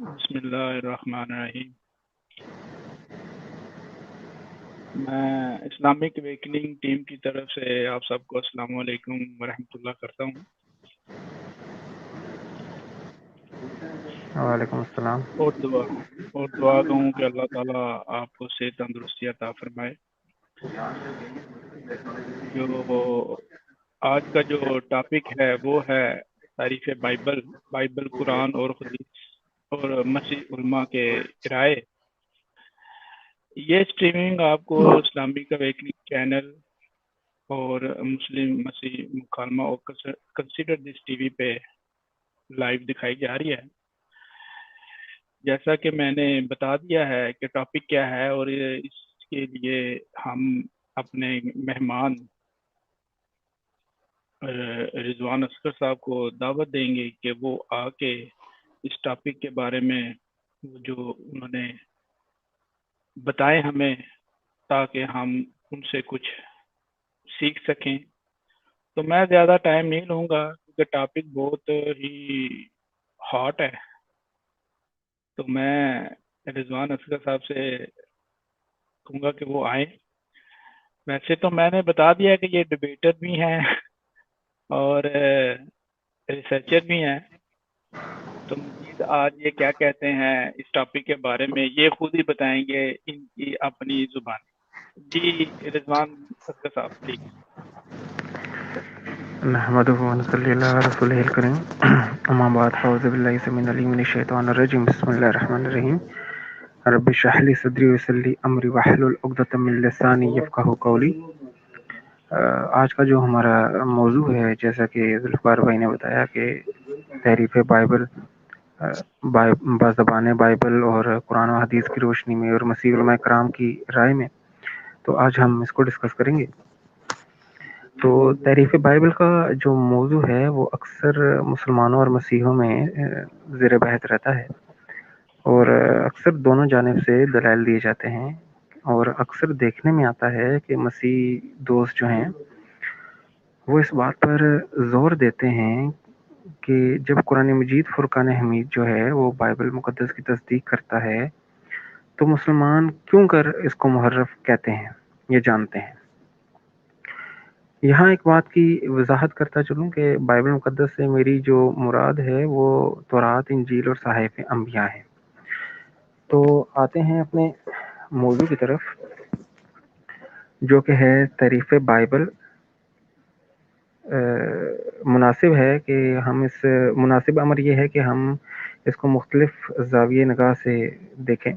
بسم اللہ الرحمن الرحیم۔ میں اسلامک اویکننگ ٹیم کی طرف سے آپ سب کو السلام علیکم ورحمۃ اللہ کرتا ہوں، وعلیکم السلام۔ اور دعا دوں کہ اللہ تعالیٰ آپ کو صحت تندرستی عطا فرمائے۔ جو آج کا جو ٹاپک ہے وہ ہے تعریف بائبل، قرآن اور حدیث اور مسیح علماء کے رائے۔ یہ اسٹریمنگ آپ کو اسلامک اویکننگ چینل اور مسلم مسیح مکالمہ اور کنسیڈر دس ٹی وی پہ لائیو دکھائی جا رہی ہے۔ جیسا کہ میں نے بتا دیا ہے کہ ٹاپک کیا ہے، اور اس کے لیے ہم اپنے مہمان رضوان اصغر صاحب کو دعوت دیں گے کہ وہ آ کے اس ٹاپک کے بارے میں جو انہوں نے بتائے ہمیں، تاکہ ہم ان سے کچھ سیکھ سکیں۔ تو میں زیادہ ٹائم نہیں لوں گا کیونکہ ٹاپک بہت ہی ہاٹ ہے، تو میں رضوان اصغر صاحب سے کہوں گا کہ وہ آئیں۔ ویسے تو میں نے بتا دیا کہ یہ ڈبیٹر بھی ہیں اور ریسرچر بھی ہیں، تو مزید آج یہ کیا کہتے ہیں اس ٹاپک کے بارے میں یہ خود ہی بتائیں گے ان کی اپنی زبان۔ جی رضوان اصغر صاحب پلیز۔ نحمدہ و نصلی علی رسولہ الکریم، اما بعد فاعوذ باللہ السمیع العلیم من الشیطان الرجیم، بسم اللہ الرحمن الرحیم۔ رب اشرح لی صدری ویسر لی امری واحلل عقدۃ من لسانی یفقہوا قولی۔ آج کا جو ہمارا موضوع ہے، جیسا کہ ذوالفقار بھائی نے بتایا کہ تحریف بائبل بازبان بائبل اور قرآن و حدیث کی روشنی میں اور مسیح علماء کرام کی رائے میں، تو آج ہم اس کو ڈسکس کریں گے۔ تو تحریف بائبل کا جو موضوع ہے وہ اکثر مسلمانوں اور مسیحیوں میں زیر بحث رہتا ہے، اور اکثر دونوں جانب سے دلائل دیے جاتے ہیں، اور اکثر دیکھنے میں آتا ہے کہ مسیح دوست جو ہیں وہ اس بات پر زور دیتے ہیں کہ جب قرآن مجید فرقان حمید جو ہے وہ بائبل مقدس کی تصدیق کرتا ہے تو مسلمان کیوں کر اس کو محرف کہتے ہیں، یہ جانتے ہیں۔ یہاں ایک بات کی وضاحت کرتا چلوں کہ بائبل مقدس سے میری جو مراد ہے وہ تورات، انجیل اور صحائف انبیاء ہیں۔ تو آتے ہیں اپنے موضوع کی طرف، جو کہ ہے تحریف بائبل۔ مناسب ہے کہ ہم مناسب امر یہ ہے کہ ہم اس کو مختلف زاویہ نگاہ سے دیکھیں،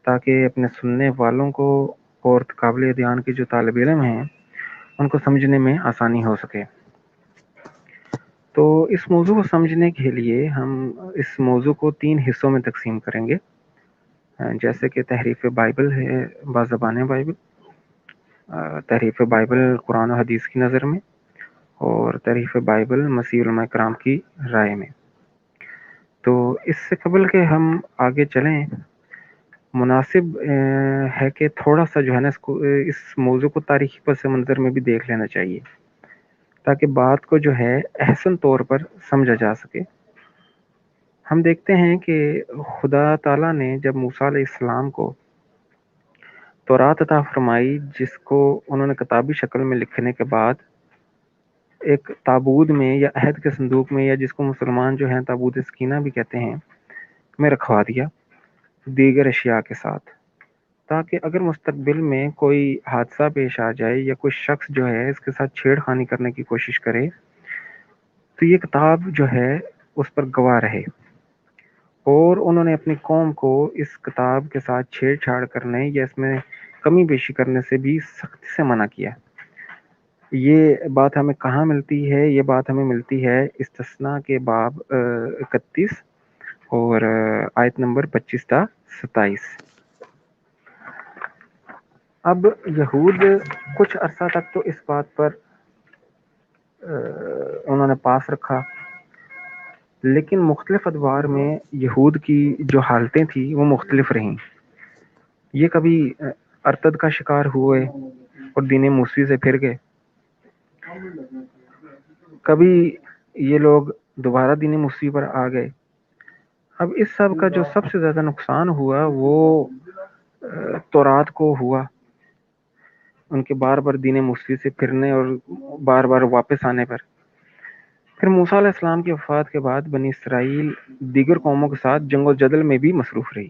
تاکہ اپنے سننے والوں کو اور قابل دھیان کے جو طالب علم ہیں ان کو سمجھنے میں آسانی ہو سکے۔ تو اس موضوع کو سمجھنے کے لیے ہم اس موضوع کو 3 حصوں میں تقسیم کریں گے، جیسے کہ تحریف بائبل ہے بازبان بائبل، تحریف بائبل قرآن و حدیث کی نظر میں، اور تحریف بائبل مسیح علماء کرام کی رائے میں۔ تو اس سے قبل کہ ہم آگے چلیں، مناسب ہے کہ تھوڑا سا جو ہے نا اس موضوع کو تاریخی پس منظر میں بھی دیکھ لینا چاہیے، تاکہ بات کو جو ہے احسن طور پر سمجھا جا سکے۔ ہم دیکھتے ہیں کہ خدا تعالیٰ نے جب موسیٰ علیہ السلام کو تورات عطا فرمائی، جس کو انہوں نے کتابی شکل میں لکھنے کے بعد ایک تابوت میں یا عہد کے صندوق میں، یا جس کو مسلمان جو ہیں تابوت سکینہ بھی کہتے ہیں، میں رکھوا دیا دیگر اشیاء کے ساتھ، تاکہ اگر مستقبل میں کوئی حادثہ پیش آ جائے یا کوئی شخص جو ہے اس کے ساتھ چھیڑ خانی کرنے کی کوشش کرے تو یہ کتاب جو ہے اس پر گواہ رہے۔ اور انہوں نے اپنی قوم کو اس کتاب کے ساتھ چھیڑ چھاڑ کرنے یا اس میں کمی بیشی کرنے سے بھی سختی سے منع کیا۔ یہ بات ہمیں کہاں ملتی ہے؟ یہ بات ہمیں ملتی ہے استثناء کے باب 31 اور آیت نمبر 25 تا 27۔ اب یہود کچھ عرصہ تک تو اس بات پر انہوں نے پاس رکھا، لیکن مختلف ادوار میں یہود کی جو حالتیں تھیں وہ مختلف رہیں۔ یہ کبھی ارتد کا شکار ہوئے اور دین موسوی سے پھر گئے، کبھی یہ لوگ دوبارہ دین موسوی پر آ گئے، اب اس سب کا جو سب سے زیادہ نقصان ہوا وہ تورات کو ہوا، ان کے بار بار دین موسی سے پھرنے اور بار بار واپس آنے پر۔ پھر موسیٰ علیہ السلام کی وفات کے بعد بنی اسرائیل دیگر قوموں کے ساتھ جنگ و جدل میں بھی مصروف رہی،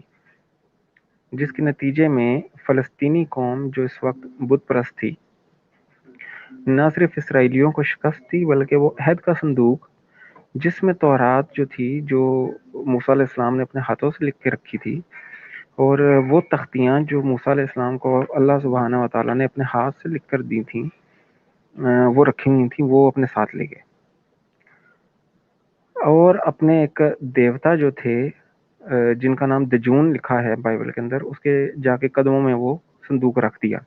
جس کے نتیجے میں فلسطینی قوم جو اس وقت بت پرست تھی، نہ صرف اسرائیلیوں کو شکست دی بلکہ وہ عہد کا صندوق جس میں تورات جو تھی، جو موسیٰ علیہ السلام نے اپنے ہاتھوں سے لکھ کے رکھی تھی، اور وہ تختیاں جو موسیٰ علیہ السلام کو اللہ سبحانہ و تعالیٰ نے اپنے ہاتھ سے لکھ کر دی تھیں، وہ رکھی ہوئی تھیں، وہ اپنے ساتھ لے گئے، اور اپنے ایک دیوتا جو تھے جن کا نام دجون لکھا ہے بائبل کے اندر، اس کے جا کے قدموں میں وہ صندوق رکھ دیا۔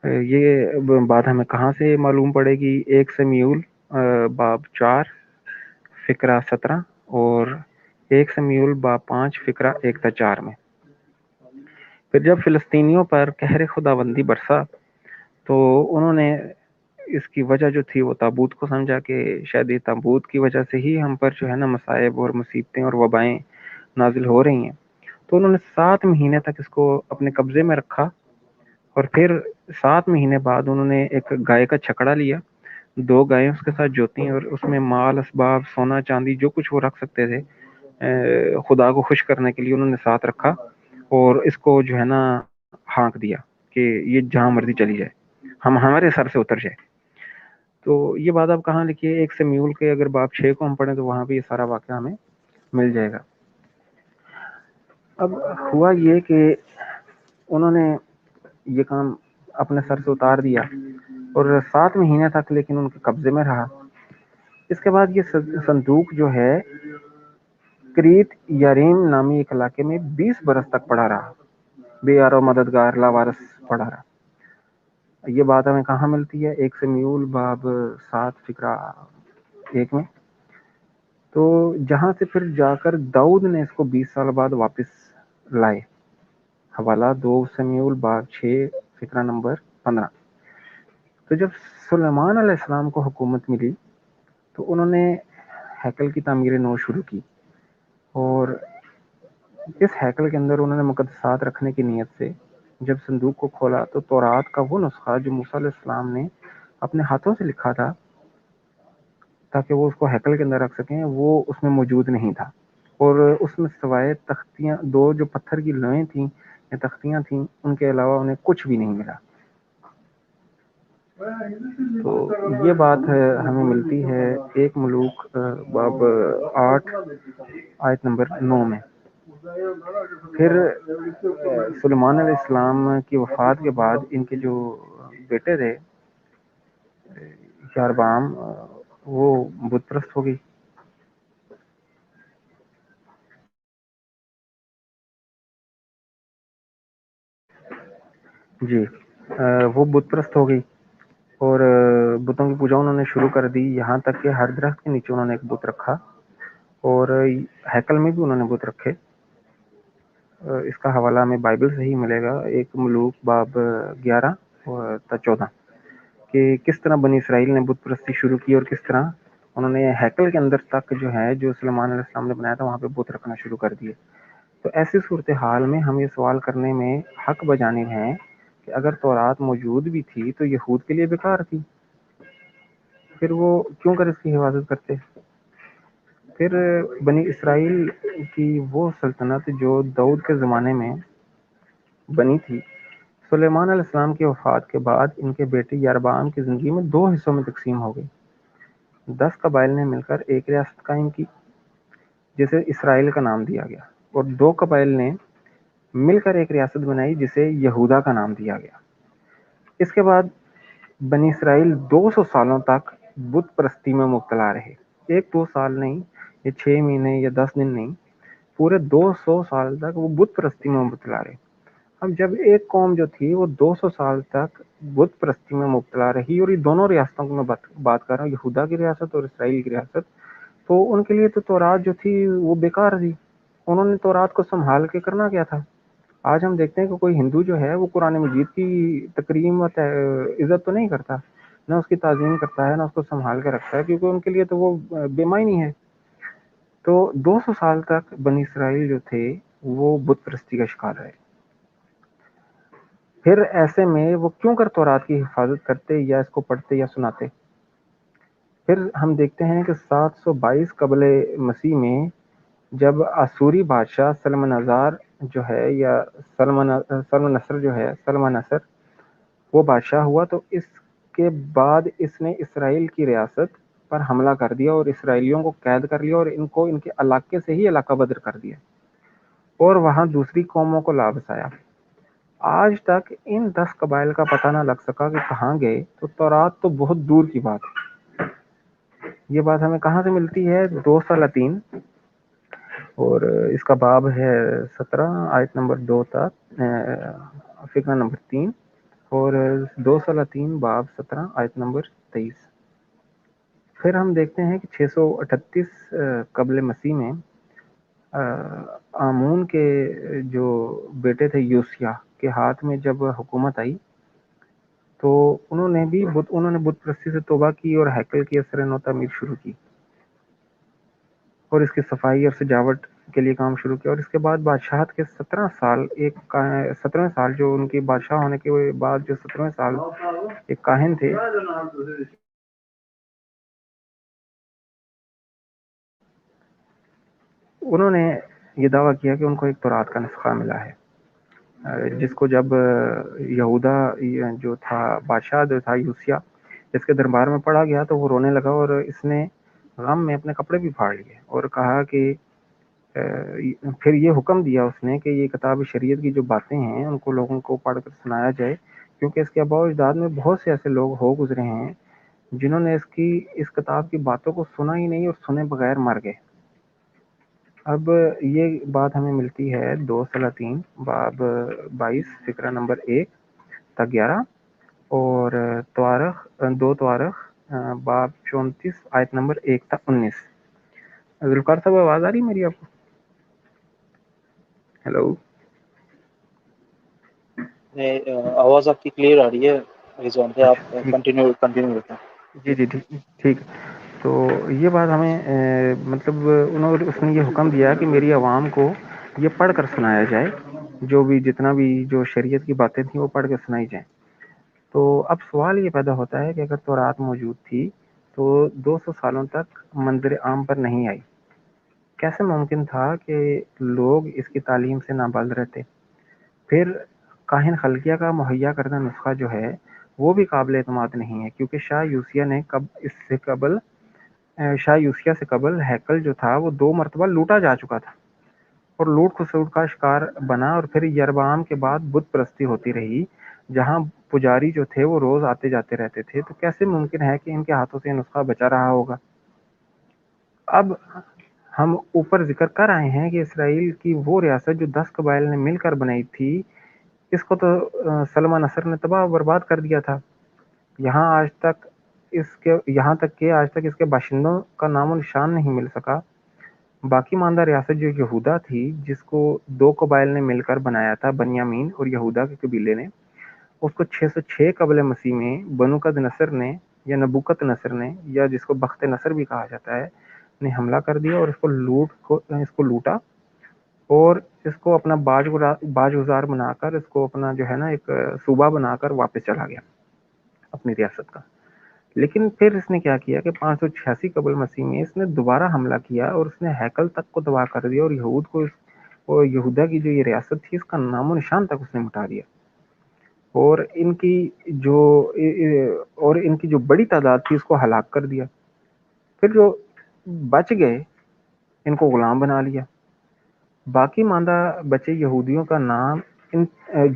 یہ بات ہمیں کہاں سے معلوم پڑے گی؟ 1 سمیول باب 4 فقرہ 17 اور 1 سمیول باب 5 فقرہ 1 تا 4 میں۔ پھر جب فلسطینیوں پر قہر خداوندی برسا تو انہوں نے اس کی وجہ جو تھی وہ تابوت کو سمجھا کہ شاید یہ تابوت کی وجہ سے ہی ہم پر جو ہے نا مصائب اور مصیبتیں اور وبائیں نازل ہو رہی ہیں، تو انہوں نے 7 مہینے تک اس کو اپنے قبضے میں رکھا، اور پھر 7 مہینے بعد انہوں نے ایک گائے کا چھکڑا لیا، 2 گائیں اس کے ساتھ جوتیں، اور اس میں مال اسباب سونا چاندی جو کچھ وہ رکھ سکتے تھے خدا کو خوش کرنے کے لیے انہوں نے ساتھ رکھا، اور اس کو جو ہے نا ہانک دیا کہ یہ جہاں مرضی چلی جائے، ہمارے سر سے اتر جائے۔ تو یہ بات آپ کہاں لکھی ہے؟ 1 سمیول کے اگر باب 6 کو ہم پڑھیں تو وہاں پہ یہ سارا واقعہ ہمیں مل جائے گا۔ اب ہوا یہ کہ انہوں نے یہ کام اپنے سر سے اتار دیا اور 7 مہینے تک لیکن ان کے قبضے میں رہا۔ اس کے بعد یہ صندوق جو ہے کریت یاریم نامی ایک علاقے میں 20 برس تک پڑا رہا، بے یار و مددگار لاوارث پڑا رہا۔ یہ بات ہمیں کہاں ملتی ہے؟ 1 سمیول باب 7 فقرہ 1 میں۔ تو جہاں سے پھر جا کر داؤد نے اس کو 20 سال بعد واپس لائے۔ حوالہ 2 سمیول باب 6 فقرہ نمبر 15۔ تو جب سلیمان علیہ السلام کو حکومت ملی تو انہوں نے ہیکل کی تعمیر نو شروع کی، اور اس ہیکل کے اندر انہوں نے مقدسات رکھنے کی نیت سے جب صندوق کو کھولا تو تورات کا وہ نسخہ جو موسیٰ علیہ السلام نے اپنے ہاتھوں سے لکھا تھا تاکہ وہ اس کو ہیکل کے اندر رکھ سکیں، وہ اس میں موجود نہیں تھا، اور اس میں سوائے تختیاں 2 جو پتھر کی لوہیں تھیں یا تختیاں تھیں، ان کے علاوہ انہیں کچھ بھی نہیں ملا۔ تو یہ بات ہمیں ملتی ہے 1 ملوک باب 8 آیت نمبر 9 میں۔ پھر سلیمان علیہ السلام کی وفات کے بعد ان کے جو بیٹے تھے یاربعام، وہ بت پرست ہو گئی۔ جی وہ بت پرست ہو گئی اور بتوں کی پوجا انہوں نے شروع کر دی، یہاں تک کہ ہر درخت کے نیچے انہوں نے ایک بت رکھا، اور ہیکل میں بھی انہوں نے بت رکھے۔ اس کا حوالہ ہمیں بائبل سے ہی ملے گا، 1 ملوک باب 11 تا 14، کہ کس طرح بنی اسرائیل نے بت پرستی شروع کی اور کس طرح انہوں نے ہیکل کے اندر تک جو ہے جو سلیمان علیہ السلام نے بنایا تھا وہاں پہ بت رکھنا شروع کر دیے۔ تو ایسی صورتحال میں ہم یہ سوال کرنے میں حق بجانب ہیں کہ اگر تورات موجود بھی تھی تو یہود کے لیے بیکار تھی، پھر وہ کیوں کر اس کی حفاظت کرتے؟ پھر بنی اسرائیل کی وہ سلطنت جو داؤد کے زمانے میں بنی تھی، سلیمان علیہ السلام کی وفات کے بعد ان کے بیٹے یاربعام کی زندگی میں 2 حصوں میں تقسیم ہو گئی۔ 10 قبائل نے مل کر ایک ریاست قائم کی جسے اسرائیل کا نام دیا گیا، اور 2 قبائل نے مل کر ایک ریاست بنائی جسے یہودا کا نام دیا گیا۔ اس کے بعد بنی اسرائیل 200 سالوں تک بت پرستی میں مبتلا رہے، 1-2 سال نہیں، یا 6 مہینے یا 10 دن نہیں، پورے 200 سال تک وہ بت پرستی میں مبتلا رہے۔ اب جب ایک قوم جو تھی وہ 200 سال تک بت پرستی میں مبتلا رہی، اور یہ دونوں ریاستوں کو میں بات کر رہا ہوں، یہودا کی ریاست اور اسرائیل کی ریاست، تو ان کے لیے تو تورات جو تھی وہ بیکار تھی۔ انہوں نے تورات کو سنبھال کے کرنا کیا تھا؟ آج ہم دیکھتے ہیں کہ کوئی ہندو جو ہے وہ قرآن مجید کی تکریم و عزت تو نہیں کرتا، نہ اس کی تعظیم کرتا ہے، نہ اس کو سنبھال کے رکھتا ہے، کیونکہ ان کے لیے تو وہ بے معنی ہے۔ تو 200 سال تک بنی اسرائیل جو تھے وہ بت پرستی کا شکار رہے. پھر ایسے میں وہ کیوں کر تورات کی حفاظت کرتے یا اس کو پڑھتے یا سناتے؟ پھر ہم دیکھتے ہیں کہ 722 قبل مسیح میں جب آسوری بادشاہ سلمنازار جو ہے یا سلمنصر جو ہے سلمنصر وہ بادشاہ ہوا، تو اس کے بعد اس نے اسرائیل کی ریاست پر حملہ کر دیا اور اسرائیلیوں کو قید کر لیا اور ان کو ان کے علاقے سے ہی علاقہ بدر کر دیا اور وہاں دوسری قوموں کو لا بسایا. آج تک ان 10 قبائل کا پتہ نہ لگ سکا کہ کہاں گئے. تو تورات تو بہت دور کی بات ہے. یہ بات ہمیں کہاں سے ملتی ہے؟ 2 3 اور اس کا باب ہے 17 آیت نمبر 2 تک، فقرہ نمبر 3، اور 2 باب 17 آیت نمبر 23. پھر ہم دیکھتے ہیں کہ 638 قبل مسیح میں آمون کے جو بیٹے تھے یوسیا کے ہاتھ میں جب حکومت آئی تو انہوں نے بت پرستی سے توبہ کی اور ہیکل کی اثر نو تعمیر شروع کی اور اس کی صفائی اور سجاوٹ کے لیے کام شروع کیا. اور اس کے بعد بادشاہت کے 17 سال جو ان کی بادشاہ ہونے کے بعد جو 17 سال ایک کاہن تھے، انہوں نے یہ دعویٰ کیا کہ ان کو ایک تورات کا نسخہ ملا ہے، جس کو جب یہودا جو تھا بادشاہ جو تھا یوسیا اس کے دربار میں پڑھا گیا تو وہ رونے لگا اور اس نے غم میں اپنے کپڑے بھی پھاڑ لیے اور کہا کہ پھر یہ حکم دیا اس نے کہ یہ کتاب شریعت کی جو باتیں ہیں ان کو لوگوں کو پڑھ کر سنایا جائے، کیونکہ اس کے آباء و اجداد میں بہت سے ایسے لوگ ہو گزرے ہیں جنہوں نے اس کتاب کی باتوں کو سنا ہی نہیں اور سنے بغیر مر گئے. اب یہ بات ہمیں ملتی ہے 2 سلاطین باب 22 فقرہ نمبر 1 تک 11 اور دو توارخ باب 34 آیت نمبر 1 تک 19. ذوالفقار صاحب آواز آ رہی میری آپ کو؟ ہیلو. آواز آپ کی کلیئر آ رہی ہے رضوان بھائی، آپ کنٹینیو کریں. جی ٹھیک. تو یہ بات ہمیں مطلب اس نے یہ حکم دیا کہ میری عوام کو یہ پڑھ کر سنایا جائے، جو بھی جتنا بھی جو شریعت کی باتیں تھیں وہ پڑھ کر سنائی جائیں. تو اب سوال یہ پیدا ہوتا ہے کہ اگر تورات موجود تھی تو 200 سالوں تک منظر عام پر نہیں آئی، کیسے ممکن تھا کہ لوگ اس کی تعلیم سے نابالغ رہتے؟ پھر کاہن خلقیہ کا مہیا کردہ نسخہ جو ہے وہ بھی قابل اعتماد نہیں ہے، کیونکہ شاہ یوسیا سے قبل ہیکل جو تھا وہ 2 مرتبہ لوٹا جا چکا تھا اور لوٹ خسوٹ کا شکار بنا، اور پھر یربعام کے بعد بت پرستی ہوتی رہی جہاں پجاری جو تھے وہ روز آتے جاتے رہتے تھے. تو کیسے ممکن ہے کہ ان کے ہاتھوں سے یہ نسخہ بچا رہا ہوگا؟ اب ہم اوپر ذکر کر آئے ہیں کہ اسرائیل کی وہ ریاست جو 10 قبائل نے مل کر بنائی تھی، اس کو تو سلمانصر نے تباہ و برباد کر دیا تھا. یہاں تک کہ آج تک اس کے باشندوں کا نام و نشان نہیں مل سکا. باقی ماندہ ریاست جو یہودا تھی، جس کو 2 قبائل نے مل کر بنایا تھا، بنیامین اور یہودا کے قبیلے نے، اس کو 606 قبل مسیح میں بنوقد نصر نے یا نبوکت نصر نے یا جس کو بخت نصر بھی کہا جاتا ہے نے حملہ کر دیا اور اس کو لوٹا اور اس کو اپنا باج گزار بنا کر اس کو اپنا جو ہے نا ایک صوبہ بنا کر واپس چلا گیا اپنی ریاست کا. لیکن پھر اس نے کیا کیا کہ 586 قبل مسیح میں اس نے دوبارہ حملہ کیا اور اس نے ہیکل تک کو تباہ کر دیا اور یہودا کی جو یہ ریاست تھی اس کا نام و نشان تک اس نے مٹا دیا. اور ان کی جو بڑی تعداد تھی اس کو ہلاک کر دیا. پھر جو بچ گئے ان کو غلام بنا لیا. باقی ماندہ بچے یہودیوں کا نام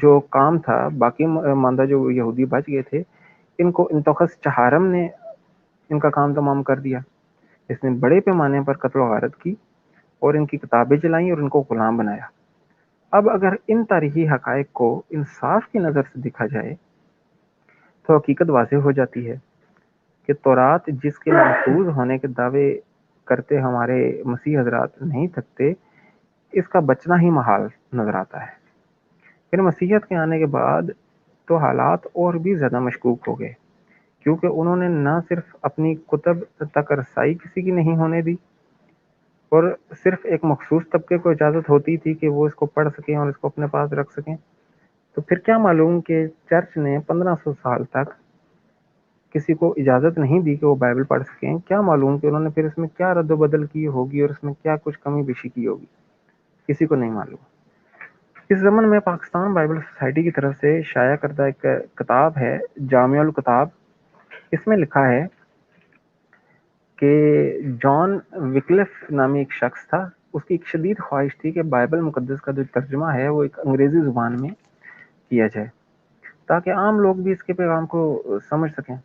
جو کام تھا، باقی ماندہ جو یہودی بچ گئے تھے ان کو انتخص چہارم نے ان کا کام تمام کر دیا. اس نے بڑے پیمانے پر قتل و غارت کی اور ان کی کتابیں جلائیں اور ان کو غلام بنایا. اب اگر ان تاریخی حقائق کو انصاف کی نظر سے دیکھا جائے تو حقیقت واضح ہو جاتی ہے کہ تورات جس کے محفوظ ہونے کے دعوے کرتے ہمارے مسیح حضرات نہیں تھکتے، اس کا بچنا ہی محال نظر آتا ہے. پھر مسیحیت کے آنے کے بعد تو حالات اور بھی زیادہ مشکوک ہو گئے، کیونکہ انہوں نے نہ صرف اپنی کتب تک رسائی کسی کی نہیں ہونے دی، اور صرف ایک مخصوص طبقے کو اجازت ہوتی تھی کہ وہ اس کو پڑھ سکیں اور اس کو اپنے پاس رکھ سکیں، تو پھر کیا معلوم کہ چرچ نے 1500 سال تک کسی کو اجازت نہیں دی کہ وہ بائبل پڑھ سکیں؟ کیا معلوم کہ انہوں نے پھر اس میں کیا رد و بدل کی ہوگی اور اس میں کیا کچھ کمی بیشی کی ہوگی، کسی کو نہیں معلوم۔ اس زمن میں پاکستان بائبل سوسائٹی کی طرف سے شائع کردہ ایک کتاب ہے جامع الکتاب۔ اس میں لکھا ہے کہ جان وکلف نامی ایک شخص تھا، اس کی ایک شدید خواہش تھی کہ بائبل مقدس کا جو ترجمہ ہے وہ ایک انگریزی زبان میں کیا جائے تاکہ عام لوگ بھی اس کے پیغام کو سمجھ سکیں۔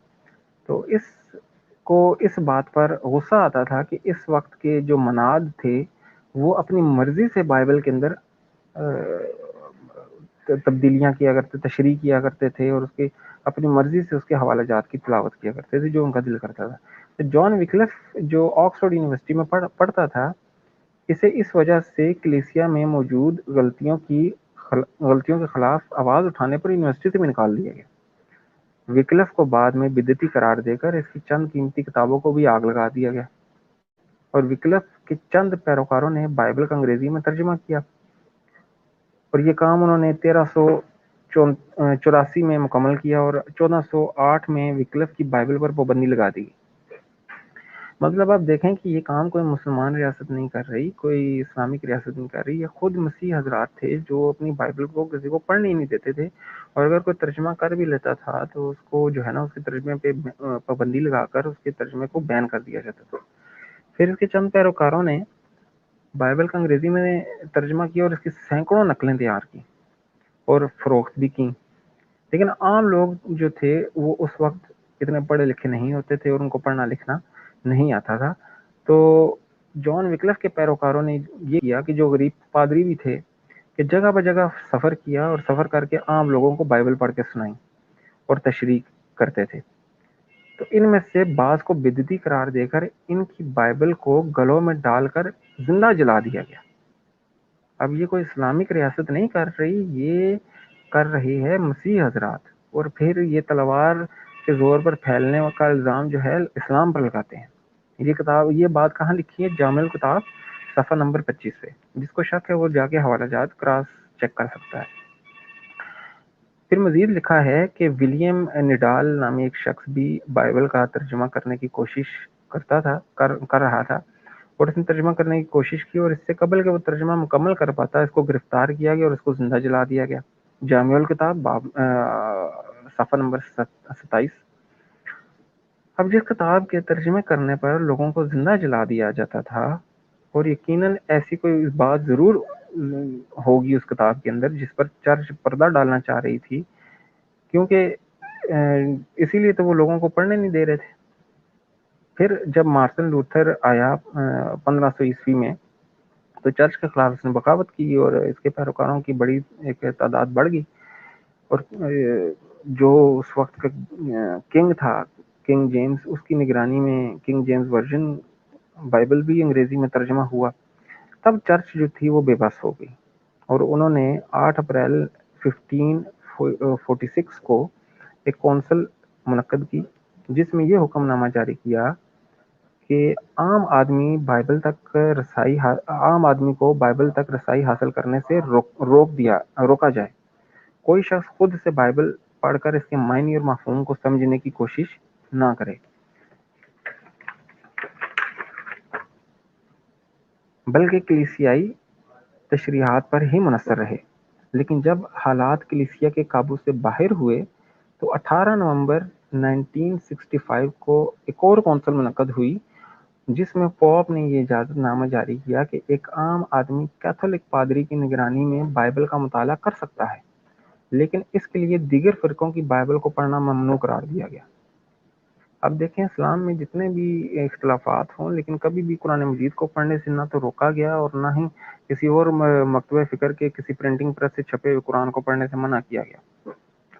تو اس بات پر غصہ آتا تھا کہ اس وقت کے جو مناد تھے وہ اپنی مرضی سے بائبل کے اندر تبدیلیاں کیا کرتے، تشریح کیا کرتے تھے اور اس کی اپنی مرضی سے اس کے حوالہ جات کی تلاوت کیا کرتے تھے جو ان کا دل کرتا تھا۔ تو جان وکلف جو آکسفورڈ یونیورسٹی میں پڑھتا تھا، اسے اس وجہ سے کلیسیا میں موجود غلطیوں کے خلاف آواز اٹھانے پر یونیورسٹی سے بھی نکال دیا گیا۔ وکلف کو بعد میں بدعتی قرار دے کر اس کی چند قیمتی کتابوں کو بھی آگ لگا دیا گیا، اور وکلف کے چند پیروکاروں نے بائبل کا انگریزی میں ترجمہ کیا، اور یہ کام انہوں نے 1384 میں مکمل کیا اور 1408 میں وکلف کی بائبل پر پابندی لگا دی۔ مطلب آپ دیکھیں کہ یہ کام کوئی مسلمان ریاست نہیں کر رہی، کوئی اسلامک ریاست نہیں کر رہی، یہ خود مسیح حضرات تھے جو اپنی بائبل کو کسی کو پڑھنے ہی نہیں دیتے تھے، اور اگر کوئی ترجمہ کر بھی لیتا تھا تو اس کو جو ہے نا اس کے ترجمے پہ پابندی لگا کر اس کے ترجمے کو بین کر دیا جاتا تھا۔ پھر اس کے چند پیروکاروں نے بائبل کا انگریزی میں ترجمہ کیا اور اس کی سینکڑوں نقلیں تیار کی اور فروخت بھی کی، لیکن عام لوگ جو تھے وہ اس وقت اتنے پڑھے لکھے نہیں ہوتے تھے اور ان کو پڑھنا لکھنا نہیں آتا تھا۔ تو جان وکلف کے پیروکاروں نے یہ کیا کہ جو غریب پادری بھی تھے کہ جگہ بجگہ سفر کیا اور سفر کر کے عام لوگوں کو بائبل پڑھ کے سنائی اور تشریح کرتے تھے۔ تو ان میں سے بعض کو بدعتی قرار دے کر ان کی بائبل کو گلوں میں ڈال کر زندہ جلا دیا گیا۔ اب یہ کوئی اسلامک ریاست نہیں کر رہی، یہ کر رہی ہے مسیح حضرات، اور پھر یہ تلوار کے زور پر پھیلنے کا الزام جو ہے اسلام پر لگاتے ہیں۔ یہ بات کہاں لکھی ہے؟ جامع الکتاب صفحہ نمبر 25 پہ، جس کو شک ہے وہ جا کے حوالہ جات کراس چیک کر سکتا ہے۔ پھر مزید لکھا ہے کہ ولیم نڈال نامی ایک شخص بھی بائبل کا ترجمہ کرنے کی کوشش کر رہا تھا، اور اس نے ترجمہ کرنے کی کوشش کی، اور اس سے قبل کہ وہ ترجمہ مکمل کر پاتا اس کو گرفتار کیا گیا اور اس کو زندہ جلا دیا گیا۔ جامع الکتاب صفحہ نمبر 27۔ اب جس کتاب کے ترجمے کرنے پر لوگوں کو زندہ جلا دیا جاتا تھا، اور یقیناً ایسی کوئی بات ضرور ہوگی اس کتاب کے اندر جس پر چرچ پردہ ڈالنا چاہ رہی تھی، کیونکہ اسی لیے تو وہ لوگوں کو پڑھنے نہیں دے رہے تھے۔ پھر جب مارٹن لوتھر آیا 1500 عیسوی میں، تو چرچ کے خلاف اس نے بغاوت کی اور اس کے پیروکاروں کی بڑی ایک تعداد بڑھ گئی، اور جو اس وقت کا کنگ تھا، کنگ جیمز، اس کی نگرانی میں کنگ جیمز ورژن بائبل بھی انگریزی میں ترجمہ ہوا۔ تب چرچ جو تھی وہ بے بس ہو گئی، اور انہوں نے 8 اپریل 1546 کو ایک کونسل منعقد کی، جس میں یہ حکم نامہ جاری کیا کہ عام آدمی کو بائبل تک رسائی حاصل کرنے سے روکا جائے۔ کوئی شخص خود سے بائبل پڑھ کر اس کے معنی اور مفہوم کو سمجھنے کی کوشش نہ کرے، بلکہ کلیسیائی تشریحات پر ہی منحصر رہے۔ لیکن جب حالات کلیسیا کے قابو سے باہر ہوئے تو 18 نومبر 1965 کو ایک اور کونسل منعقد ہوئی، جس میں پوپ نے یہ اجازت نامہ جاری کیا کہ ایک عام آدمی کیتھولک پادری کی نگرانی میں بائبل کا مطالعہ کر سکتا ہے، لیکن اس کے لیے دیگر فرقوں کی بائبل کو پڑھنا ممنوع قرار دیا گیا۔ اب دیکھیں اسلام میں جتنے بھی اختلافات ہوں، لیکن کبھی بھی قرآن مجید کو پڑھنے سے نہ تو روکا گیا اور نہ ہی کسی اور مکتوبہ فکر کے کسی پرنٹنگ پریس سے چھپے ہوئے قرآن کو پڑھنے سے منع کیا گیا،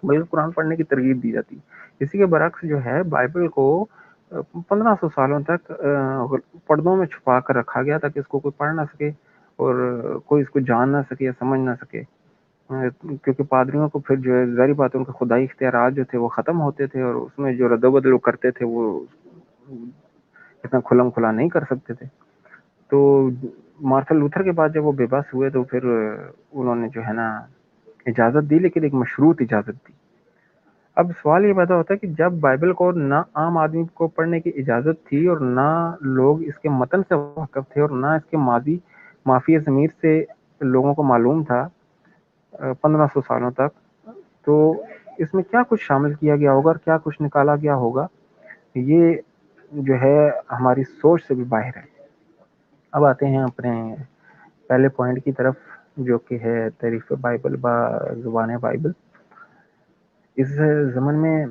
بلکہ قرآن پڑھنے کی ترغیب دی جاتی۔ اسی کے برعکس جو ہے بائبل کو 1500 سالوں تک پردوں میں چھپا کر رکھا گیا تاکہ اس کو کوئی پڑھ نہ سکے اور کوئی اس کو جان نہ سکے یا سمجھ نہ سکے، کیونکہ پادریوں کو پھر جو ہے ظاہری بات ہے ان کے خدائی اختیارات جو تھے وہ ختم ہوتے تھے، اور اس میں جو رد و بدل کرتے تھے وہ اتنا کھلم کھلا نہیں کر سکتے تھے۔ تو مارٹن لوتھر کے بعد جب وہ بے بس ہوئے تو پھر انہوں نے جو ہے نا اجازت دی، لیکن ایک مشروط اجازت دی۔ اب سوال یہ پیدا ہوتا ہے کہ جب بائبل کو نہ عام آدمی کو پڑھنے کی اجازت تھی اور نہ لوگ اس کے متن سے واقف تھے اور نہ اس کے مافی ضمیر سے لوگوں کو معلوم تھا 1500 سالوں تک، تو اس میں کیا کچھ شامل کیا گیا ہوگا اور کیا کچھ نکالا گیا ہوگا، یہ جو ہے ہماری سوچ سے بھی باہر ہے۔ اب آتے ہیں اپنے پہلے پوائنٹ کی طرف، جو کہ ہے تعریف بائبل با زبان بائبل۔ اس زمن میں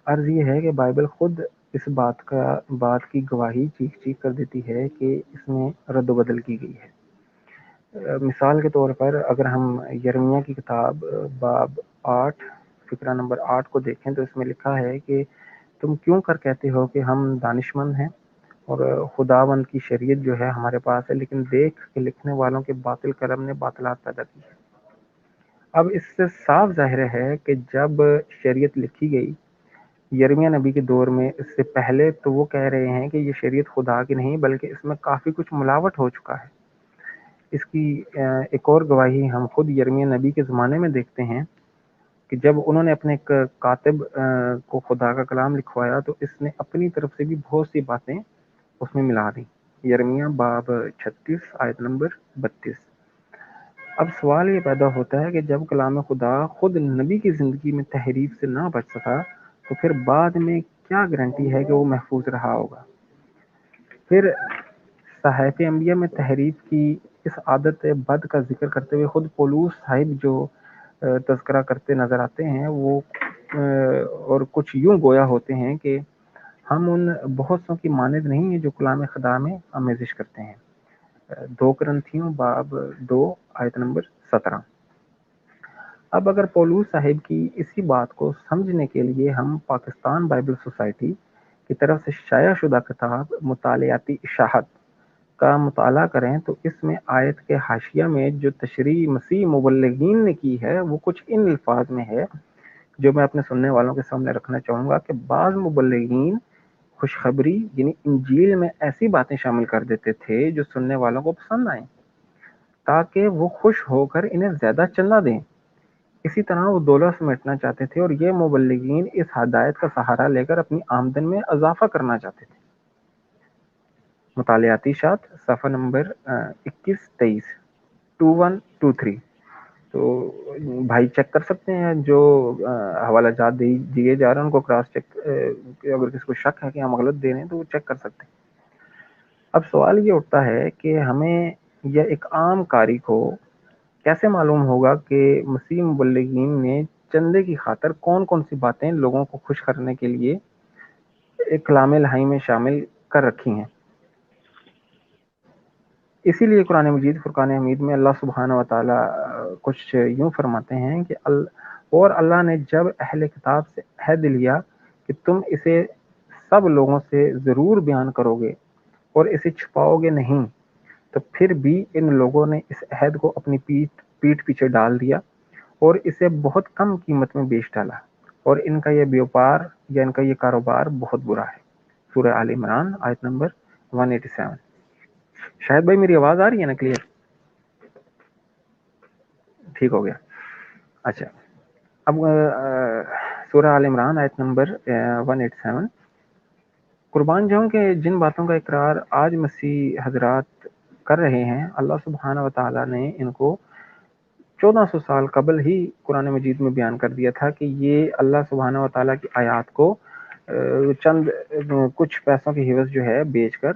عرض یہ ہے کہ بائبل خود اس بات کی گواہی چیخ چیخ کر دیتی ہے کہ اس میں رد و بدل کی گئی ہے۔ مثال کے طور پر اگر ہم یرمیہ کی کتاب باب 8 فقرہ نمبر 8 کو دیکھیں تو اس میں لکھا ہے کہ تم کیوں کر کہتے ہو کہ ہم دانشمند ہیں اور خداوند کی شریعت جو ہے ہمارے پاس ہے، لیکن دیکھ کہ لکھنے والوں کے باطل قلم نے باطلات پیدا کی ہے۔ اب اس سے صاف ظاہر ہے کہ جب شریعت لکھی گئی یرمیہ نبی کے دور میں، اس سے پہلے تو وہ کہہ رہے ہیں کہ یہ شریعت خدا کی نہیں بلکہ اس میں کافی کچھ ملاوٹ ہو چکا ہے۔ اس کی ایک اور گواہی ہم خود یرمیہ نبی کے زمانے میں دیکھتے ہیں کہ جب انہوں نے اپنے ایک کاتب کو خدا کا کلام لکھوایا تو اس نے اپنی طرف سے بھی بہت سی باتیں اس میں ملا دیں۔ یرمیہ باب 36 آیت نمبر 32۔ اب سوال یہ پیدا ہوتا ہے کہ جب کلام خدا خود نبی کی زندگی میں تحریف سے نہ بچ سکا تو پھر بعد میں کیا گارنٹی ہے کہ وہ محفوظ رہا ہوگا؟ پھر صحائف انبیاء میں تحریف کی اس عادت بد کا ذکر کرتے ہوئے خود پولوس صاحب جو تذکرہ کرتے نظر آتے ہیں وہ اور کچھ یوں گویا ہوتے ہیں کہ ہم ان بہت سو کی مانند نہیں ہیں جو کلام خدا میں آمیزش کرتے ہیں۔ 2 کرنتھیوں باب 2 آیت نمبر 17۔ اب اگر پولوس صاحب کی اسی بات کو سمجھنے کے لیے ہم پاکستان بائبل سوسائٹی کی طرف سے شائع شدہ کتاب مطالعاتی اشاعت کا مطالعہ کریں تو اس میں آیت کے حاشیہ میں جو تشریح مسیح مبلغین نے کی ہے وہ کچھ ان الفاظ میں ہے جو میں اپنے سننے والوں کے سامنے رکھنا چاہوں گا کہ بعض مبلغین خوشخبری یعنی انجیل میں ایسی باتیں شامل کر دیتے تھے جو سننے والوں کو پسند آئیں تاکہ وہ خوش ہو کر انہیں زیادہ چندہ دیں۔ اسی طرح وہ دولت سمیٹنا چاہتے تھے اور یہ مبلغین اس ہدایت کا سہارا لے کر اپنی آمدن میں اضافہ کرنا چاہتے تھے۔ مطالعاتی اشاعت صفحہ نمبر 21-23 2123۔ تو بھائی چیک کر سکتے ہیں جو حوالہ جات دیے جا رہے ہیں ان کو کراس چیک، اگر کسی کو شک ہے کہ ہم غلط دے رہے ہیں تو وہ چیک کر سکتے ہیں۔ اب سوال یہ اٹھتا ہے کہ ہمیں یا ایک عام قاری کو کیسے معلوم ہوگا کہ مسیح مبلغین نے چندے کی خاطر کون کون سی باتیں لوگوں کو خوش کرنے کے لیے ایک کلام الہی میں شامل کر رکھی ہیں؟ اسی لیے قرآن مجید فرقان حمید میں اللہ سبحانہ و تعالیٰ کچھ یوں فرماتے ہیں کہ اور اللہ نے جب اہل کتاب سے عہد لیا کہ تم اسے سب لوگوں سے ضرور بیان کرو گے اور اسے چھپاؤ گے نہیں، تو پھر بھی ان لوگوں نے اس عہد کو اپنی پیٹھ پیچھے ڈال دیا اور اسے بہت کم قیمت میں بیچ ڈالا، اور ان کا یہ بیوپار یا ان کا یہ کاروبار بہت برا ہے۔ سورہ آل عمران آیت نمبر 187۔ شاید بھائی میری آواز آ رہی ہے نا کلیئر؟ ٹھیک ہو گیا۔ اچھا، اب سورہ آل عمران آیت نمبر 187۔ قربان جاؤں کہ جن باتوں کا اقرار آج مسیح حضرات کر رہے ہیں اللہ سبحانہ و تعالیٰ نے ان کو 1400 سال قبل ہی قرآن مجید میں بیان کر دیا تھا کہ یہ اللہ سبحانہ و تعالیٰ کی آیات کو چند کچھ پیسوں کی حوض جو ہے بیچ کر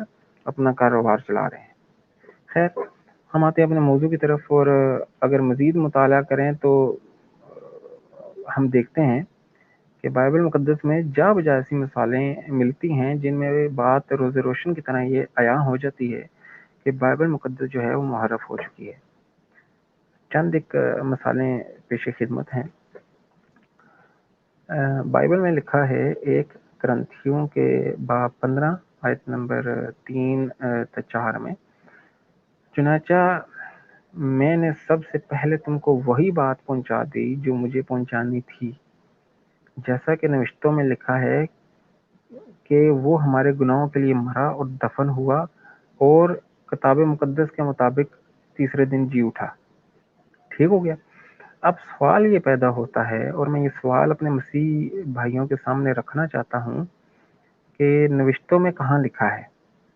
اپنا کاروبار چلا رہے ہیں۔ خیر، ہم آتے ہیں اپنے موضوع کی طرف، اور اگر مزید مطالعہ کریں تو ہم دیکھتے ہیں کہ بائبل مقدس میں جا بجا ایسی مثالیں ملتی ہیں جن میں بات روز روشن کی طرح یہ عیاں ہو جاتی ہے کہ بائبل مقدس جو ہے وہ محرف ہو چکی ہے۔ چند ایک مثالیں پیش خدمت ہیں۔ بائبل میں لکھا ہے 1 کرنتھیوں کے باب 15 آیت نمبر 3-4 میں، چنانچہ میں نے سب سے پہلے تم کو وہی بات پہنچا دی جو مجھے پہنچانی تھی، جیسا کہ نوشتوں میں لکھا ہے کہ وہ ہمارے گناہوں کے لیے مرا اور دفن ہوا اور کتاب مقدس کے مطابق تیسرے دن جی اٹھا. ٹھیک ہو گیا. اب سوال یہ پیدا ہوتا ہے، اور میں یہ سوال اپنے مسیح بھائیوں کے سامنے رکھنا چاہتا ہوں کہ نوشتوں میں کہاں لکھا ہے؟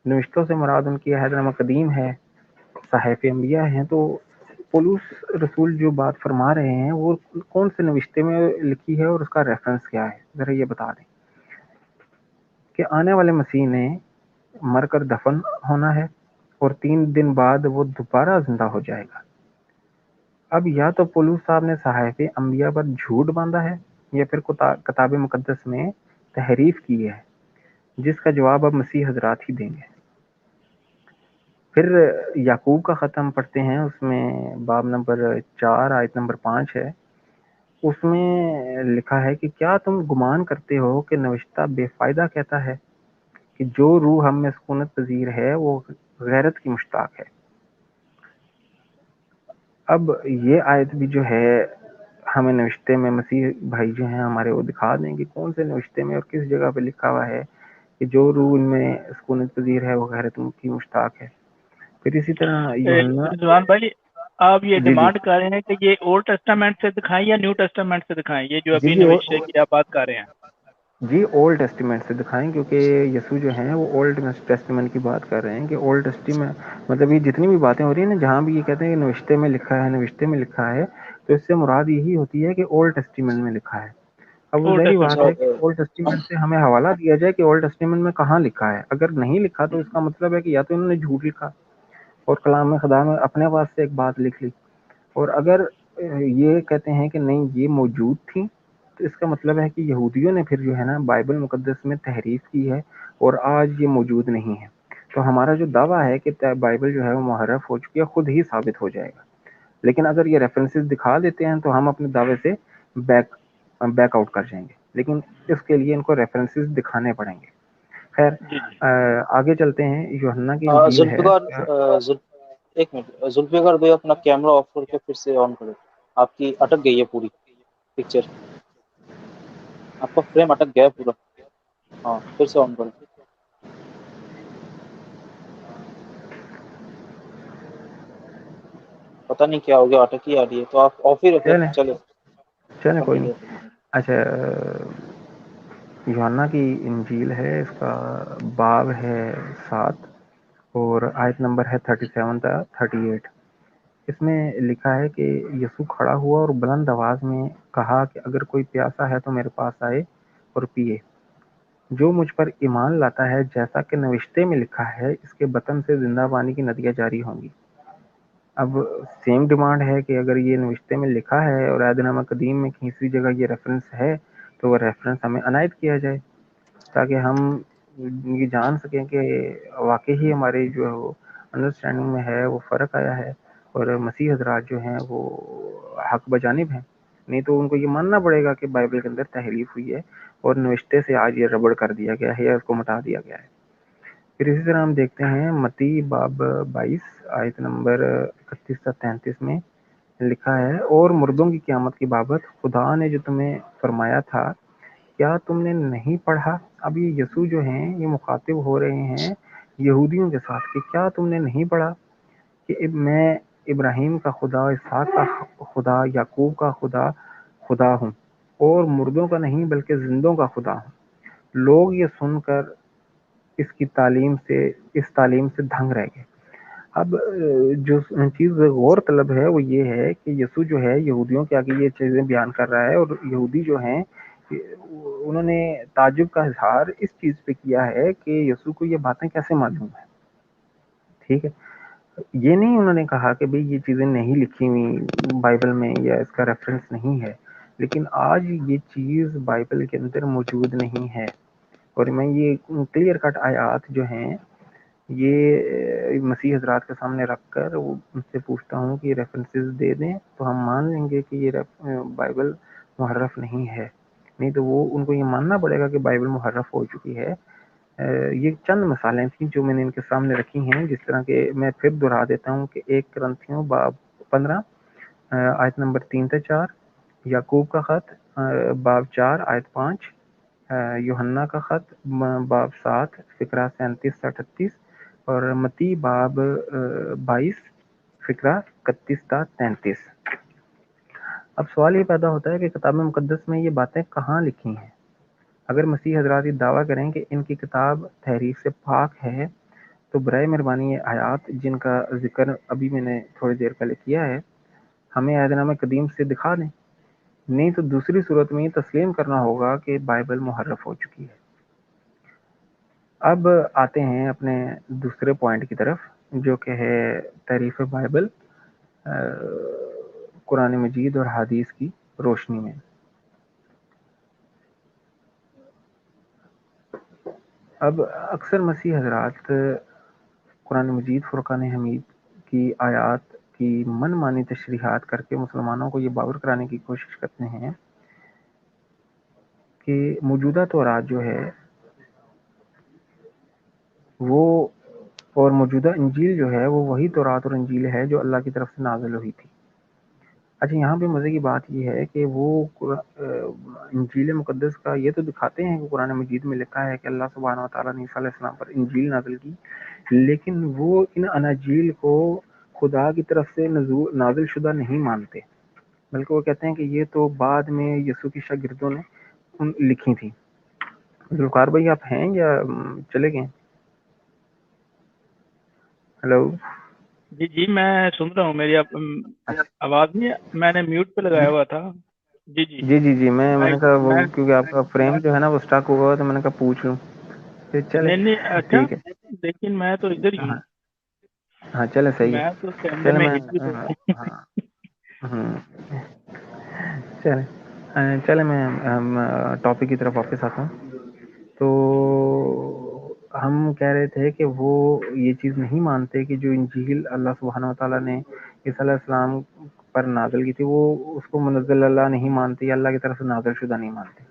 نوشتوں سے مراد ان کی عہد نامہ قدیم ہے، صحائف انبیاء ہیں. تو پولس رسول جو بات فرما رہے ہیں وہ کون سے نوشتے میں لکھی ہے اور اس کا ریفرنس کیا ہے؟ ذرا یہ بتا دیں کہ آنے والے مسیح نے مر کر دفن ہونا ہے اور 3 دن بعد وہ دوبارہ زندہ ہو جائے گا. اب یا تو پولس صاحب نے صحائف انبیاء پر جھوٹ باندھا ہے یا پھر کتاب مقدس میں تحریف کی ہے، جس کا جواب اب مسیح حضرات ہی دیں گے. پھر یعقوب کا خط ہم پڑھتے ہیں، اس میں باب نمبر 4 آیت نمبر 5 ہے. اس میں لکھا ہے کہ کیا تم گمان کرتے ہو کہ نوشتہ بے فائدہ کہتا ہے کہ جو روح ہم میں سکونت پذیر ہے وہ غیرت کی مشتاق ہے. اب یہ آیت بھی جو ہے ہمیں نوشتے میں مسیح بھائی جو ہیں ہمارے وہ دکھا دیں کہ کون سے نوشتے میں اور کس جگہ پہ لکھا ہوا ہے کہ جو روح ان میں سکونت پذیر ہے وہ غیرت کی مشتاق ہے. پھر اسی طرح یوحنا. رضوان بھائی، آپ یہ جی جی ڈیمانڈ کر رہے ہیں کہ یہ اولڈ ٹیسٹامنٹ سے دکھائیں یا نیو ٹیسٹامنٹ سے دکھائیں؟ یہ جو جی ابھی جی نوشتے کی آپ بات کر رہے ہیں. جی اولڈ ٹیسٹیمنٹ سے دکھائیں، کیونکہ یسوع جو ہیں وہ اولڈ ٹیسٹیمنٹ کی بات کر رہے ہیں کہ اولڈ ٹیسٹیمنٹ مطلب یہ جتنی بھی باتیں ہو رہی ہیں نا، جہاں بھی یہ کہتے ہیں کہ نوشتے میں لکھا ہے، نوشتے میں لکھا ہے، تو اس سے مراد یہی ہوتی ہے کہ اولڈ ٹیسٹیمنٹ میں لکھا ہے. اب وہ اولڈ ظاہری ٹیسٹامنٹ. بات ہے کہ اولڈ ٹیسٹیمنٹ سے ہمیں حوالہ دیا جائے کہ اولڈ ٹیسٹیمنٹ میں کہاں لکھا ہے. اگر نہیں لکھا تو اس کا مطلب ہے کہ یا تو انہوں نے جھوٹ لکھا اور کلام خدا میں اپنے پاس سے ایک بات لکھ لی، اور اگر یہ کہتے ہیں کہ نہیں یہ موجود تھی تو اس کا مطلب ہے کہ یہودیوں نے پھر جو ہے نا بائبل مقدس میں تحریف کی ہے اور آج یہ موجود نہیں ہے. تو ہمارا جو دعویٰ ہے کہ بائبل جو ہے وہ محرف ہو چکی ہے خود ہی ثابت ہو جائے گا. لیکن اگر یہ ریفرنسز دکھا دیتے ہیں تو ہم اپنے دعوے سے بیک آؤٹ کر جائیں گے، لیکن اس کے لیے ان کو ریفرنسز دکھانے پڑیں گے. خیر، جی جی. آگے چلتے ہیں. یوحنا کی انجیل ہے. ذوالفقار ایک منٹ، ذوالفقار بھائی اپنا کیمرہ آف کر کے پھر سے آن کرو. آپ کی اٹک گئی ہے پوری پکچر، آپ کا فریم اٹک گیا ہے پورا. ہاں پھر سے آن کرو. پتہ نہیں کیا ہو گیا، اٹک ہی آ رہی ہے. تو آپ آف ہی رکھیں. چلیں کوئی کنٹینیو. نہیں. اچھا، یوحنا کی انجیل ہے، اس کا باب ہے 7 اور آیت نمبر ہے 37 تا 38. اس میں لکھا ہے کہ یسوع کھڑا ہوا اور بلند آواز میں کہا کہ اگر کوئی پیاسا ہے تو میرے پاس آئے اور پیے. جو مجھ پر ایمان لاتا ہے، جیسا کہ نوشتے میں لکھا ہے، اس کے بطن سے زندہ پانی کی ندیاں جاری ہوں گی. اب سیم ڈیمانڈ ہے کہ اگر یہ نوشتے میں لکھا ہے اور عہد نامہ قدیم میں کسی جگہ یہ ریفرنس ہے تو وہ ریفرنس ہمیں عنایت کیا جائے، تاکہ ہم یہ جان سکیں کہ واقعی ہی ہماری جو انڈرسٹینڈنگ میں ہے وہ فرق آیا ہے اور مسیح حضرات جو ہیں وہ حق بجانب ہیں. نہیں تو ان کو یہ ماننا پڑے گا کہ بائبل کے اندر تحریف ہوئی ہے اور نوشتے سے آج یہ ربڑ کر دیا گیا ہے یا اس کو مٹا دیا گیا ہے. پھر اسی طرح ہم دیکھتے ہیں متی باب 22 آیت نمبر 31 تا 33 میں لکھا ہے، اور مردوں کی قیامت کی بابت خدا نے جو تمہیں فرمایا تھا کیا تم نے نہیں پڑھا. اب یہ یسوع جو ہیں یہ مخاطب ہو رہے ہیں یہودیوں کے ساتھ کہ کیا تم نے نہیں پڑھا کہ میں ابراہیم کا خدا، اسحاق کا خدا، یعقوب کا خدا ہوں اور مردوں کا نہیں بلکہ زندوں کا خدا ہوں. لوگ یہ سن کر اس تعلیم سے دھنگ رہ گئے. اب جو چیز غور طلب ہے وہ یہ ہے کہ یسوع جو ہے یہودیوں کے آگے یہ چیزیں بیان کر رہا ہے، اور یہودی جو ہیں انہوں نے تعجب کا اظہار اس چیز پہ کیا ہے کہ یسوع کو یہ باتیں کیسے معلوم ہیں. ٹھیک ہے، یہ نہیں انہوں نے کہا کہ بھئی یہ چیزیں نہیں لکھی ہوئی بائبل میں یا اس کا ریفرنس نہیں ہے، لیکن آج یہ چیز بائبل کے اندر موجود نہیں ہے. اور میں یہ کلیئر کٹ آیات جو ہیں یہ مسیح حضرات کے سامنے رکھ کر ان سے پوچھتا ہوں کہ یہ ریفرنسز دے دیں تو ہم مان لیں گے کہ یہ بائبل محرف نہیں ہے. نہیں تو وہ ان کو یہ ماننا پڑے گا کہ بائبل محرف ہو چکی ہے. یہ چند مثالیں تھیں جو میں نے ان کے سامنے رکھی ہیں، جس طرح کہ میں پھر دہرا دیتا ہوں کہ 1 کرنتھیوں باب 15 آیت نمبر 3 تا 4، یعقوب کا خط باب 4 آیت 5، یوحنا کا خط باب 7 فقرہ 37 تا 38، اور متی باب 22 فقرہ 31 تا 33۔ اب سوال یہ پیدا ہوتا ہے کہ کتاب مقدس میں یہ باتیں کہاں لکھی ہیں؟ اگر مسیح حضرات یہ دعویٰ کریں کہ ان کی کتاب تحریف سے پاک ہے تو برائے مہربانی یہ آیات جن کا ذکر ابھی میں نے تھوڑی دیر پہلے کیا ہے ہمیں عہد نامہ قدیم سے دکھا دیں، نہیں تو دوسری صورت میں یہ تسلیم کرنا ہوگا کہ بائبل محرف ہو چکی ہے۔ اب آتے ہیں اپنے دوسرے پوائنٹ کی طرف جو کہ ہے تحریف بائبل قرآن مجید اور حدیث کی روشنی میں۔ اب اکثر مسیح حضرات قرآن مجید فرقان حمید کی آیات کی من مانی تشریحات کر کے مسلمانوں کو یہ باور کرانے کی کوشش کرتے ہیں کہ موجودہ تورات جو ہے وہ اور موجودہ انجیل جو ہے وہ وہی تورات اور انجیل ہے جو اللہ کی طرف سے نازل ہوئی تھی۔ اچھا، یہاں پہ مزے کی بات یہ ہے کہ وہ انجیل مقدس کا یہ تو دکھاتے ہیں کہ قرآن مجید میں لکھا ہے کہ اللہ سبحانہ و تعالیٰ نے عیسیٰ علیہ السلام پر انجیل نازل کی، لیکن وہ ان اناجیل کو خدا کی طرف سے نازل شدہ نہیں مانتے، بلکہ وہ کہتے ہیں کہ یہ تو بعد میں یسوع کی شاگردوں نے لکھی تھی۔ ذوالفقار بھائی آپ ہیں یا چلے گئے؟ ہلو؟ جی جی میں سن رہا ہوں، میری آواز نہیں ہے؟ میں نے میوٹ پہ لگایا ہوا تھا۔ جی جی جی میں نے کہا وہ کیونکہ آپ کا فریم جو ہے نا وہ اسٹک ہوا ہوا تو میں نے کہا پوچھ لوں۔ چلے نہیں اچھا، ٹھیک ہے، لیکن میں تو ادھر ہی ہوں، ہاں چلے صحیح میں ہے، تو کیمرے چلے میں میں ہٹ بھی چلے میں ٹاپک کی طرف واپس آتا ہوں۔ تو ہم کہہ رہے تھے کہ وہ یہ چیز نہیں مانتے کہ جو انجیل اللہ سبحانہ و تعالیٰ نے عیسیٰ علیہ السلام پر نازل کی تھی وہ اس کو منزل اللہ نہیں مانتے یا اللہ کی طرف سے نازل شدہ نہیں مانتے۔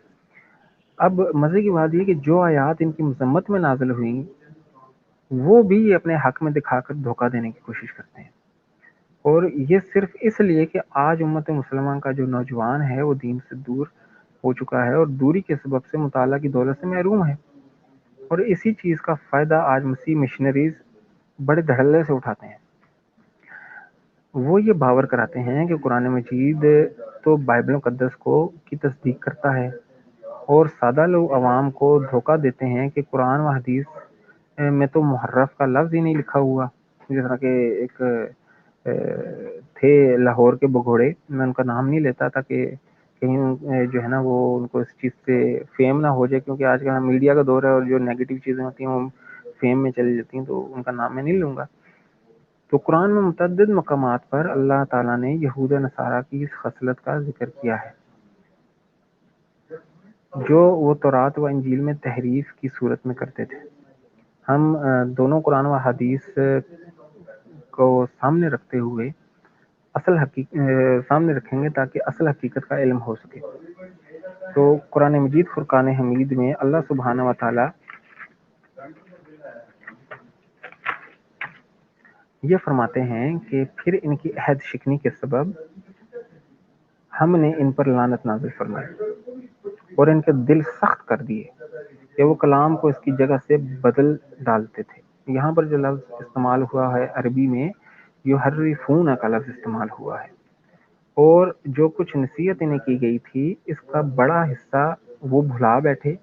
اب مزے کی بات یہ کہ جو آیات ان کی مذمت میں نازل ہوئی وہ بھی اپنے حق میں دکھا کر دھوکہ دینے کی کوشش کرتے ہیں، اور یہ صرف اس لیے کہ آج امت مسلمان کا جو نوجوان ہے وہ دین سے دور ہو چکا ہے اور دوری کے سبب سے مطالعہ کی دولت سے محروم ہے، اور اسی چیز کا فائدہ آج مسیح مشنریز بڑے دھڑلے سے اٹھاتے ہیں۔ وہ یہ باور کراتے ہیں کہ قرآن مجید تو بائبل مقدس کو کی تصدیق کرتا ہے، اور سادہ لوگ عوام کو دھوکہ دیتے ہیں کہ قرآن و حدیث میں تو محرف کا لفظ ہی نہیں لکھا ہوا۔ جس طرح کہ ایک تھے لاہور کے بگوڑے، میں ان کا نام نہیں لیتا تاکہ کہیں جو ہے نا وہ ان کو اس چیز سے فیم نہ ہو جائے، کیونکہ آج کل میڈیا کا دور ہے اور جو نیگیٹو چیزیں ہوتی ہیں وہ فیم میں چلی جاتی ہیں، تو ان کا نام میں نہیں لوں گا۔ تو قرآن میں متعدد مقامات پر اللہ تعالیٰ نے یہود و نصارہ کی اس خصلت کا ذکر کیا ہے جو وہ تورات و انجیل میں تحریف کی صورت میں کرتے تھے۔ ہم دونوں قرآن و حدیث کو سامنے رکھتے ہوئے سامنے رکھیں گے تاکہ اصل حقیقت کا علم ہو سکے۔ تو قرآن مجید فرقان حمید میں اللہ سبحانہ و تعالی یہ فرماتے ہیں کہ پھر ان کی عہد شکنی کے سبب ہم نے ان پر لعنت نازل فرمائی اور ان کے دل سخت کر دیے کہ وہ کلام کو اس کی جگہ سے بدل ڈالتے تھے۔ یہاں پر جو لفظ استعمال ہوا ہے عربی میں یحرفون کا لفظ استعمال ہوا ہے، اور جو کچھ نصیحت انہیں کی گئی تھی اس کا بڑا حصہ وہ بھلا بیٹھے،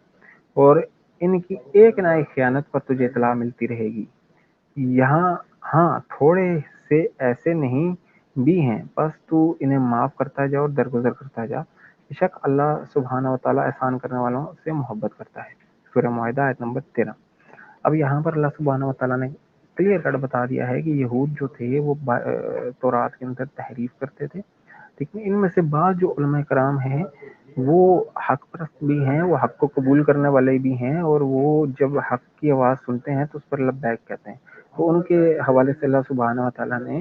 اور ان کی ایک نہ ایک خیانت پر تجھے اطلاع ملتی رہے گی۔ یہاں ہاں تھوڑے سے ایسے نہیں بھی ہیں، بس تو انہیں معاف کرتا جا اور درگزر کرتا جا، بے شک اللہ سبحانہ و تعالیٰ احسان کرنے والوں سے محبت کرتا ہے۔ سورہ معاہدہ آیت نمبر 13۔ اب یہاں پر اللہ سبحانہ و تعالیٰ نے کلیئر کٹ بتا دیا ہے کہ یہود جو تھے وہ تورات کے اندر تحریف کرتے تھے، لیکن ان میں سے بعض جو علماء کرام ہیں وہ حق پرست بھی ہیں، وہ حق کو قبول کرنے والے بھی ہیں، اور وہ جب حق کی آواز سنتے ہیں تو اس پر لبیک کہتے ہیں۔ تو ان کے حوالے سے اللہ سبحانہ و تعالیٰ نے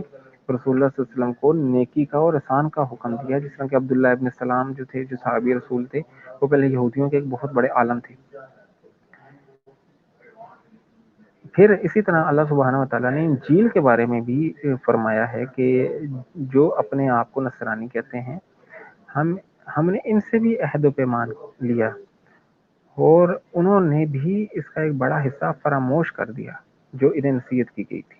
رسول اللہ صلی اللہ علیہ وسلم کو نیکی کا اور احسان کا حکم دیا، جس طرح کہ عبداللہ ابن سلام جو تھے، جو صحابی رسول تھے، وہ پہلے یہودیوں کے ایک بہت بڑے عالم تھے۔ پھر اسی طرح اللہ سبحانہ و تعالیٰ نے انجیل کے بارے میں بھی فرمایا ہے کہ جو اپنے آپ کو نصرانی کہتے ہیں ہم نے ان سے بھی عہد و پیمان لیا اور انہوں نے بھی اس کا ایک بڑا حصہ فراموش کر دیا۔ جو انہیں نصیحت کی گئی تھی.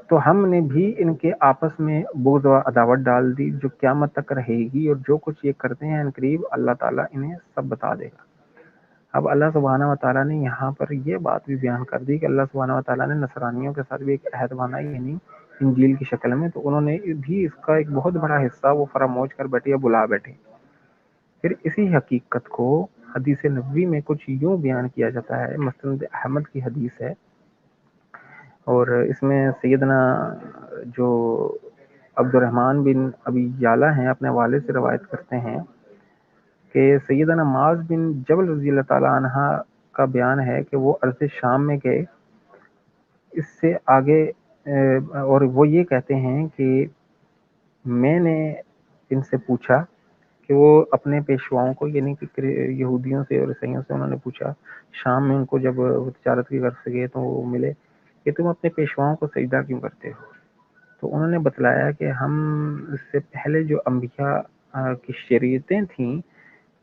تو ہم نے بھی ان کے آپس میں بغض و عداوت ڈال دی جو قیامت تک رہے گی، اور جو کچھ یہ کرتے ہیں ان قریب اللہ تعالیٰ انہیں سب بتا دے گا. اب اللہ سبحانہ و تعالیٰ نے یہاں پر یہ بات بھی بیان کر دی کہ اللہ سبحانہ و تعالیٰ نے نصرانیوں کے ساتھ بھی ایک عہد باندھا، یعنی انجیل کی شکل میں، تو انہوں نے بھی اس کا ایک بہت بڑا حصہ وہ فراموش کر بیٹھے یا بلا بیٹھے. پھر اسی حقیقت کو حدیث نبوی میں کچھ یوں بیان کیا جاتا ہے. مسند احمد کی حدیث ہے، اور اس میں سیدنا جو عبد الرحمن بن ابی یعلا ہیں اپنے والد سے روایت کرتے ہیں کہ سیدنا معاذ بن جبل رضی اللہ تعالی عنہ کا بیان ہے کہ وہ ارض شام میں گئے. اس سے آگے اور وہ یہ کہتے ہیں کہ میں نے ان سے پوچھا کہ وہ اپنے پیشواؤں کو، یعنی کہ یہودیوں سے اور عیسائیوں سے انہوں نے پوچھا شام میں ان کو جب وہ تجارت کی غرض سے گئے تو وہ ملے کہ تم اپنے پیشواؤں کو سجدہ کیوں کرتے ہو؟ تو انہوں نے بتلایا کہ ہم اس سے پہلے جو انبیاء کی شریعتیں تھیں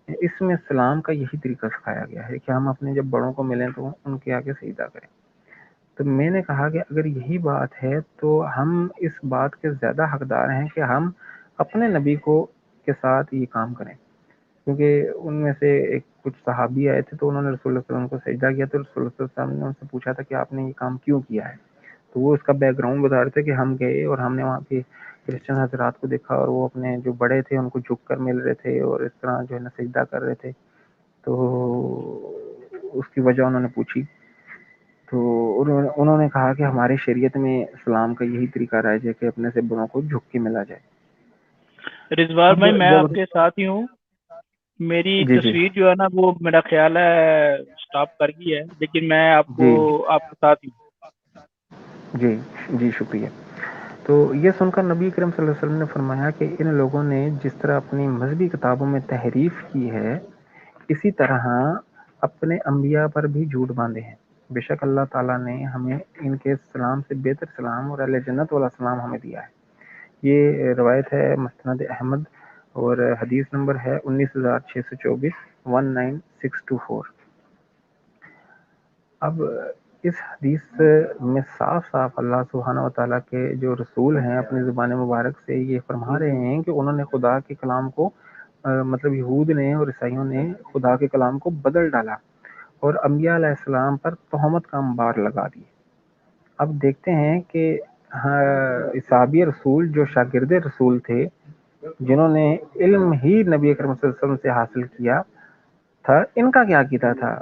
اس میں سلام کا یہی طریقہ سکھایا گیا ہے کہ ہم اپنے جب بڑوں کو ملیں تو ان کے آگے سجدہ کریں. تو میں نے کہا کہ اگر یہی بات ہے تو ہم اس بات کے زیادہ حقدار ہیں کہ ہم اپنے نبی کو کے ساتھ یہ کام کریں، کیونکہ ان میں سے ایک کچھ صحابی آئے تھے تو انہوں نے رسول اللہ صلی اللہ علیہ وسلم کو سجدہ کیا، تو رسول اللہ صلی اللہ علیہ وسلم نے ان سے پوچھا تھا کہ آپ نے یہ کام کیوں کیا ہے. تو وہ اس کا بیک گراؤنڈ بتا رہے تھے کہ ہم گئے اور ہم نے وہاں کے کرسچن حضرات کو دیکھا اور وہ اپنے جو بڑے تھے ان کو جھک کر مل رہے تھے اور اس طرح جو ہے نا سجدہ کر رہے تھے. تو اس کی وجہ انہوں نے پوچھی، تو انہوں نے کہا کہ ہماری شریعت میں اسلام کا یہی طریقہ رائج ہے کہ اپنے سے بڑوں کو جھک کے ملا جائے. رضوان اب بھائی میں جب آپ کے ساتھ ہی ہوں. میری جی جی تصویر جو ہے نا وہ میرا خیال ہے سٹاپ کر گئی ہے، لیکن میں آپ جی کے ساتھ ہی ہوں. جی جی شکریہ. تو یہ سن کر نبی کریم صلی اللہ علیہ وسلم نے فرمایا کہ ان لوگوں نے جس طرح اپنی مذہبی کتابوں میں تحریف کی ہے اسی طرح اپنے انبیاء پر بھی جھوٹ باندھے ہیں. بے شک اللہ تعالیٰ نے ہمیں ان کے سلام سے بہتر سلام اور اہل جنت والا سلام ہمیں دیا ہے. یہ روایت ہے مسند احمد اور حدیث نمبر ہے 19624 19624. اب اس حدیث میں صاف صاف اللہ سبحانہ و تعالیٰ کے جو رسول ہیں اپنی زبان مبارک سے یہ فرما رہے ہیں کہ انہوں نے خدا کے کلام کو مطلب یہود نے اور عیسائیوں نے خدا کے کلام کو بدل ڈالا اور انبیاء علیہ السلام پر تہمت کا انبار لگا دی. اب دیکھتے ہیں کہ صحابی رسول جو شاگرد رسول تھے جنہوں نے علم ہی نبی اکرم صلی اللہ علیہ وسلم سے حاصل کیا تھا، ان کا کیا کیتا تھا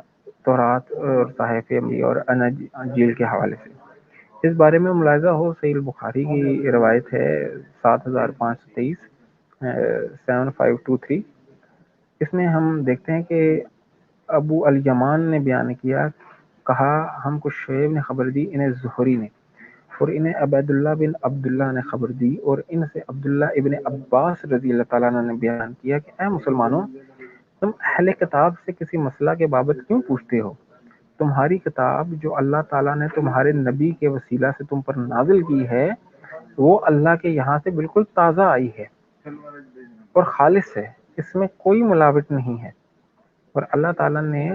تورات اور صحائف انبیاء اور اناجیل کے حوالے سے. اس بارے میں ملاحظہ ہو صحیح البخاری کی روایت ہے 7523 7523. اس میں ہم دیکھتے ہیں کہ ابو الیمان نے بیان کیا، کہا ہم کو شعیب نے خبر دی، انہیں زہری نے، اور انہیں عبید اللہ بن عبداللہ نے خبر دی، اور ان سے عبداللہ ابن عباس رضی اللہ تعالیٰ عنہ نے بیان کیا کہ اے مسلمانوں، تم اہل کتاب سے کسی مسئلہ کے بابت کیوں پوچھتے ہو؟ تمہاری کتاب جو اللہ تعالیٰ نے تمہارے نبی کے وسیلہ سے تم پر نازل کی ہے وہ اللہ کے یہاں سے بالکل تازہ آئی ہے اور خالص ہے، اس میں کوئی ملاوٹ نہیں ہے. اور اللہ تعالیٰ نے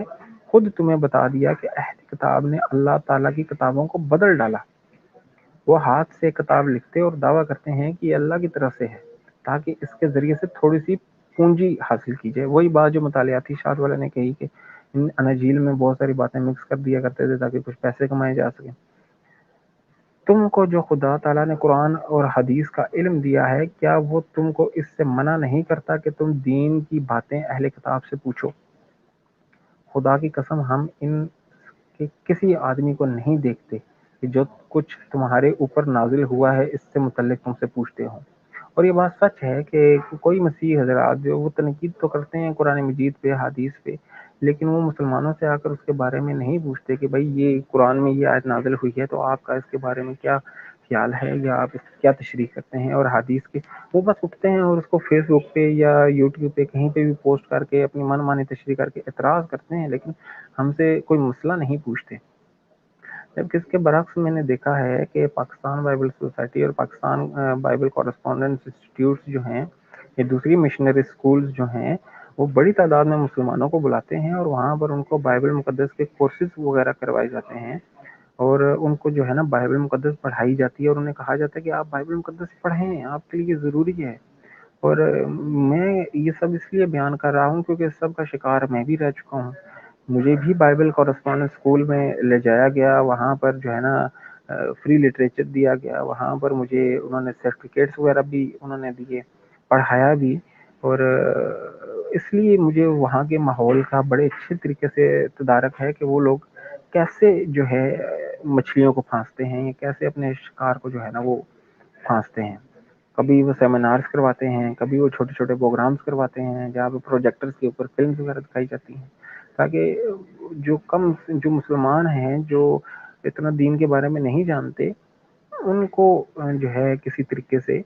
خود تمہیں بتا دیا کہ اہل کتاب نے اللہ تعالیٰ کی کتابوں کو بدل ڈالا. وہ ہاتھ سے کتاب لکھتے اور دعویٰ کرتے ہیں کہ یہ اللہ کی طرف سے ہے تاکہ اس کے ذریعے سے تھوڑی سی پونجی حاصل کی جائے. وہی بات جو مطالعاتی شاد والے نے کہی کہ ان اناجیل میں بہت ساری باتیں مکس کر دیا کرتے تھے تاکہ کچھ پیسے کمائے جا سکیں. تم کو جو خدا تعالیٰ نے قرآن اور حدیث کا علم دیا ہے کیا وہ تم کو اس سے منع نہیں کرتا کہ تم دین کی باتیں اہل کتاب سے پوچھو؟ خدا کی قسم ہم ان کے کسی آدمی کو نہیں دیکھتے کہ جو کچھ تمہارے اوپر نازل ہوا ہے اس سے متعلق تم سے پوچھتے ہوں. اور یہ بات سچ ہے کہ کوئی مسیح حضرات جو وہ تنقید تو کرتے ہیں قرآن مجید پہ حدیث پہ، لیکن وہ مسلمانوں سے آ کر اس کے بارے میں نہیں پوچھتے کہ بھائی یہ قرآن میں یہ آیت نازل ہوئی ہے تو آپ کا اس کے بارے میں کیا خیال ہے یا آپ اس کی کیا تشریح کرتے ہیں. اور حدیث کے وہ بس اٹھتے ہیں اور اس کو فیس بک پہ یا یوٹیوب پہ کہیں پہ بھی پوسٹ کر کے اپنی من مانی تشریح کر کے اعتراض کرتے ہیں، لیکن ہم سے کوئی مسئلہ نہیں پوچھتے. جبکہ اس کے برعکس میں نے دیکھا ہے کہ پاکستان بائبل سوسائٹی اور پاکستان بائبل کورسپونڈنس انسٹیٹیوٹس جو ہیں، یہ دوسری مشنری اسکولز جو ہیں، وہ بڑی تعداد میں مسلمانوں کو بلاتے ہیں اور وہاں پر ان کو بائبل مقدس کے کورسز وغیرہ کروائے جاتے ہیں، اور ان کو جو ہے نا بائبل مقدس پڑھائی جاتی ہے، اور انہیں کہا جاتا ہے کہ آپ بائبل مقدس پڑھیں، آپ کے لیے ضروری ہے۔ اور میں یہ سب اس لیے بیان کر رہا ہوں کیونکہ اس سب کا شکار میں بھی رہ چکا ہوں۔ مجھے بھی بائبل کورسپونڈنس اسکول میں لے جایا گیا، وہاں پر جو ہے نا فری لٹریچر دیا گیا، وہاں پر مجھے انہوں نے سرٹیفکیٹس وغیرہ بھی انہوں نے دیے، پڑھایا بھی، اور اس لیے مجھے وہاں کے ماحول کا بڑے اچھے طریقے سے تدارک ہے کہ وہ لوگ کیسے جو ہے مچھلیوں کو پھانستے ہیں، یا کیسے اپنے شکار کو جو ہے نا وہ پھانستے ہیں۔ کبھی وہ سیمینارز کرواتے ہیں، کبھی وہ چھوٹے چھوٹے پروگرامز کرواتے ہیں جہاں پہ پروجیکٹرز کے اوپر فلمز وغیرہ دکھائی جاتی ہیں، تاکہ جو مسلمان ہیں، جو اتنا دین کے بارے میں نہیں جانتے، ان کو جو ہے کسی طریقے سے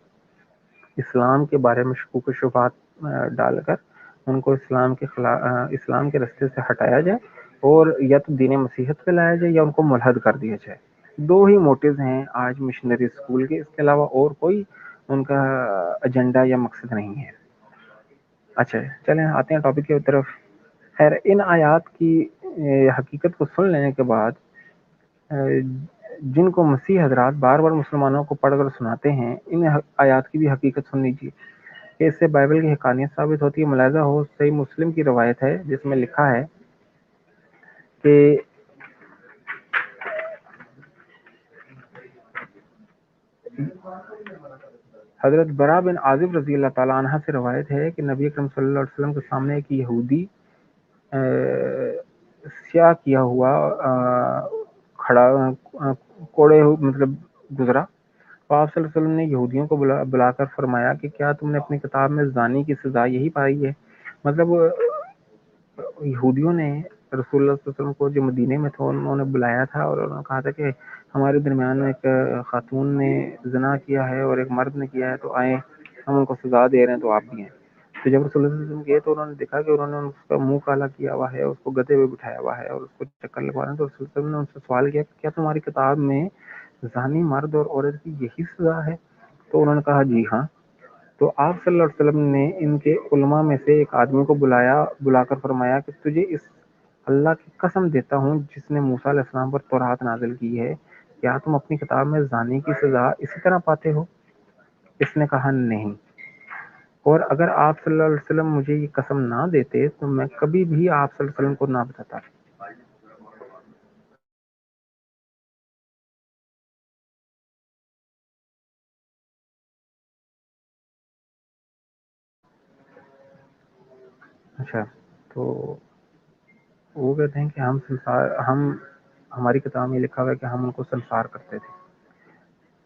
اسلام کے بارے میں شکوک و شبہات ڈال کر ان کو اسلام کے خلاف، اسلام کے رستے سے ہٹایا جائے، اور یا تو دین مسیحت پہ لایا جائے یا ان کو ملحد کر دیا جائے۔ دو ہی موٹیوز ہیں آج مشنری اسکول کے، اس کے علاوہ اور کوئی ان کا ایجنڈا یا مقصد نہیں ہے۔ اچھا چلیں آتے ہیں ٹاپک کی طرف۔ خیر، ان آیات کی حقیقت کو سن لینے کے بعد، جن کو مسیح حضرات بار بار مسلمانوں کو پڑھ کر سناتے ہیں، ان آیات کی بھی حقیقت سن لیجیے کہ اس سے بائبل کی حقانیت ثابت ہوتی ہے۔ ملاحظہ ہو، صحیح مسلم کی روایت ہے جس میں لکھا ہے کہ حضرت برا بن عازب رضی اللہ تعالیٰ عنہ سے روایت ہے کہ نبی اکرم صلی اللہ علیہ وسلم کے سامنے ایک یہودی سیاہ کیا ہوا کھڑا کوڑے مطلب گزرا، تو آپ صلی اللہ علیہ وسلم نے یہودیوں کو بلا کر فرمایا کہ کیا تم نے اپنی کتاب میں زانی کی سزا یہی پائی ہے؟ مطلب یہودیوں نے رسول اللہ صلی اللہ علیہ وسلم کو جو مدینے میں تھا انہوں نے بلایا تھا، اور انہوں نے کہا تھا کہ ہمارے درمیان میں ایک خاتون نے زنا کیا ہے اور ایک مرد نے کیا ہے، تو آئیں ہم ان کو سزا دے رہے ہیں، تو آپ بھی ہیں۔ تو جب رسول اللہ صلی اللہ علیہ وسلم گئے تو انہوں نے دیکھا کہ انہوں نے اس کا منہ کالا کیا ہوا ہے، اس کو گدھے پہ بٹھایا ہوا ہے اور اس کو چکر لگوا رہے ہیں۔ تو رسول اللہ صلی اللہ علیہ وسلم نے ان سے سوال کیا کہ کیا تمہاری کتاب میں زانی مرد اور عورت کی یہی سزا ہے؟ تو انہوں نے کہا جی ہاں۔ تو آپ صلی اللہ علیہ وسلم نے ان کے علماء میں سے ایک آدمی کو بلا کر فرمایا کہ تجھے اس اللہ کی قسم دیتا ہوں جس نے موسیٰ علیہ السلام پر تورات نازل کی ہے، کیا تم اپنی کتاب میں زانی کی سزا اسی طرح پاتے ہو؟ اس نے کہا نہیں، اور اگر آپ صلی اللہ علیہ وسلم مجھے یہ قسم نہ دیتے تو میں کبھی بھی آپ صلی اللہ علیہ وسلم کو نہ بتاتا۔ اچھا، تو وہ کہتے ہیں کہ ہماری کتاب میں لکھا ہوا ہے کہ ہم ان کو سنسار کرتے تھے،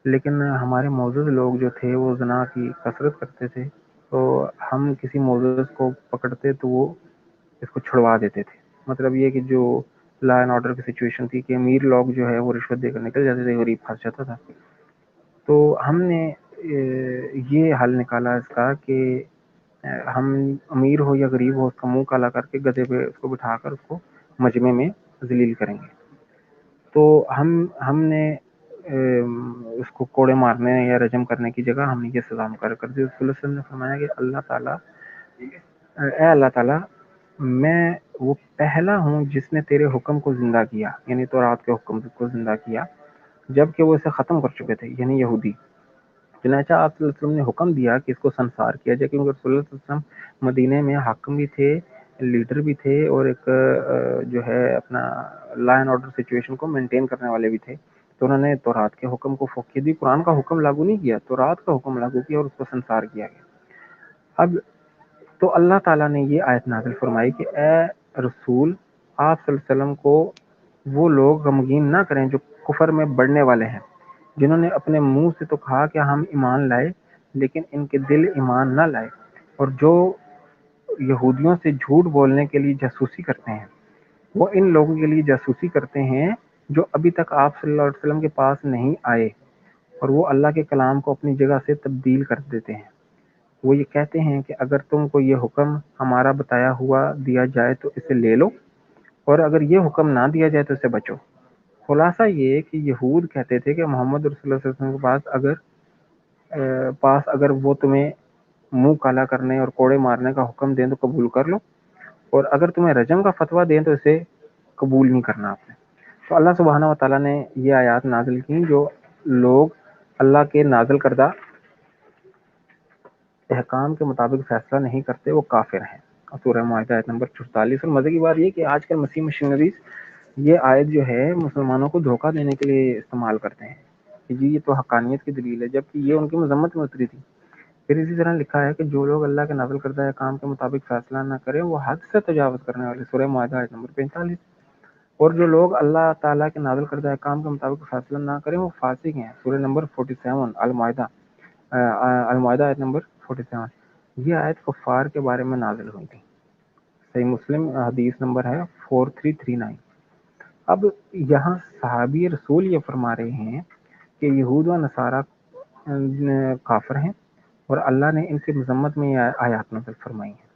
لیکن ہمارے معزز لوگ جو تھے وہ زنا کی کثرت کرتے تھے، تو ہم کسی معزز کو پکڑتے تو وہ اس کو چھڑوا دیتے تھے۔ مطلب یہ کہ جو لا اینڈ آرڈر کی سچویشن تھی کہ امیر لوگ جو ہے وہ رشوت دے کر نکل جاتے تھے، غریب پھنس جاتا تھا۔ تو ہم نے یہ حل نکالا اس کا کہ ہم امیر ہو یا غریب ہو اس کا منہ کالا کر کے گدھے پہ اس کو بٹھا کر اس کو مجمع میں ذلیل کریں گے۔ تو ہم نے اس کو کوڑے مارنے یا رجم کرنے کی جگہ ہم نے یہ سزا مقرر کر دی۔ رسول اللہ صلی اللہ علیہ وسلم نے فرمایا کہ اللہ تعالیٰ، اے اللہ تعالیٰ، میں وہ پہلا ہوں جس نے تیرے حکم کو زندہ کیا، یعنی تورات کے حکم کو زندہ کیا، جبکہ وہ اسے ختم کر چکے تھے، یعنی یہودی۔ چنانچہ آپ صلی اللہ علیہ وسلم نے حکم دیا کہ اس کو سنسار کیا جائے، کیونکہ رسول اللہ صلی اللہ علیہ وسلم مدینے میں حاکم بھی تھے، لیڈر بھی تھے، اور ایک جو ہے اپنا لا اینڈ آرڈر سچویشن کو مینٹین کرنے والے بھی تھے۔ تو انہوں نے تورات کے حکم کو فوقیت دی، قرآن کا حکم لاگو نہیں کیا، تورات کا حکم لاگو کیا اور اس کو سنسار کیا گیا۔ اب تو اللہ تعالیٰ نے یہ آیت نازل فرمائی کہ اے رسول، آپ صلی اللہ علیہ وسلم کو وہ لوگ غمگین نہ کریں جو کفر میں بڑھنے والے ہیں، جنہوں نے اپنے منہ سے تو کہا کہ ہم ایمان لائے لیکن ان کے دل ایمان نہ لائے، اور جو یہودیوں سے جھوٹ بولنے کے لیے جاسوسی کرتے ہیں، وہ ان لوگوں کے لیے جاسوسی کرتے ہیں جو ابھی تک آپ صلی اللہ علیہ وسلم کے پاس نہیں آئے، اور وہ اللہ کے کلام کو اپنی جگہ سے تبدیل کر دیتے ہیں۔ وہ یہ کہتے ہیں کہ اگر تم کو یہ حکم ہمارا بتایا ہوا دیا جائے تو اسے لے لو، اور اگر یہ حکم نہ دیا جائے تو اسے بچو۔ خلاصہ یہ کہ یہود کہتے تھے کہ محمد رسول اللہ صلی اللہ علیہ وسلم کے پاس اگر وہ تمہیں منہ کالا کرنے اور کوڑے مارنے کا حکم دیں تو قبول کر لو، اور اگر تمہیں رجم کا فتویٰ دیں تو اسے قبول نہیں کرنا آپ نے۔ تو اللہ سبحانہ و تعالیٰ نے یہ آیات نازل کی، جو لوگ اللہ کے نازل کردہ احکام کے مطابق فیصلہ نہیں کرتے وہ کافر ہیں۔ سورہ معاہدہ آیت نمبر 44۔ اور مزے کی بات یہ کہ آج کل مسیح مشنریز یہ آیت جو ہے مسلمانوں کو دھوکہ دینے کے لیے استعمال کرتے ہیں کہ جی یہ تو حقانیت کی دلیل ہے، جبکہ یہ ان کی مذمت میں اتری تھی۔ پھر اسی طرح لکھا ہے کہ جو لوگ اللہ کے نازل کردہ احکام کے مطابق فیصلہ نہ کریں وہ حد سے تجاوز کرنے والے، سورہ معاہدہ آیت نمبر 45۔ اور جو لوگ اللہ تعالیٰ کے نازل کردہ احکام کے مطابق فیصلہ نہ کریں وہ فاسق ہیں، سورہ نمبر 47 المائدہ، المائدہ آیت نمبر 47۔ یہ آیت کفار کے بارے میں نازل ہوئی تھی۔ صحیح مسلم حدیث نمبر ہے 4339۔ اب یہاں صحابی رسول یہ فرما رہے ہیں کہ یہود و نصارہ کافر ہیں اور اللہ نے ان کی مذمت میں یہ آیات نازل فرمائی ہیں،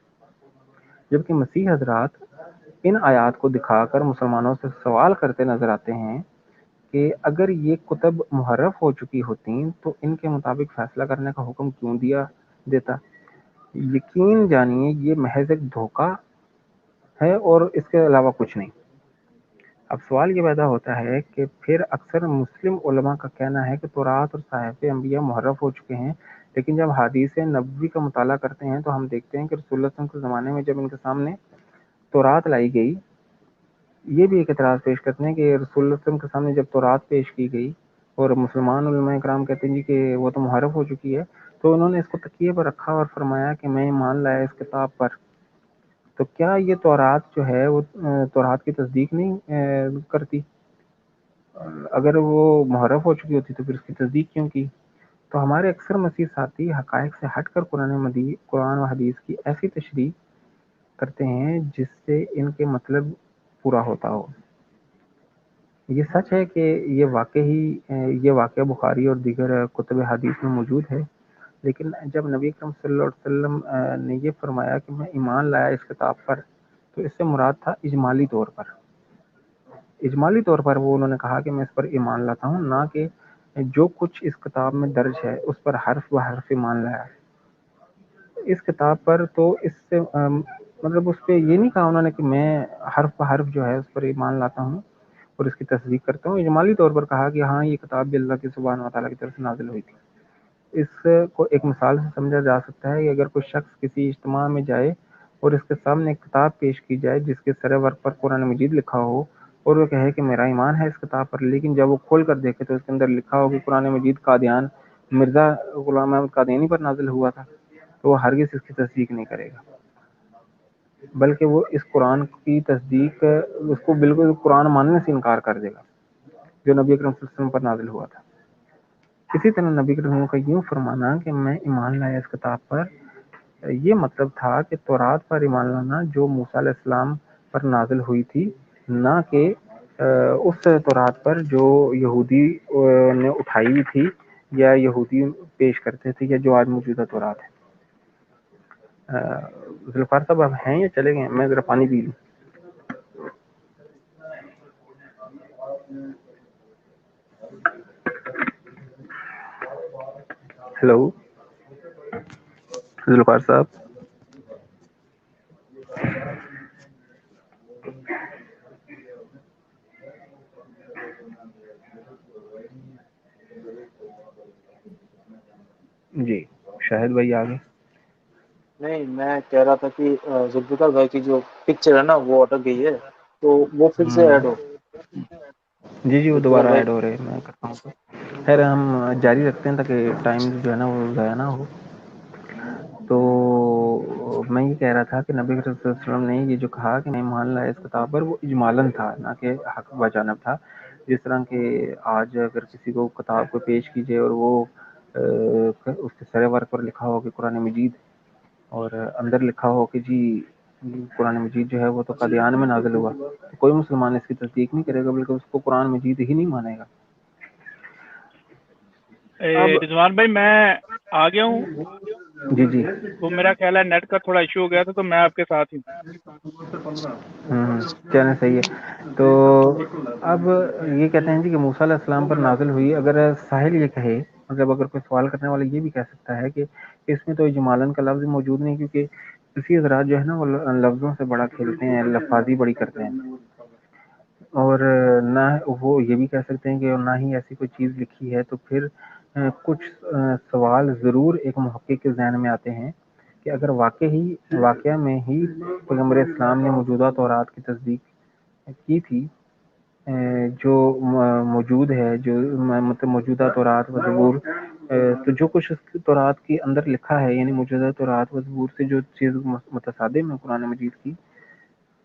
جبکہ مسیح حضرات ان آیات کو دکھا کر مسلمانوں سے سوال کرتے نظر آتے ہیں کہ اگر یہ کتب محرف ہو چکی ہوتی تو ان کے مطابق فیصلہ کرنے کا حکم کیوں دیتا؟ یقین جانیے یہ محض ایک دھوکہ ہے اور اس کے علاوہ کچھ نہیں۔ اب سوال یہ پیدا ہوتا ہے کہ پھر اکثر مسلم علماء کا کہنا ہے کہ تورات اور صحائف انبیاء محرف ہو چکے ہیں، لیکن جب حدیث نبوی کا مطالعہ کرتے ہیں تو ہم دیکھتے ہیں کہ رسول اللہ صلی اللہ علیہ وسلم کے زمانے میں جب ان کے سامنے تورات لائی گئی، یہ بھی ایک اعتراض پیش کرتے ہیں کہ رسول اللہ صلی اللہ علیہ وسلم کے سامنے جب تورات پیش کی گئی اور مسلمان علماء کرام کہتے ہیں جی کہ وہ تو محرف ہو چکی ہے، تو انہوں نے اس کو تکیے پر رکھا اور فرمایا کہ میں ایمان لایا اس کتاب پر۔ تو کیا یہ تورات جو ہے وہ تورات کی تصدیق نہیں کرتی؟ اگر وہ محرف ہو چکی ہوتی تو پھر اس کی تصدیق کیوں کی؟ تو ہمارے اکثر مسیح ساتھی حقائق سے ہٹ کر قرآن و حدیث کی ایسی تشریح کرتے ہیں جس سے ان کے مطلب پورا ہوتا ہو۔ یہ سچ ہے کہ یہ واقعہ بخاری اور دیگر کتب حدیث میں موجود ہے، لیکن جب نبی اکرم صلی اللہ علیہ وسلم نے یہ فرمایا کہ میں ایمان لایا اس کتاب پر، تو اس سے مراد تھا اجمالی طور پر وہ انہوں نے کہا کہ میں اس پر ایمان لاتا ہوں، نہ کہ جو کچھ اس کتاب میں درج ہے اس پر حرف بحرف ایمان لایا۔ اس کتاب پر تو اس سے مطلب اس پہ یہ نہیں کہا انہوں نے کہ میں حرف بحرف جو ہے اس پر ایمان لاتا ہوں اور اس کی تصدیق کرتا ہوں۔ اجمالی طور پر کہا کہ ہاں یہ کتاب بھی اللہ کی سبحانہ و تعالیٰ کی طرف سے نازل ہوئی تھی۔ اس کو ایک مثال سے سمجھا جا سکتا ہے کہ اگر کوئی شخص کسی اجتماع میں جائے اور اس کے سامنے ایک کتاب پیش کی جائے جس کے سر ورق پر قرآن مجید لکھا ہو اور وہ کہے کہ میرا ایمان ہے اس کتاب پر، لیکن جب وہ کھول کر دیکھے تو اس کے اندر لکھا ہو کہ قرآن مجید قادیان مرزا غلام احمد قادیانی پر نازل ہوا تھا، تو وہ ہرگز اس کی تصدیق نہیں کرے گا، بلکہ وہ اس قرآن کی تصدیق اس کو بالکل قرآن ماننے سے انکار کر دے گا جو نبی اکرم صلی اللہ علیہ وسلم پر نازل ہوا تھا۔ اسی طرح نبی اکرم کا یوں فرمانا کہ میں ایمان لایا اس کتاب پر، یہ مطلب تھا کہ تورات پر ایمان لانا جو موسیٰ علیہ السلام پر نازل ہوئی تھی، نہ کہ اس تورات پر جو یہودی نے اٹھائی ہوئی تھی یا یہودی پیش کرتے تھے یا جو آج موجودہ تورات ہے۔ ذوالفقار صاحب آپ ہیں یا چلے گئے؟ میں ذرا پانی پی لوں۔ ہیلو ذوالفقار صاحب، جی شاہد بھائی آگے۔ نہیں، میں کہہ رہا تھا کہ ذوالفقار بھائی کی جو پکچر ہے نا وہ اٹک گئی ہے، تو وہ پھر سے ایڈ ہو۔ جی وہ ذوالفقار دوبارہ بھائی ایڈ ہو رہے ہیں، میں کرتا ہوں۔ خیر ہم جاری رکھتے ہیں تاکہ ٹائم جو ہے نا وہ ضائع نہ ہو۔ تو میں یہ کہہ رہا تھا کہ نبی صلی اللہ علیہ وسلم نے یہ جو کہا کہ میں ایمان لایا اس کتاب پر، وہ اجمالاً تھا نہ کہ حق بجانب تھا۔ جس طرح کہ آج اگر کسی کو کتاب کو پیش کیجیے اور وہ اس کے سر ورق پر لکھا ہو کہ قرآن مجید اور اندر لکھا ہو کہ جی قرآن مجید جو ہے وہ تو قادیان میں نازل ہوا، تو کوئی مسلمان اس کی تصدیق نہیں کرے گا، بلکہ اس کو قرآن مجید ہی نہیں مانے گا۔ اب رضوان بھائی میں آ گیا ہوں، جی وہ میرا خیال ہے نیٹ کا تھوڑا ایشو ہو گیا تھا، تو میں آپ کے ساتھ ہی چلیں صحیح ہے۔ تو اب یہ کہتے ہیں جی کہ موسیٰ علیہ السلام پر نازل ہوئی، اگر ساحل یہ کہے مطلب اگر کوئی سوال کرنے والا یہ بھی کہہ سکتا ہے کہ اس میں تو اجمالاً کا لفظ موجود نہیں، کیونکہ اسی حضرات جو ہے نا وہ لفظوں سے بڑا کھیلتے ہیں، لفاظی بڑی کرتے ہیں، اور نہ وہ یہ بھی کہہ سکتے ہیں کہ نہ ہی ایسی کوئی چیز لکھی ہے، تو پھر کچھ سوال ضرور ایک محقق کے ذہن میں آتے ہیں کہ اگر واقعہ میں ہی پیغمبر اسلام نے موجودہ تورات کی تصدیق کی تھی، جو موجود ہے، جو مطلب موجودہ تورات و زبور، تو جو کچھ اس تورات کے اندر لکھا ہے، یعنی موجودہ تورات و زبور سے جو چیز متصادم ہے قرآن مجید کی،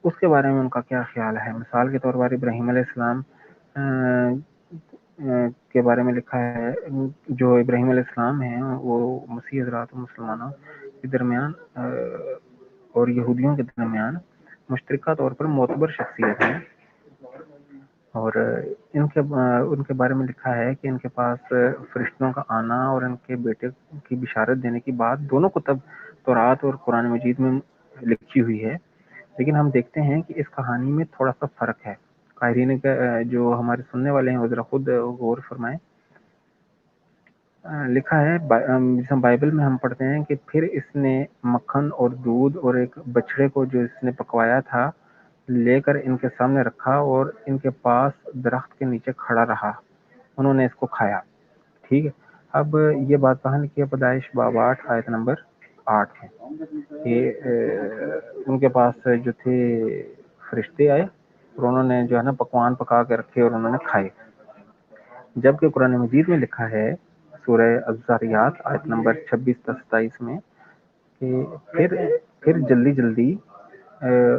اس کے بارے میں ان کا کیا خیال ہے؟ مثال کے طور پر ابراہیم علیہ السلام کے بارے میں لکھا ہے، جو ابراہیم علیہ السلام ہیں وہ مسیح حضرات و مسلمانوں کے درمیان اور یہودیوں کے درمیان مشترکہ طور پر معتبر شخصیت ہیں، اور ان کے بارے میں لکھا ہے کہ ان کے پاس فرشتوں کا آنا اور ان کے بیٹے کی بشارت دینے کی بات دونوں کتب تورات اور قرآن مجید میں لکھی ہوئی ہے، لیکن ہم دیکھتے ہیں کہ اس کہانی میں تھوڑا سا فرق ہے۔ قائرین جو ہمارے سننے والے ہیں وہ ذرا خود غور فرمائیں۔ لکھا ہے جیسے بائبل میں ہم پڑھتے ہیں کہ پھر اس نے مکھن اور دودھ اور ایک بچڑے کو جو اس نے پکوایا تھا لے کر ان کے سامنے رکھا اور ان کے پاس درخت کے نیچے کھڑا رہا، انہوں نے اس کو کھایا۔ ٹھیک ہے، اب یہ بات کہاں لکھی ہے؟ پیدائش باب 8 آیت نمبر 8 ہے کہ ان کے پاس جو تھے فرشتے آئے اور انہوں نے جو ہے نا پکوان پکا کے رکھے اور انہوں نے کھائے، جبکہ قرآن مجید میں لکھا ہے سورہ الذاریات آیت نمبر 26 تا 27 میں کہ پھر جلدی جلدی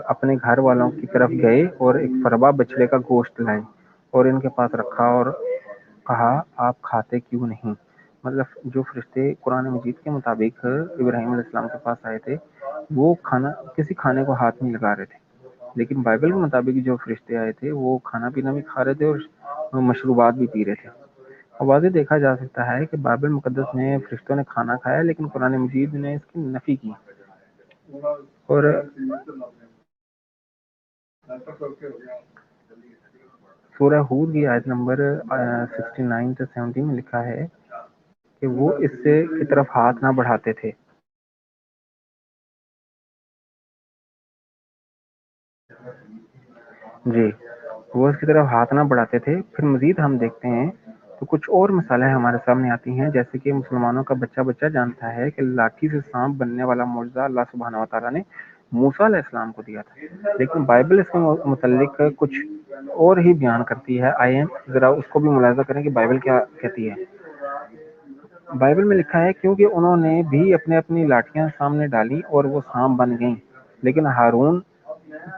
اپنے گھر والوں کی طرف گئے اور ایک فربا بچڑے کا گوشت لائے اور ان کے پاس رکھا اور کہا آپ کھاتے کیوں نہیں؟ مطلب جو فرشتے قرآن مجید کے مطابق ابراہیم علیہ السلام کے پاس آئے تھے وہ کسی کھانے کو ہاتھ نہیں لگا رہے تھے، لیکن بائبل کے مطابق جو فرشتے آئے تھے وہ کھانا پینا بھی کھا رہے تھے اور مشروبات بھی پی رہے تھے۔ اور واضح دیکھا جا سکتا ہے کہ بائبل مقدس میں فرشتوں نے کھانا کھایا، لیکن قرآن مجید نے اس کی نفی کی۔ اور سورہ ہود کی آیت نمبر 69 سے 70 میں لکھا ہے کہ وہ اس سے کی طرف ہاتھ نہ بڑھاتے تھے۔ جی، وہ اس کی طرف ہاتھ نہ بڑھاتے تھے۔ پھر مزید ہم دیکھتے ہیں تو کچھ اور مثالیں ہمارے سامنے آتی ہیں، جیسے کہ مسلمانوں کا بچہ جانتا ہے کہ لاٹھی سے سانپ بننے والا معجزہ اللہ سبحانہ و تعالیٰ نے موسیٰ علیہ السلام کو دیا تھا، لیکن بائبل اس کے متعلق کچھ اور ہی بیان کرتی ہے۔ آئیے ذرا اس کو بھی ملاحظہ کریں کہ بائبل کیا کہتی ہے۔ بائبل میں لکھا ہے کیونکہ انہوں نے بھی اپنی لاٹھیاں سامنے ڈالی اور وہ سانپ بن گئیں، لیکن ہارون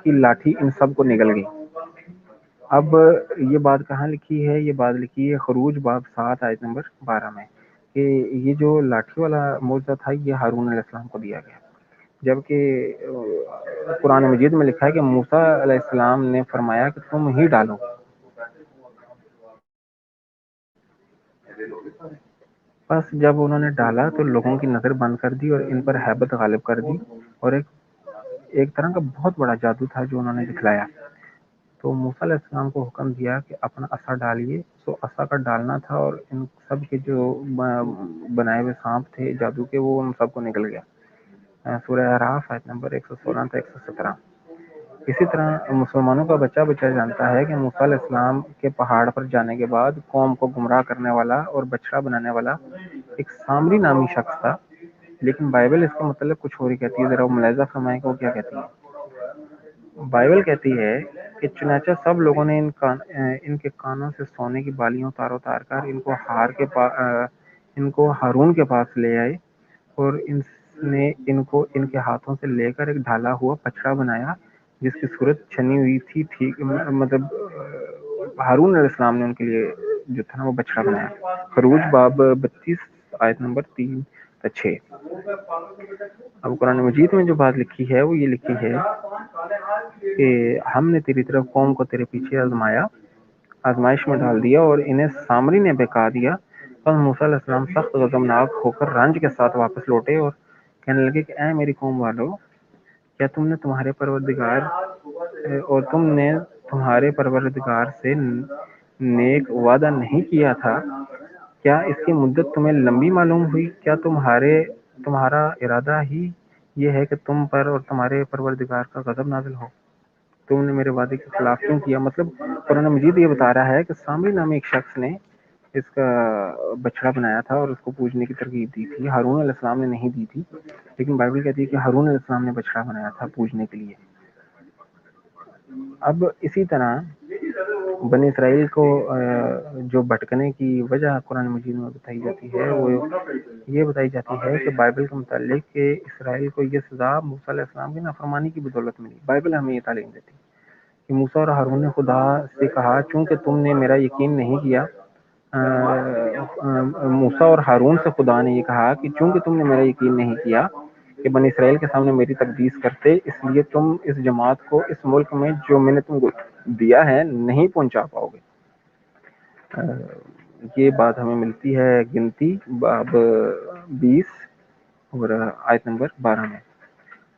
کی لاٹھی ان سب کو نگل گئی۔ اب یہ بات کہاں لکھی ہے؟ یہ بات لکھی ہے خروج باب 7 آیت نمبر 12 میں کہ یہ جو لاٹھی والا معجزہ تھا یہ ہارون علیہ السلام کو دیا گیا، جبکہ قرآن مجید میں لکھا ہے کہ موسیٰ علیہ السلام نے فرمایا کہ تم ہی ڈالو۔ بس جب انہوں نے ڈالا تو لوگوں کی نظر بند کر دی اور ان پر ہیبت غالب کر دی، اور ایک طرح کا بہت بڑا جادو تھا جو انہوں نے دکھلایا۔ تو موسیٰ علیہ السلام کو حکم دیا کہ اپنا عصا ڈالیے، تو عصا کا ڈالنا تھا اور ان سب کے جو بنائے ہوئے سانپ تھے جادو کے وہ ان سب کو نکل گیا۔ سورہ اعراف آیت نمبر 116 تا 117۔ اسی طرح مسلمانوں کا بچہ جانتا ہے کہ موسیٰ علیہ السلام کے پہاڑ پر جانے کے بعد قوم کو گمراہ کرنے والا اور بچڑا بنانے والا ایک سامری نامی شخص تھا، لیکن بائبل اس کے متعلق کچھ اور ہی کہتی ہے۔ ذرا وہ ملاحظہ فرمائیں کہ وہ کیا کہتی ہے۔ بائبل کہتی ہے کہ چنانچہ سب لوگوں نے ان کے کانوں سے سونے کی بالیاں اتار کر ان کو ہارون کے پاس لے آئے، اور نے ان کو ان کے ہاتھوں سے لے کر ایک ڈھالا ہوا بچڑا بنایا جس کی صورت چھنی ہوئی تھی۔ ٹھیک، مطلب ہارون علیہ السلام نے ان کے لیے جو تھا نا وہ بچڑا بنایا۔ خروج باب 32 آیت نمبر 3 تا 6۔ اب قرآن مجید میں جو بات لکھی ہے وہ یہ لکھی ہے کہ ہم نے تیری طرف قوم کو تیرے پیچھے آزمائش میں ڈال دیا اور انہیں سامری نے بہکا دیا۔ پس موسیٰ علیہ السلام سخت غضبناک ہو کر رنج کے ساتھ واپس لوٹے اور کہنے لگے کہ اے میری قوم والو، کیا تم نے تمہارے پروردگار سے نیک وعدہ نہیں کیا تھا کیا اس کی مدت تمہیں لمبی معلوم ہوئی؟ کیا تمہارا ارادہ ہی یہ ہے کہ تم پر اور تمہارے پروردگار کا غضب نازل ہو؟ تم نے میرے وعدے کے خلاف کیوں کیا؟ مطلب قرآن مجید یہ بتا رہا ہے کہ سامری نامی ایک شخص نے اس کا بچڑا بنایا تھا اور اس کو پوجنے کی ترغیب دی تھی. ہارون علیہ السلام نے نہیں دی تھی، لیکن بائبل کہتی ہے کہ ہارون علیہ السلام نے بچڑا بنایا تھا پوجنے کے لیے. اب اسی طرح بنی اسرائیل کو جو بھٹکنے کی وجہ قرآن مجید میں بتائی جاتی ہے وہ یہ بتائی جاتی ہے کہ بائبل کے متعلق کہ اسرائیل کو یہ سزا موسیٰ علیہ السلام کی نافرمانی کی بدولت ملی. بائبل ہمیں یہ تعلیم دیتی کہ موسیٰ اور ہارون نے خدا سے کہا چونکہ تم نے میرا یقین نہیں کیا. موسیٰ اور ہارون سے خدا نے یہ کہا کہ چونکہ تم نے میرا یقین نہیں کیا کہ بنی اسرائیل کے سامنے میری تقدیس کرتے، اس لیے تم اس جماعت کو اس ملک میں جو میں نے تم کو دیا ہے نہیں پہنچا پاؤ گے. یہ بات ہمیں ملتی ہے گنتی باب 20 اور آیت نمبر 12 میں.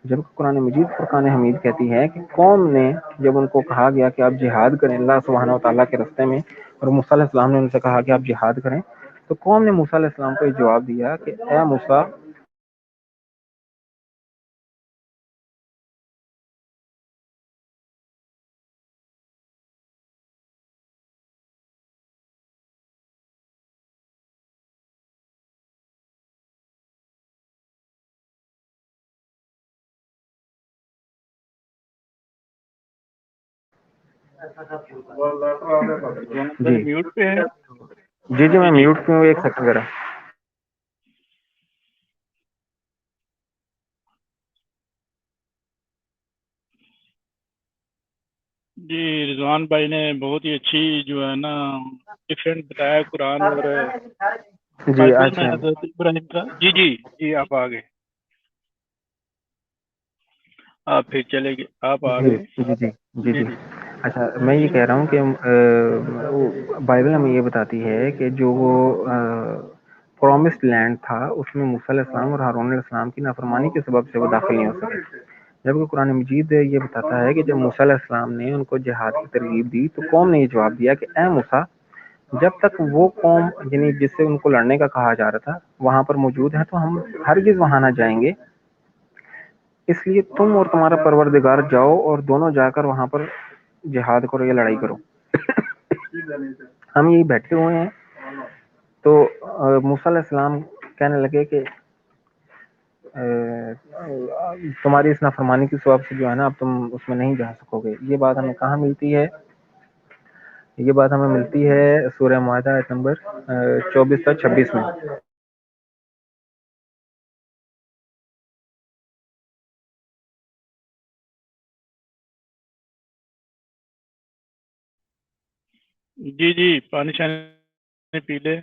جب قرآن مجید فرقان حمید کہتی ہے کہ قوم نے جب ان کو کہا گیا کہ آپ جہاد کریں اللہ سبحانہ و تعالیٰ کے راستے میں، اور موسیٰ علیہ السلام نے ان سے کہا کہ آپ جہاد کریں، تو قوم نے موسیٰ علیہ السلام کو یہ جواب دیا کہ اے موسیٰ، رضوان جی بھائی میوٹ پہ ہے؟ جی جی میں جی میوٹ پہ ہوں، ایک سیکنڈ ذرا. جی رضوان بھائی نے بہت ہی اچھی جو ہے نا ڈفرینٹ بتایا قرآن اور جی بائبل میں اچھا حضرت ابراہیم کا. جی جی جی آپ آگے، آپ پھر چلے گئے، آپ جی آگے. جی جی جی جی جی جی اچھا میں یہ کہہ رہا ہوں کہ بائبل ہمیں یہ بتاتی ہے کہ جو وہ پرومسڈ لینڈ تھا اس میں موسیٰ علیہ السلام اور ہارون علیہ السلام کی نافرمانی کے سبب سے وہ داخل نہیں ہو سکے. جبکہ قرآن مجید یہ بتاتا ہے کہ جب موسیٰ علیہ السلام نے ان کو جہاد کی ترغیب دی تو قوم نے یہ جواب دیا کہ اے موسیٰ، جب تک وہ قوم یعنی جس سے ان کو لڑنے کا کہا جا رہا تھا وہاں پر موجود ہے تو ہم ہرگز وہاں نہ جائیں گے، اس لیے تم اور تمہارا پروردگار جاؤ اور دونوں جا کر وہاں پر جہاد کرو یا لڑائی کرو. ہم یہی بیٹھے ہوئے ہیں. تو موسیٰ علیہ السلام کہنے لگے کہ تمہاری اس نافرمانی کی سبب سے جو ہے نا اب تم اس میں نہیں جا سکو گے. یہ بات ہمیں کہاں ملتی ہے؟ یہ بات ہمیں ملتی ہے سورہ معاہدہ آیت نمبر 24 سے 26 میں. جی جی پانی شانی پی لے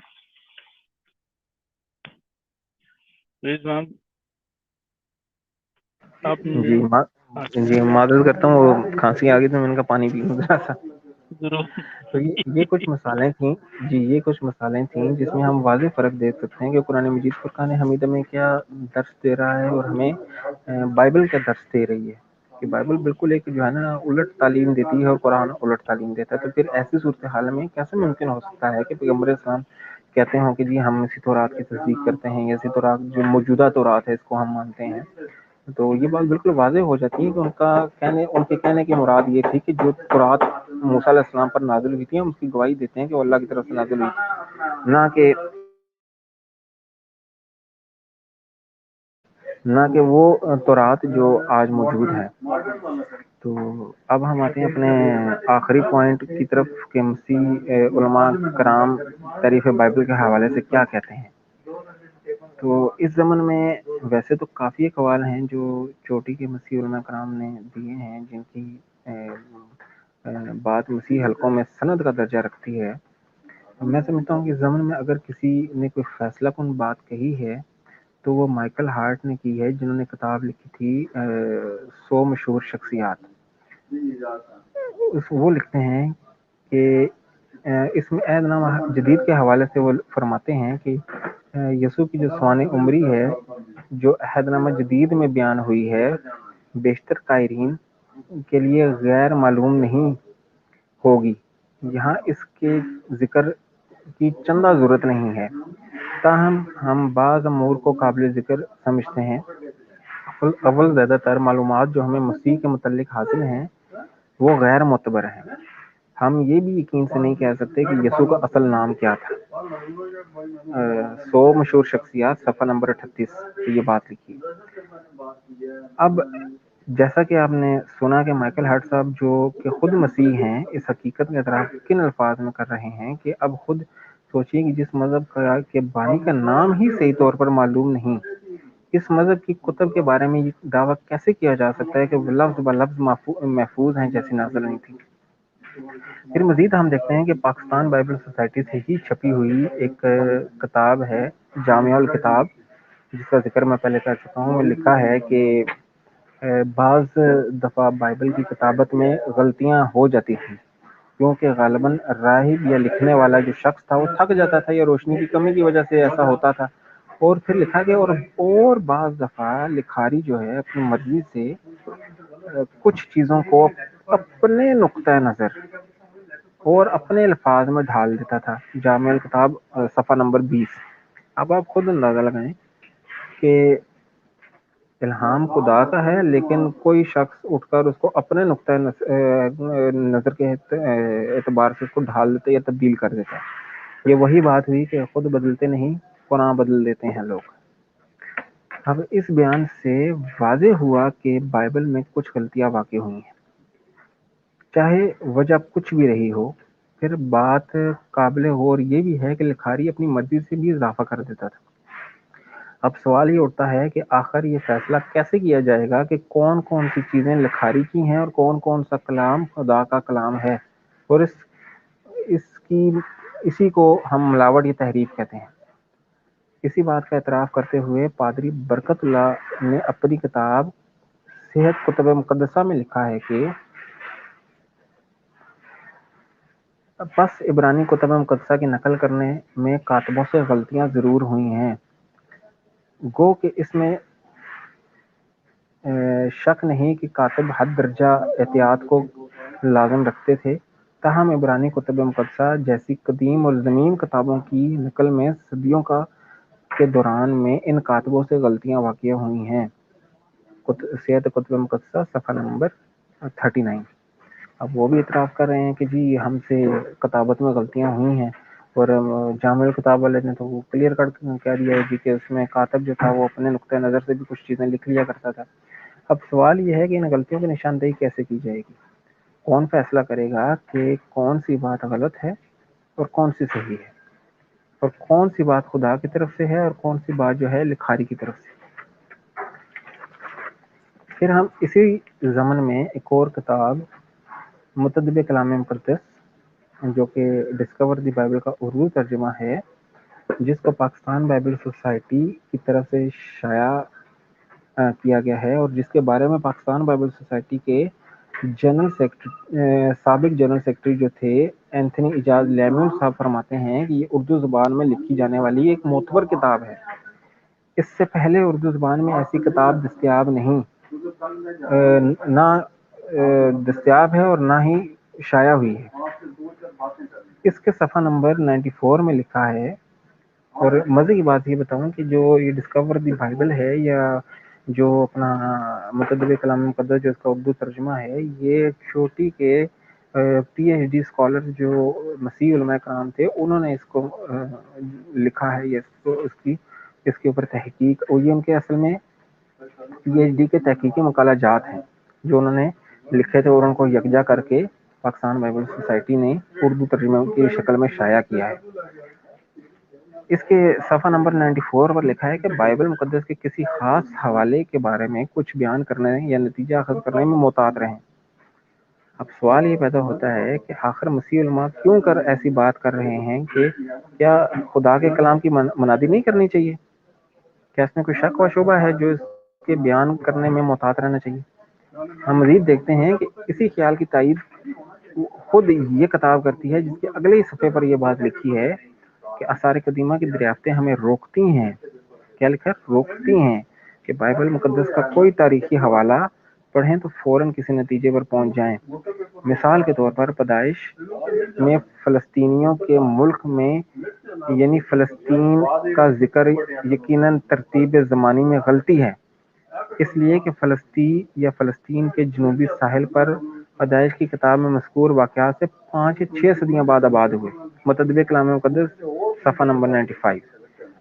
رضوان آپ. جی جی معذرت کرتا ہوں، وہ کھانسی آ گئی تو میں نے کہا پانی پی لوں ذرا سا. ضرور. تو یہ کچھ مثالیں تھیں. جی یہ کچھ مثالیں تھیں جس میں ہم واضح فرق دیکھ سکتے ہیں کہ قرآن مجید فرقان حمیدہ میں کیا درس دے رہا ہے اور ہمیں بائبل کا درس دے رہی ہے. کہ بائبل بالکل ایک جو ہے نا الٹ تعلیم دیتی ہے اور قرآن الٹ تعلیم دیتا ہے. تو پھر ایسی صورتحال میں کیسے ممکن ہو سکتا ہے کہ پیغمبر اسلام کہتے ہوں کہ جی ہم اسی تورات کی تصدیق کرتے ہیں یا اسی تورات جو موجودہ تورات ہے اس کو ہم مانتے ہیں. تو یہ بات بالکل واضح ہو جاتی ہے کہ ان کے کہنے کی مراد یہ تھی کہ جو تورات موسیٰ علیہ السلام پر نازل ہوئی تھی ہم اس کی گواہی دیتے ہیں کہ وہ اللہ کی طرف سے نازل ہوئی، نہ کہ وہ تورات جو آج موجود ہے. تو اب ہم آتے ہیں اپنے آخری پوائنٹ کی طرف کہ مسیح علماء کرام تاریخ بائبل کے حوالے سے کیا کہتے ہیں. تو اس زمن میں ویسے تو کافی اقوال ہیں جو چوٹی کے مسیح علماء کرام نے دیے ہیں جن کی بات مسیح حلقوں میں سند کا درجہ رکھتی ہے. میں سمجھتا ہوں کہ اس زمن میں اگر کسی نے کوئی فیصلہ کن بات کہی ہے تو وہ مائیکل ہارٹ نے کی ہے جنہوں نے کتاب لکھی تھی 100 مشہور شخصیات. وہ لکھتے ہیں کہ اس میں عہد نامہ جدید کے حوالے سے وہ فرماتے ہیں کہ یسوع کی جو سوانح عمری ہے جو عہد نامہ جدید میں بیان ہوئی ہے بیشتر قائرین کے لیے غیر معلوم نہیں ہوگی. یہاں اس کے ذکر کی چندہ ضرورت نہیں ہے، تاہم ہم بعض امور کو قابل ذکر سمجھتے ہیں۔ اول زیادہ تر معلومات جو ہمیں مسیح کے متعلق حاصل ہیں وہ غیر معتبر ہیں۔ ہم یہ بھی یقین سے نہیں کہہ سکتے کہ یسوع کا اصل نام کیا تھا۔ 100 مشہور شخصیات، صفحہ نمبر 38 یہ بات لکھی۔ اب جیسا کہ آپ نے سنا کہ مائیکل ہارٹ صاحب جو کہ خود مسیح ہیں اس حقیقت کا اعتراف کن الفاظ میں کر رہے ہیں کہ اب خود سوچئے کہ جس مذہب کے بانی کا نام ہی صحیح طور پر معلوم نہیں، اس مذہب کی کتب کے بارے میں یہ دعویٰ کیسے کیا جا سکتا ہے کہ وہ لفظ بلفظ محفوظ ہیں جیسی نازل نہیں تھی۔ پھر مزید ہم دیکھتے ہیں کہ پاکستان بائبل سوسائٹی سے ہی چھپی ہوئی ایک کتاب ہے جامع الکتاب، جس کا ذکر میں پہلے کر چکا ہوں۔ میں لکھا ہے کہ بعض دفعہ بائبل کی کتابت میں غلطیاں ہو جاتی تھیں کیونکہ غالباً راہب یا لکھنے والا جو شخص تھا وہ تھک جاتا تھا یا روشنی کی کمی کی وجہ سے ایسا ہوتا تھا۔ اور پھر لکھا گیا اور بعض دفعہ لکھاری جو ہے اپنی مرضی سے کچھ چیزوں کو اپنے نقطۂ نظر اور اپنے الفاظ میں ڈھال دیتا تھا۔ جامع الکتاب صفحہ نمبر 20۔ اب آپ خود اندازہ لگائیں کہ الہام خدا کا ہے لیکن کوئی شخص اٹھ کر اس کو اپنے نقطۂ نظر کے اعتبار سے اس کو ڈھال دیتا ہے یا تبدیل کر دیتا ہے۔ یہ وہی بات ہوئی کہ خود بدلتے نہیں، قرآن بدل دیتے ہیں لوگ۔ اب اس بیان سے واضح ہوا کہ بائبل میں کچھ غلطیاں واقع ہوئی ہیں، چاہے وجہ کچھ بھی رہی ہو۔ پھر بات قابل غور یہ بھی ہے کہ لکھاری اپنی مرضی سے بھی اضافہ کر دیتا تھا۔ اب سوال یہ اٹھتا ہے کہ آخر یہ فیصلہ کیسے کیا جائے گا کہ کون کون سی چیزیں لکھاری کی ہیں اور کون کون سا کلام خدا کا کلام ہے، اور اسی کو ہم ملاوٹ یا تحریف کہتے ہیں۔ اسی بات کا اعتراف کرتے ہوئے پادری برکت اللہ نے اپنی کتاب صحت کتب مقدسہ میں لکھا ہے کہ پس عبرانی کتب مقدسہ کی نقل کرنے میں کاتبوں سے غلطیاں ضرور ہوئی ہیں، گو کہ اس میں شک نہیں کہ کاتب حد درجہ احتیاط کو لازم رکھتے تھے، تاہم عبرانی کتب مقدسہ جیسی قدیم اور زمین کتابوں کی نقل میں صدیوں کے دوران میں ان کاتبوں سے غلطیاں واقع ہوئی ہیں۔ صحت کتب مقدسہ صفحہ نمبر 39۔ اب وہ بھی اعتراف کر رہے ہیں کہ جی ہم سے کتابت میں غلطیاں ہوئی ہیں، اور جامع الکتاب والے نے تو وہ کلیئر کٹ کہہ دیا ہے جی کہ اس میں کاتب جو تھا وہ اپنے نقطۂ نظر سے بھی کچھ چیزیں لکھ لیا کرتا تھا۔ اب سوال یہ ہے کہ ان غلطیوں کی نشاندہی کیسے کی جائے گی؟ کون فیصلہ کرے گا کہ کون سی بات غلط ہے اور کون سی صحیح ہے، اور کون سی بات خدا کی طرف سے ہے اور کون سی بات جو ہے لکھاری کی طرف سے؟ پھر ہم اسی ضمن میں ایک اور کتاب متدب کلام مقدس جو کہ ڈسکور دی بائبل کا اردو ترجمہ ہے، جس کو پاکستان بائبل سوسائٹی کی طرف سے شائع کیا گیا ہے، اور جس کے بارے میں پاکستان بائبل سوسائٹی کے سابق جنرل سیکرٹری جو تھے اینتھنی اعجاز لیمون صاحب فرماتے ہیں کہ یہ اردو زبان میں لکھی جانے والی ایک معتبر کتاب ہے۔ اس سے پہلے اردو زبان میں ایسی کتاب دستیاب نہیں، نہ دستیاب ہے اور نہ ہی شائع ہوئی ہے۔ اس کے صفحہ نمبر 94 میں لکھا ہے، اور مزے کی بات یہ بتاؤں کہ جو یہ ڈسکور دی بائبل ہے یا جو اپنا متدب کلام مقدس جو اس کا اردو ترجمہ ہے، یہ چوٹی کے پی ایچ ڈی اسکالر جو مسیح علماء کرام تھے انہوں نے اس کو لکھا ہے، اس کے اوپر تحقیق، اور یہ ان کے اصل میں پی ایچ ڈی کے تحقیقی مقالہ جات ہیں جو انہوں نے لکھے تھے، اور ان کو یکجا کر کے پاکستان بائبل سوسائٹی نے اردو ترجمے کی شکل میں شائع کیا ہے۔ اس کے صفحہ نمبر 94 پر لکھا ہے کہ بائبل مقدس کے کسی خاص حوالے کے بارے میں کچھ بیان کرنے یا نتیجہ اخذ کرنے میں محتاط رہیں۔ اب سوال یہ پیدا ہوتا ہے کہ آخر مسیح علماء کیوں کر ایسی بات کر رہے ہیں کہ کیا خدا کے کلام کی منادی نہیں کرنی چاہیے؟ کیا اس میں کوئی شک و شبہ ہے جو اس کے بیان کرنے میں محتاط رہنا چاہیے؟ ہم مزید دیکھتے ہیں کہ اسی خیال کی تائید خود یہ کتاب کرتی ہے، جس کے اگلے ہی صفحے پر یہ بات لکھی ہے کہ آثار قدیمہ کی دریافتیں ہمیں روکتی ہیں، کیا لکھا ہے؟ روکتی ہیں کہ بائبل مقدس کا کوئی تاریخی حوالہ پڑھیں تو فوراً کسی نتیجے پر پہنچ جائیں۔ مثال کے طور پر پیدائش میں فلسطینیوں کے ملک میں یعنی فلسطین کا ذکر یقیناً ترتیب زمانی میں غلطی ہے، اس لیے کہ فلسطین یا فلسطین کے جنوبی ساحل پر پیدائش کی کتاب میں مذکور واقعات سے 5 یا 6 صدیاں بعد آباد ہوئے۔ متدب کلام مقدس صفحہ نمبر 95۔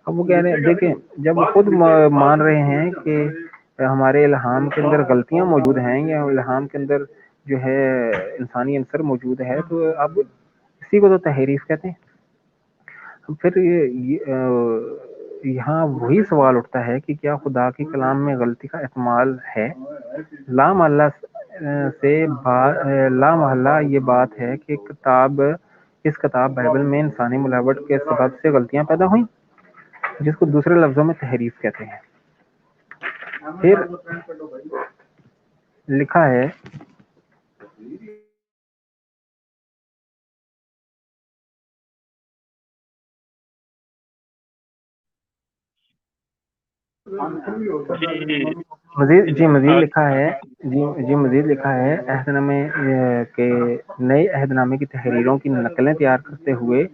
اب وہ کہہ رہے ہیں، دیکھیں جب وہ خود مان رہے ہیں کہ ہمارے الہام کے اندر غلطیاں موجود ہیں یا الہام کے اندر جو ہے انسانی عنصر موجود ہے، تو اب اسی کو تو تحریف کہتے ہیں۔ پھر یہاں وہی سوال اٹھتا ہے کہ کیا خدا کے کلام میں غلطی کا احتمال ہے؟ لا محالہ یہ بات ہے کہ اس کتاب بائبل میں انسانی ملاوٹ کے سبب سے غلطیاں پیدا ہوئیں، جس کو دوسرے لفظوں میں تحریف کہتے ہیں۔ پھر لکھا ہے مزید لکھا ہے مزید لکھا ہے عہد نامے کے نئے عہد نامے کی تحریروں کی نقلیں تیار کرتے ہوئے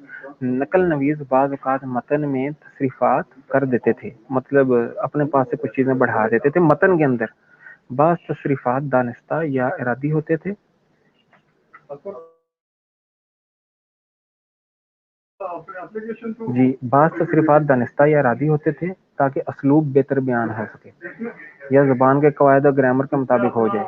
نقل نویس بعض اوقات متن میں تصریفات کر دیتے تھے، مطلب اپنے پاس سے کچھ چیزیں بڑھا دیتے تھے متن کے اندر۔ بعض تصریفات دانستہ یا ارادی ہوتے تھے، بعض تصریفات دانستہ یا ارادی ہوتے تھے تاکہ اسلوب بہتر بیان ہو سکے یا زبان کے قواعد و گرامر کے مطابق ہو جائے،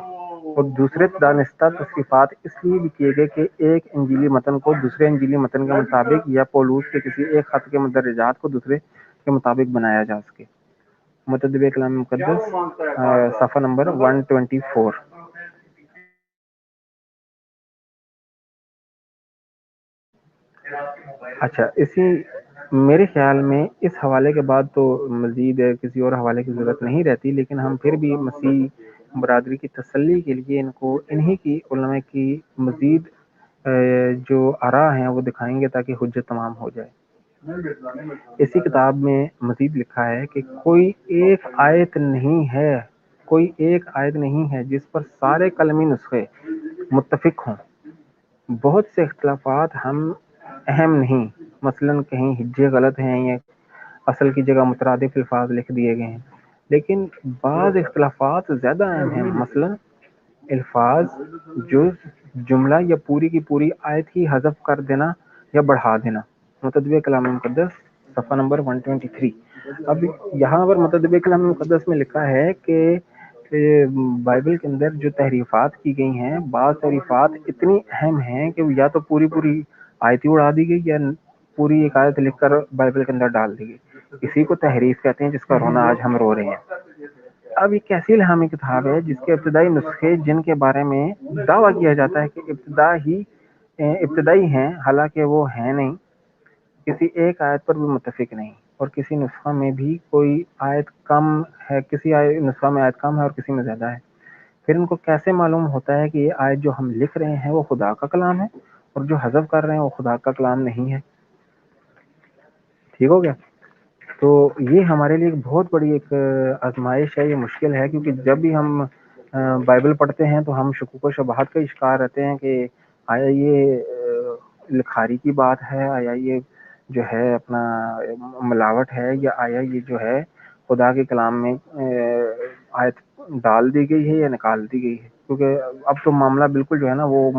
اور دوسرے دانستہ تصریفات اس لیے بھی کیے گئے کہ ایک انجیلی متن کو دوسرے انجیلی متن کے مطابق یا پولوس کے کسی ایک خط کے مدرجات کو دوسرے کے مطابق بنایا جا سکے۔ متدب کلام مقدس صفحہ نمبر 124۔ اچھا، اسی میرے خیال میں اس حوالے کے بعد تو مزید کسی اور حوالے کی ضرورت نہیں رہتی، لیکن ہم پھر بھی مسیح برادری کی تسلی کے لیے ان کو انہی کی علماء کی مزید جو آراء ہیں وہ دکھائیں گے تاکہ حجت تمام ہو جائے۔ اسی کتاب میں مزید لکھا ہے کہ کوئی ایک آیت نہیں ہے جس پر سارے کلمی نسخے متفق ہوں۔ بہت سے اختلافات ہم اہم نہیں، مثلا کہیں ہجے غلط ہیں یا اصل کی جگہ مترادف الفاظ لکھ دیے گئے ہیں، لیکن بعض اختلافات زیادہ اہم ہیں، مثلا الفاظ، جز، جملہ یا پوری کی پوری آیت ہی حذف کر دینا یا بڑھا دینا۔ متدب کلام مقدس صفحہ نمبر 123۔ اب یہاں پر متدب کلام مقدس میں لکھا ہے کہ بائبل کے اندر جو تحریفات کی گئی ہیں، بعض تحریفات اتنی اہم ہیں کہ یا تو پوری آیت ہی اڑا دی گئی یا پوری ایک آیت لکھ کر بائبل کے اندر ڈال دی گئی۔ اسی کو تحریف کہتے ہیں، جس کا رونا آج ہم رو رہے ہیں۔ اب یہ کیسی الہامی کتاب ہے جس کے ابتدائی نسخے جن کے بارے میں دعویٰ کیا جاتا ہے کہ ابتدائی ہیں، حالانکہ وہ ہیں نہیں، کسی ایک آیت پر بھی متفق نہیں، اور کسی نسخہ میں بھی کوئی آیت کم ہے، کسی نسخہ میں آیت کم ہے اور کسی میں زیادہ ہے۔ پھر ان کو کیسے معلوم ہوتا ہے کہ یہ آیت جو ہم لکھ رہے ہیں وہ خدا کا کلام ہے اور جو حذف کر رہے ہیں وہ خدا کا کلام نہیں ہے؟ ٹھیک ہو گیا؟ تو یہ ہمارے لیے ایک بہت بڑی ایک آزمائش ہے، یہ مشکل ہے، کیونکہ جب بھی ہم بائبل پڑھتے ہیں تو ہم شکوک و شبہات کا شکار رہتے ہیں کہ آیا یہ لکھاری کی بات ہے، آیا یہ جو ہے اپنا ملاوٹ ہے، یا آیا یہ جو ہے خدا کے کلام میں آیت ڈال دی گئی ہے یا نکال دی گئی ہے، کیونکہ اب تو معاملہ بالکل جو ہے نا وہ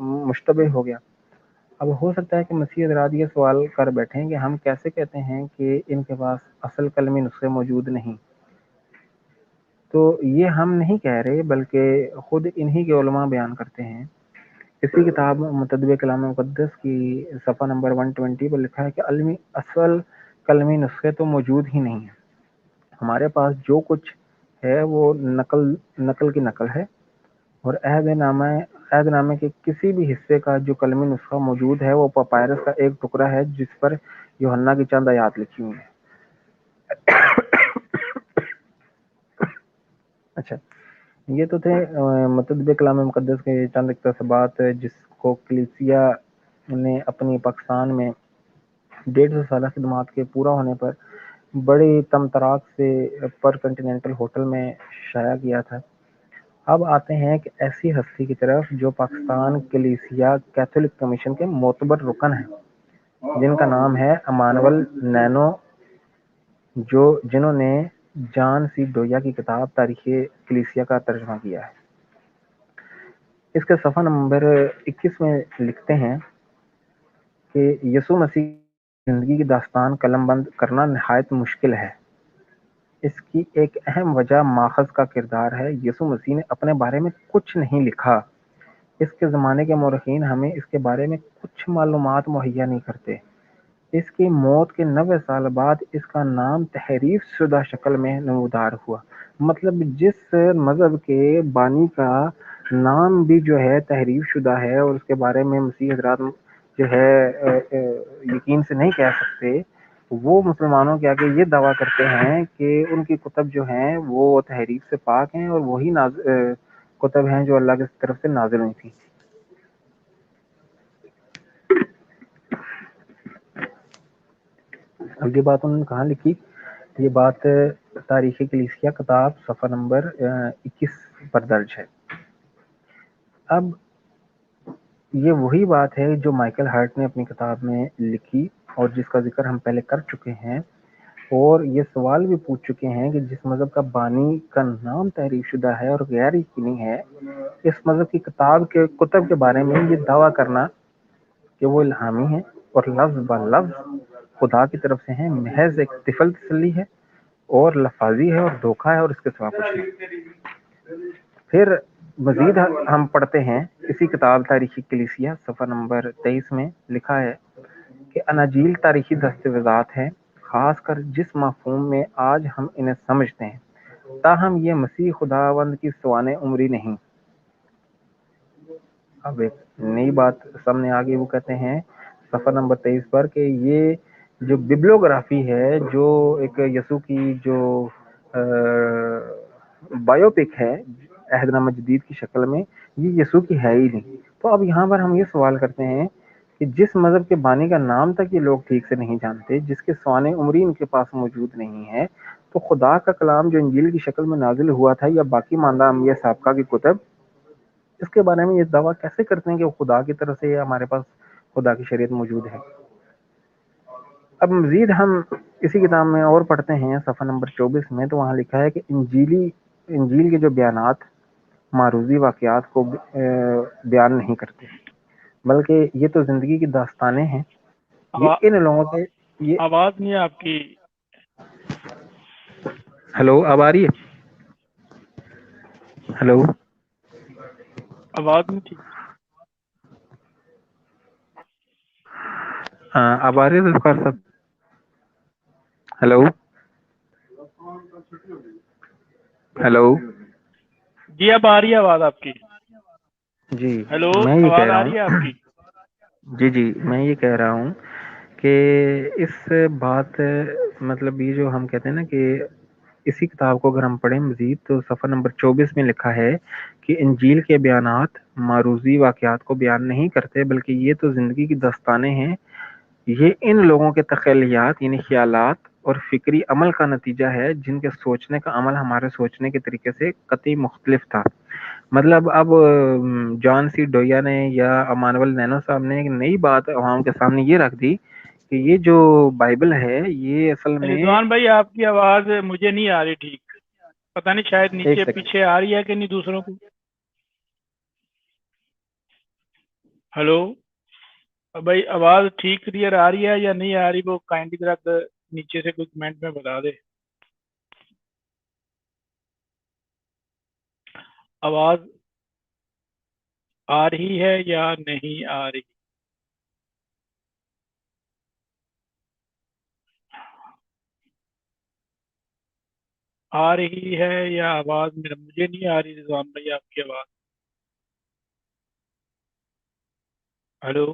مشتبہ ہو گیا۔ اب ہو سکتا ہے کہ مسیح حضرات یہ سوال کر بیٹھیں کہ ہم کیسے کہتے ہیں کہ ان کے پاس اصل کلمی نسخے موجود نہیں؟ تو یہ ہم نہیں کہہ رہے، بلکہ خود انہی کے علماء بیان کرتے ہیں۔ اسی کتاب متدب کلام مقدس کی صفحہ نمبر 120 پر لکھا ہے کہ اصل کلمی نسخے تو موجود ہی نہیں ہیں، ہمارے پاس جو کچھ ہے وہ نقل کی نقل ہے، اور عہد نامے کے کسی بھی حصے کا جو کلمی نسخہ موجود ہے وہ پاپائرس کا ایک ٹکڑا ہے جس پر یوحنا کی چند آیات لکھی ہوئی ہیں۔ اچھا، یہ تو تھے متدب کلام مقدس کے چند اقتباسات جس کو کلیسیا نے اپنی پاکستان میں 150 سالہ خدمات کے پورا ہونے پر بڑی تمطراق سے پر کنٹیننٹل ہوٹل میں شائع کیا تھا، اب آتے ہیں ایک ایسی ہستی کی طرف جو پاکستان کلیسیا کیتھولک کمیشن کے معتبر رکن ہیں، جن کا نام ہے امانول نینو، جنہوں نے جان سی ڈویا کی کتاب تاریخ کلیسیا کا ترجمہ کیا ہے۔ اس کے صفحہ نمبر 21 میں لکھتے ہیں کہ یسوع مسیح کی زندگی کی داستان قلم بند کرنا نہایت مشکل ہے۔ اس کی ایک اہم وجہ ماخذ کا کردار ہے۔ یسوع مسیح نے اپنے بارے میں کچھ نہیں لکھا۔ اس کے زمانے کے مورخین ہمیں اس کے بارے میں کچھ معلومات مہیا نہیں کرتے۔ اس کی موت کے 90 سال بعد اس کا نام تحریف شدہ شکل میں نمودار ہوا۔ مطلب جس مذہب کے بانی کا نام بھی جو ہے تحریف شدہ ہے اور اس کے بارے میں مسیح حضرات جو ہے یقین سے نہیں کہہ سکتے، وہ مسلمانوں کے آگے یہ دعویٰ کرتے ہیں کہ ان کی کتب جو ہیں وہ تحریف سے پاک ہیں اور وہی کتب ہیں جو اللہ کی طرف سے نازل ہوئی تھیں۔ اب یہ بات انہوں نے کہاں لکھی؟ یہ بات تاریخ کلیسیا کتاب صفحہ نمبر 21 پر درج ہے۔ اب یہ وہی بات ہے جو مائیکل ہارٹ نے اپنی کتاب میں لکھی اور جس کا ذکر ہم پہلے کر چکے ہیں، اور یہ سوال بھی پوچھ چکے ہیں کہ جس مذہب کا بانی کا نام تحریف شدہ ہے اور غیر یقینی ہے، اس مذہب کی کتب کے بارے میں یہ دعویٰ کرنا کہ وہ الہامی ہیں اور لفظ بلفظ خدا کی طرف سے ہیں، محض ایک طفل تسلی ہے اور لفاظی ہے اور دھوکہ ہے اور اس کے سوا کچھ نہیں۔ پھر مزید ہم پڑھتے ہیں اسی کتاب تاریخ کلیسیا صفحہ نمبر 23 میں لکھا ہے کہ اناجیل تاریخی دستاویزات ہیں، خاص کر جس مفہوم میں آج ہم انہیں سمجھتے ہیں، تاہم یہ مسیح خداوند کی سوانح عمری نہیں۔ اب ایک نئی بات سامنے آ گئی، وہ کہتے ہیں صفحہ نمبر 23 پر کہ یہ جو ببلیوگرافی ہے، جو ایک یسوع کی جو بایوپک ہے عہد نامہ جدید کی شکل میں، یہ یسوع کی ہے ہی نہیں۔ تو اب یہاں پر ہم یہ سوال کرتے ہیں کہ جس مذہب کے بانی کا نام تک یہ لوگ ٹھیک سے نہیں جانتے، جس کے سوانح عمری ان کے پاس موجود نہیں ہے، تو خدا کا کلام جو انجیل کی شکل میں نازل ہوا تھا یا باقی ماندہ انبیاء سابقہ کی کتب، اس کے بارے میں یہ دعویٰ کیسے کرتے ہیں کہ وہ خدا کی طرف سے یا ہمارے پاس خدا کی شریعت موجود ہے؟ اب مزید ہم اسی کتاب میں اور پڑھتے ہیں صفحہ نمبر 24 میں، تو وہاں لکھا ہے کہ انجیل کے جو بیانات معروضی واقعات کو بیان نہیں کرتے، بلکہ یہ تو زندگی کی داستانیں ہیں۔ یہ ان لوگوں کے یہ آواز نہیں ہے آپ کی۔ ہلو، اب آ رہی ہے؟ ہلو، آواز نہیں تھی۔ اب آ رہی ہے ذوالفقار صاحب؟ ہلو ہلو، جی اب آ رہی ہے آواز آپ کی۔ جی ہیلو، میں یہ کہہ آواز رہا آ ہوں، رہی ہے آپ کی؟ جی میں یہ کہہ رہا ہوں کہ اس بات مطلب یہ جو ہم کہتے ہیں نا کہ اسی کتاب کو اگر ہم پڑھیں مزید تو صفحہ نمبر 24 میں لکھا ہے کہ انجیل کے بیانات معروضی واقعات کو بیان نہیں کرتے، بلکہ یہ تو زندگی کی داستانیں ہیں۔ یہ ان لوگوں کے تخیلیات یعنی خیالات اور فکری عمل کا نتیجہ ہے جن کے سوچنے کا عمل ہمارے سوچنے کے طریقے سے قطعی مختلف تھا۔ مطلب اب جان سی ڈویا نے یا امانول نینو صاحب نے ایک نئی بات عوام کے سامنے یہ رکھ دی کہ یہ جو بائبل ہے یہ اصل میں رضوان بھائی آپ کی آواز مجھے نہیں آ رہی ٹھیک، پتہ نہیں شاید ایک نیچے سیکنڈ، پیچھے آ رہی ہے کہ نہیں دوسروں کو۔ ہلو بھائی، آواز ٹھیک کلیئر آ رہی ہے یا نہیں آ رہی؟ وہ کائنڈلی ذرا نیچے سے کوئی کمنٹ میں بتا دے۔ آواز آ رہی ہے یا نہیں آ رہی؟ آ رہی ہے یا آواز مجھے نہیں آ رہی رضوان بھائی آپ کی آواز؟ ہلو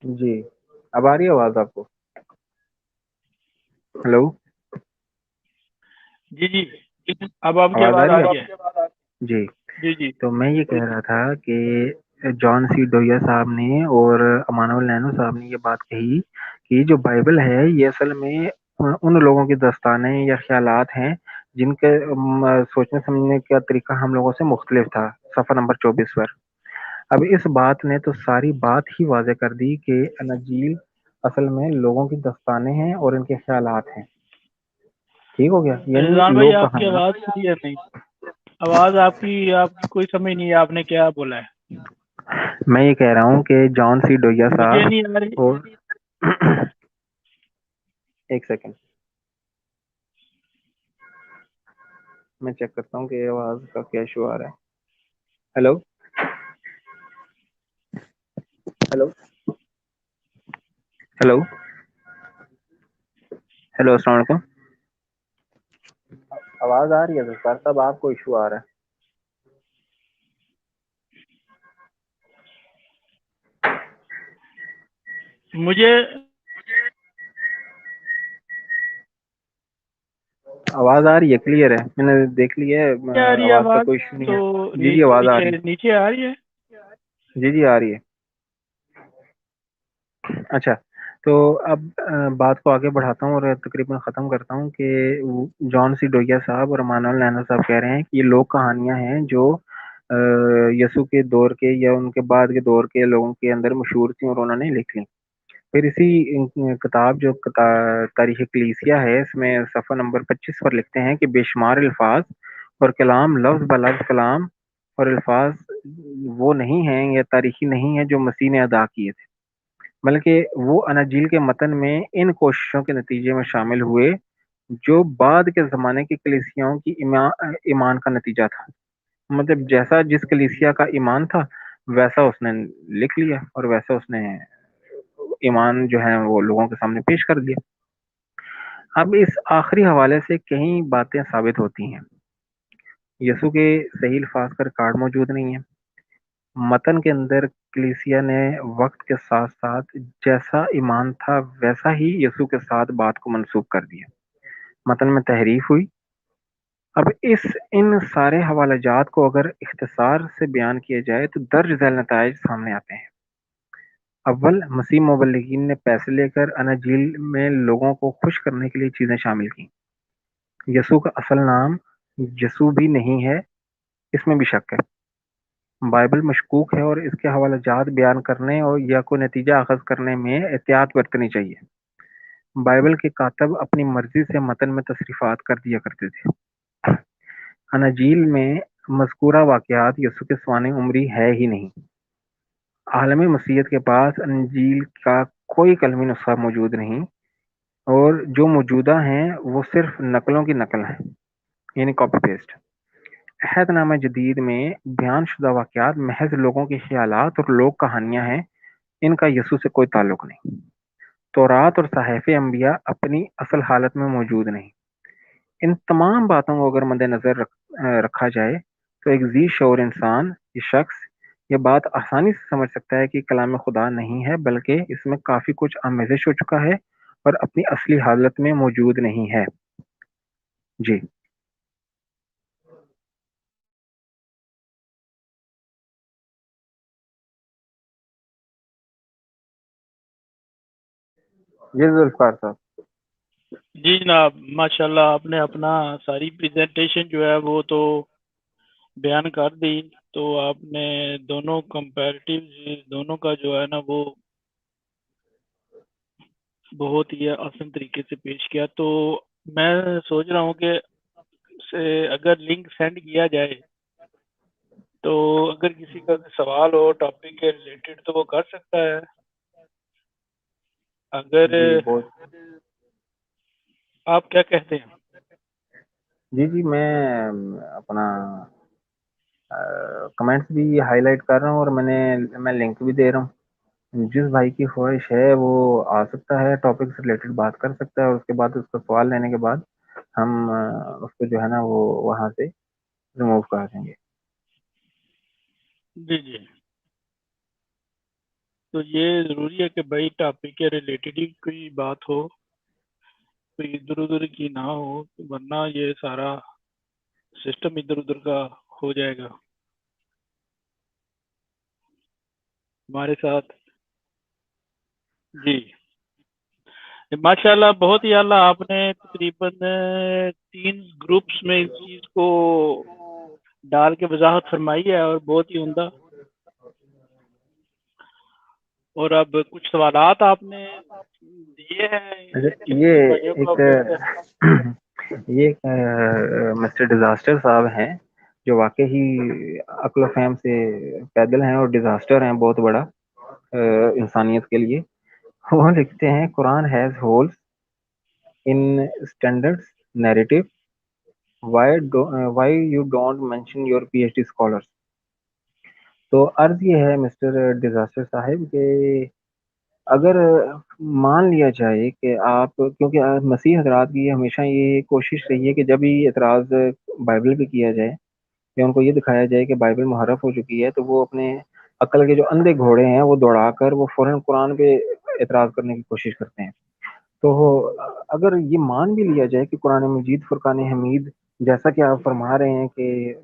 جی اب آ رہی ہے آواز آپ کو؟ ہلو، جی اب آپ کی آواز آ آواز رہی آ ہے؟ رہی ہے۔ جی جی تو میں یہ کہہ رہا تھا کہ جان سی ڈویا صاحب نے اور امانول نینو صاحب نے یہ بات کہی کہ جو بائبل ہے یہ اصل میں ان لوگوں کی داستانیں یا خیالات ہیں جن کے سوچنے سمجھنے کا طریقہ ہم لوگوں سے مختلف تھا، صفحہ نمبر 24 پر۔ اب اس بات نے تو ساری بات ہی واضح کر دی کہ اناجیل اصل میں لوگوں کی داستانیں ہیں اور ان کے خیالات ہیں۔ ٹھیک ہو گیا، یعنی رضوان بھائی لوگ آپ کی کہانیاں۔ آواز کلیئر نہیں، آواز آپ کی کوئی سمجھ نہیں ہے آپ نے کیا بولا ہے، میں یہ کہہ رہا ہوں کہ جان سی ڈویا مجھے صاحب نہیں آ رہی۔ اور ایک سیکنڈ میں چیک کرتا ہوں کہ آواز کا کیا ایشو آ رہا ہے۔ ہیلو ہیلو ہیلو ہیلو، السلام علیکم، آواز آ رہی ہے سر صاحب؟ آپ کو ایشو آ رہا ہے؟ مجھے آواز آ رہی ہے، کلیئر ہے، میں نے دیکھ لی ہے، آ رہی ہے آواز کا آواز کوئی ایشو نہیں تو ہے۔ جی جی آواز آ رہی نیچے آ رہی ہے۔ ہے، جی جی آ رہی ہے۔ اچھا، تو اب بات کو آگے بڑھاتا ہوں اور تقریباً ختم کرتا ہوں کہ جان سی ڈویا صاحب اور امانول نینو صاحب کہہ رہے ہیں کہ یہ لوگ کہانیاں ہیں جو یسوع کے دور کے یا ان کے بعد کے دور کے لوگوں کے اندر مشہور تھیں اور انہوں نے لکھ لیں۔ پھر اسی کتاب جو تاریخ کلیسیا ہے اس میں صفحہ نمبر 25 پر لکھتے ہیں کہ بے شمار الفاظ اور کلام لفظ بلفظ کلام اور الفاظ وہ نہیں ہیں یا تاریخی نہیں ہیں جو مسیح نے ادا کیے تھے، بلکہ وہ اناجیل کے متن میں ان کوششوں کے نتیجے میں شامل ہوئے جو بعد کے زمانے کی کلیسیاؤں کی ایمان کا نتیجہ تھا۔ مطلب جیسا جس کلیسیا کا ایمان تھا ویسا اس نے لکھ لیا اور ویسا اس نے ایمان جو ہے وہ لوگوں کے سامنے پیش کر دیا۔ اب اس آخری حوالے سے کئی باتیں ثابت ہوتی ہیں۔ یسوع کے صحیح الفاظ کا ریکارڈ موجود نہیں ہے۔ متن کے اندر کلیسیا نے وقت کے ساتھ ساتھ جیسا ایمان تھا ویسا ہی یسوع کے ساتھ بات کو منسوخ کر دیا، متن میں تحریف ہوئی۔ اب ان سارے حوالہ جات کو اگر اختصار سے بیان کیا جائے تو درج ذیل نتائج سامنے آتے ہیں۔ اول، مسیح مبلغین نے پیسے لے کر اناجیل میں لوگوں کو خوش کرنے کے لیے چیزیں شامل کی۔ یسوع کا اصل نام یسوع بھی نہیں ہے، اس میں بھی شک ہے۔ بائبل مشکوک ہے اور اس کے حوالہ جات بیان کرنے اور یا کوئی نتیجہ اخذ کرنے میں احتیاط برتنی چاہیے۔ بائبل کے کاتب اپنی مرضی سے متن میں تصریفات کر دیا کرتے تھے۔ اناجیل میں مذکورہ واقعات یسوع کے سوانح عمری ہے ہی نہیں۔ عالم مسیحیت کے پاس انجیل کا کوئی کلمی نسخہ موجود نہیں، اور جو موجودہ ہیں وہ صرف نقلوں کی نقل ہیں، یعنی کاپی پیسٹ۔ عہد نامہ جدید میں بیان شدہ واقعات محض لوگوں کے خیالات اور لوگ کہانیاں ہیں، ان کا یسوع سے کوئی تعلق نہیں۔ تورات اور صحائف انبیاء اپنی اصل حالت میں موجود نہیں۔ ان تمام باتوں کو اگر مد نظر رکھا جائے تو ایک ذی شعور انسان، یہ شخص، یہ بات آسانی سے سمجھ سکتا ہے کہ کلام خدا نہیں ہے، بلکہ اس میں کافی کچھ آمیزش ہو چکا ہے اور اپنی اصلی حالت میں موجود نہیں ہے۔ جی جی ذوالفقار صاحب۔ جی جناب، ماشاءاللہ آپ نے اپنا ساری پریزنٹیشن جو ہے وہ تو بیان کر دی، تو آپ نے دونوں کمپیریٹیو دونوں کا جو ہے نا وہ بہت ہی آسان طریقے سے پیش کیا۔ تو میں سوچ رہا ہوں کہ اگر لنک سینڈ کیا جائے تو اگر کسی کا سوال ہو ٹاپک کے ریلیٹڈ تو وہ کر سکتا ہے۔ اگر جی بہت آپ کیا کہتے ہیں؟ جی میں اپنا کمنٹس بھی ہائی لائٹ کر رہا ہوں اور میں لنک بھی دے رہا ہوں۔ جس بھائی کی خواہش ہے وہ آ سکتا ہے، ٹاپک سے ریلیٹڈ بات کر سکتا ہے، اور اس کے بعد اس کا سوال لینے کے بعد ہم اس کو جو ہے نا وہ وہاں سے ریموو کر دیں گے۔ جی جی، تو یہ ضروری ہے کہ بھائی ٹاپک کے ریلیٹڈ ہی کوئی بات ہو، کوئی ادھر ادھر کی نہ ہو، ورنہ یہ سارا سسٹم ادھر ادھر کا ہو جائے گا۔ ہمارے ساتھ. جی ماشاءاللہ بہت ہی اعلیٰ. آپ نے تقریباً 3 گروپس میں اس چیز کو ڈال کے وضاحت فرمائی ہے اور بہت ہی عمدہ. اور اب کچھ سوالات آپ نے دیے ہیں کہ یہ بھائیوں کو ایک اب یہ مسٹر ڈیزاسٹر صاحب ہیں جو واقعی عقل و فہم سے پیدل ہیں اور ڈیزاسٹر ہیں بہت بڑا انسانیت کے لیے. وہ لکھتے ہیں Quran has holes in standard narrative why you don't mention your P H D scholars. تو عرض یہ ہے مسٹر ڈیزاسٹر صاحب کہ اگر مان لیا جائے کہ آپ، کیونکہ مسیح حضرات کی ہمیشہ یہ کوشش رہی ہے کہ جب بھی اعتراض بائبل پہ کیا جائے یا ان کو یہ دکھایا جائے کہ بائبل محرف ہو چکی ہے، تو وہ اپنے عقل کے جو اندھے گھوڑے ہیں وہ دوڑا کر وہ فوراً قرآن پہ اعتراض کرنے کی کوشش کرتے ہیں. تو اگر یہ مان بھی لیا جائے کہ قرآن مجید فرقان حمید جیسا کہ آپ فرما رہے ہیں کہ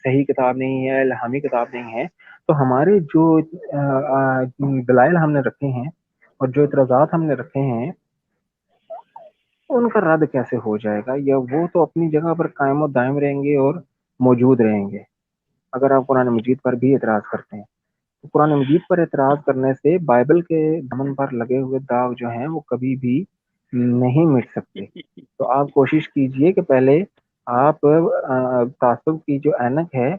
صحیح کتاب نہیں ہے، الہامی کتاب نہیں ہے، تو ہمارے جو دلائل ہم نے رکھے ہیں اور جو اعتراضات ہم نے رکھے ہیں ان کا رد کیسے ہو جائے گا؟ یا وہ تو اپنی جگہ پر قائم و دائم رہیں گے اور موجود رہیں گے اگر آپ قرآن مجید پر بھی اعتراض کرتے ہیں. تو قرآن مجید پر اعتراض کرنے سے بائبل کے دامن پر لگے ہوئے داغ جو ہیں وہ کبھی بھی نہیں مٹ سکتے. تو آپ کوشش کیجئے کہ پہلے آپ تعصب کی جو اینک ہے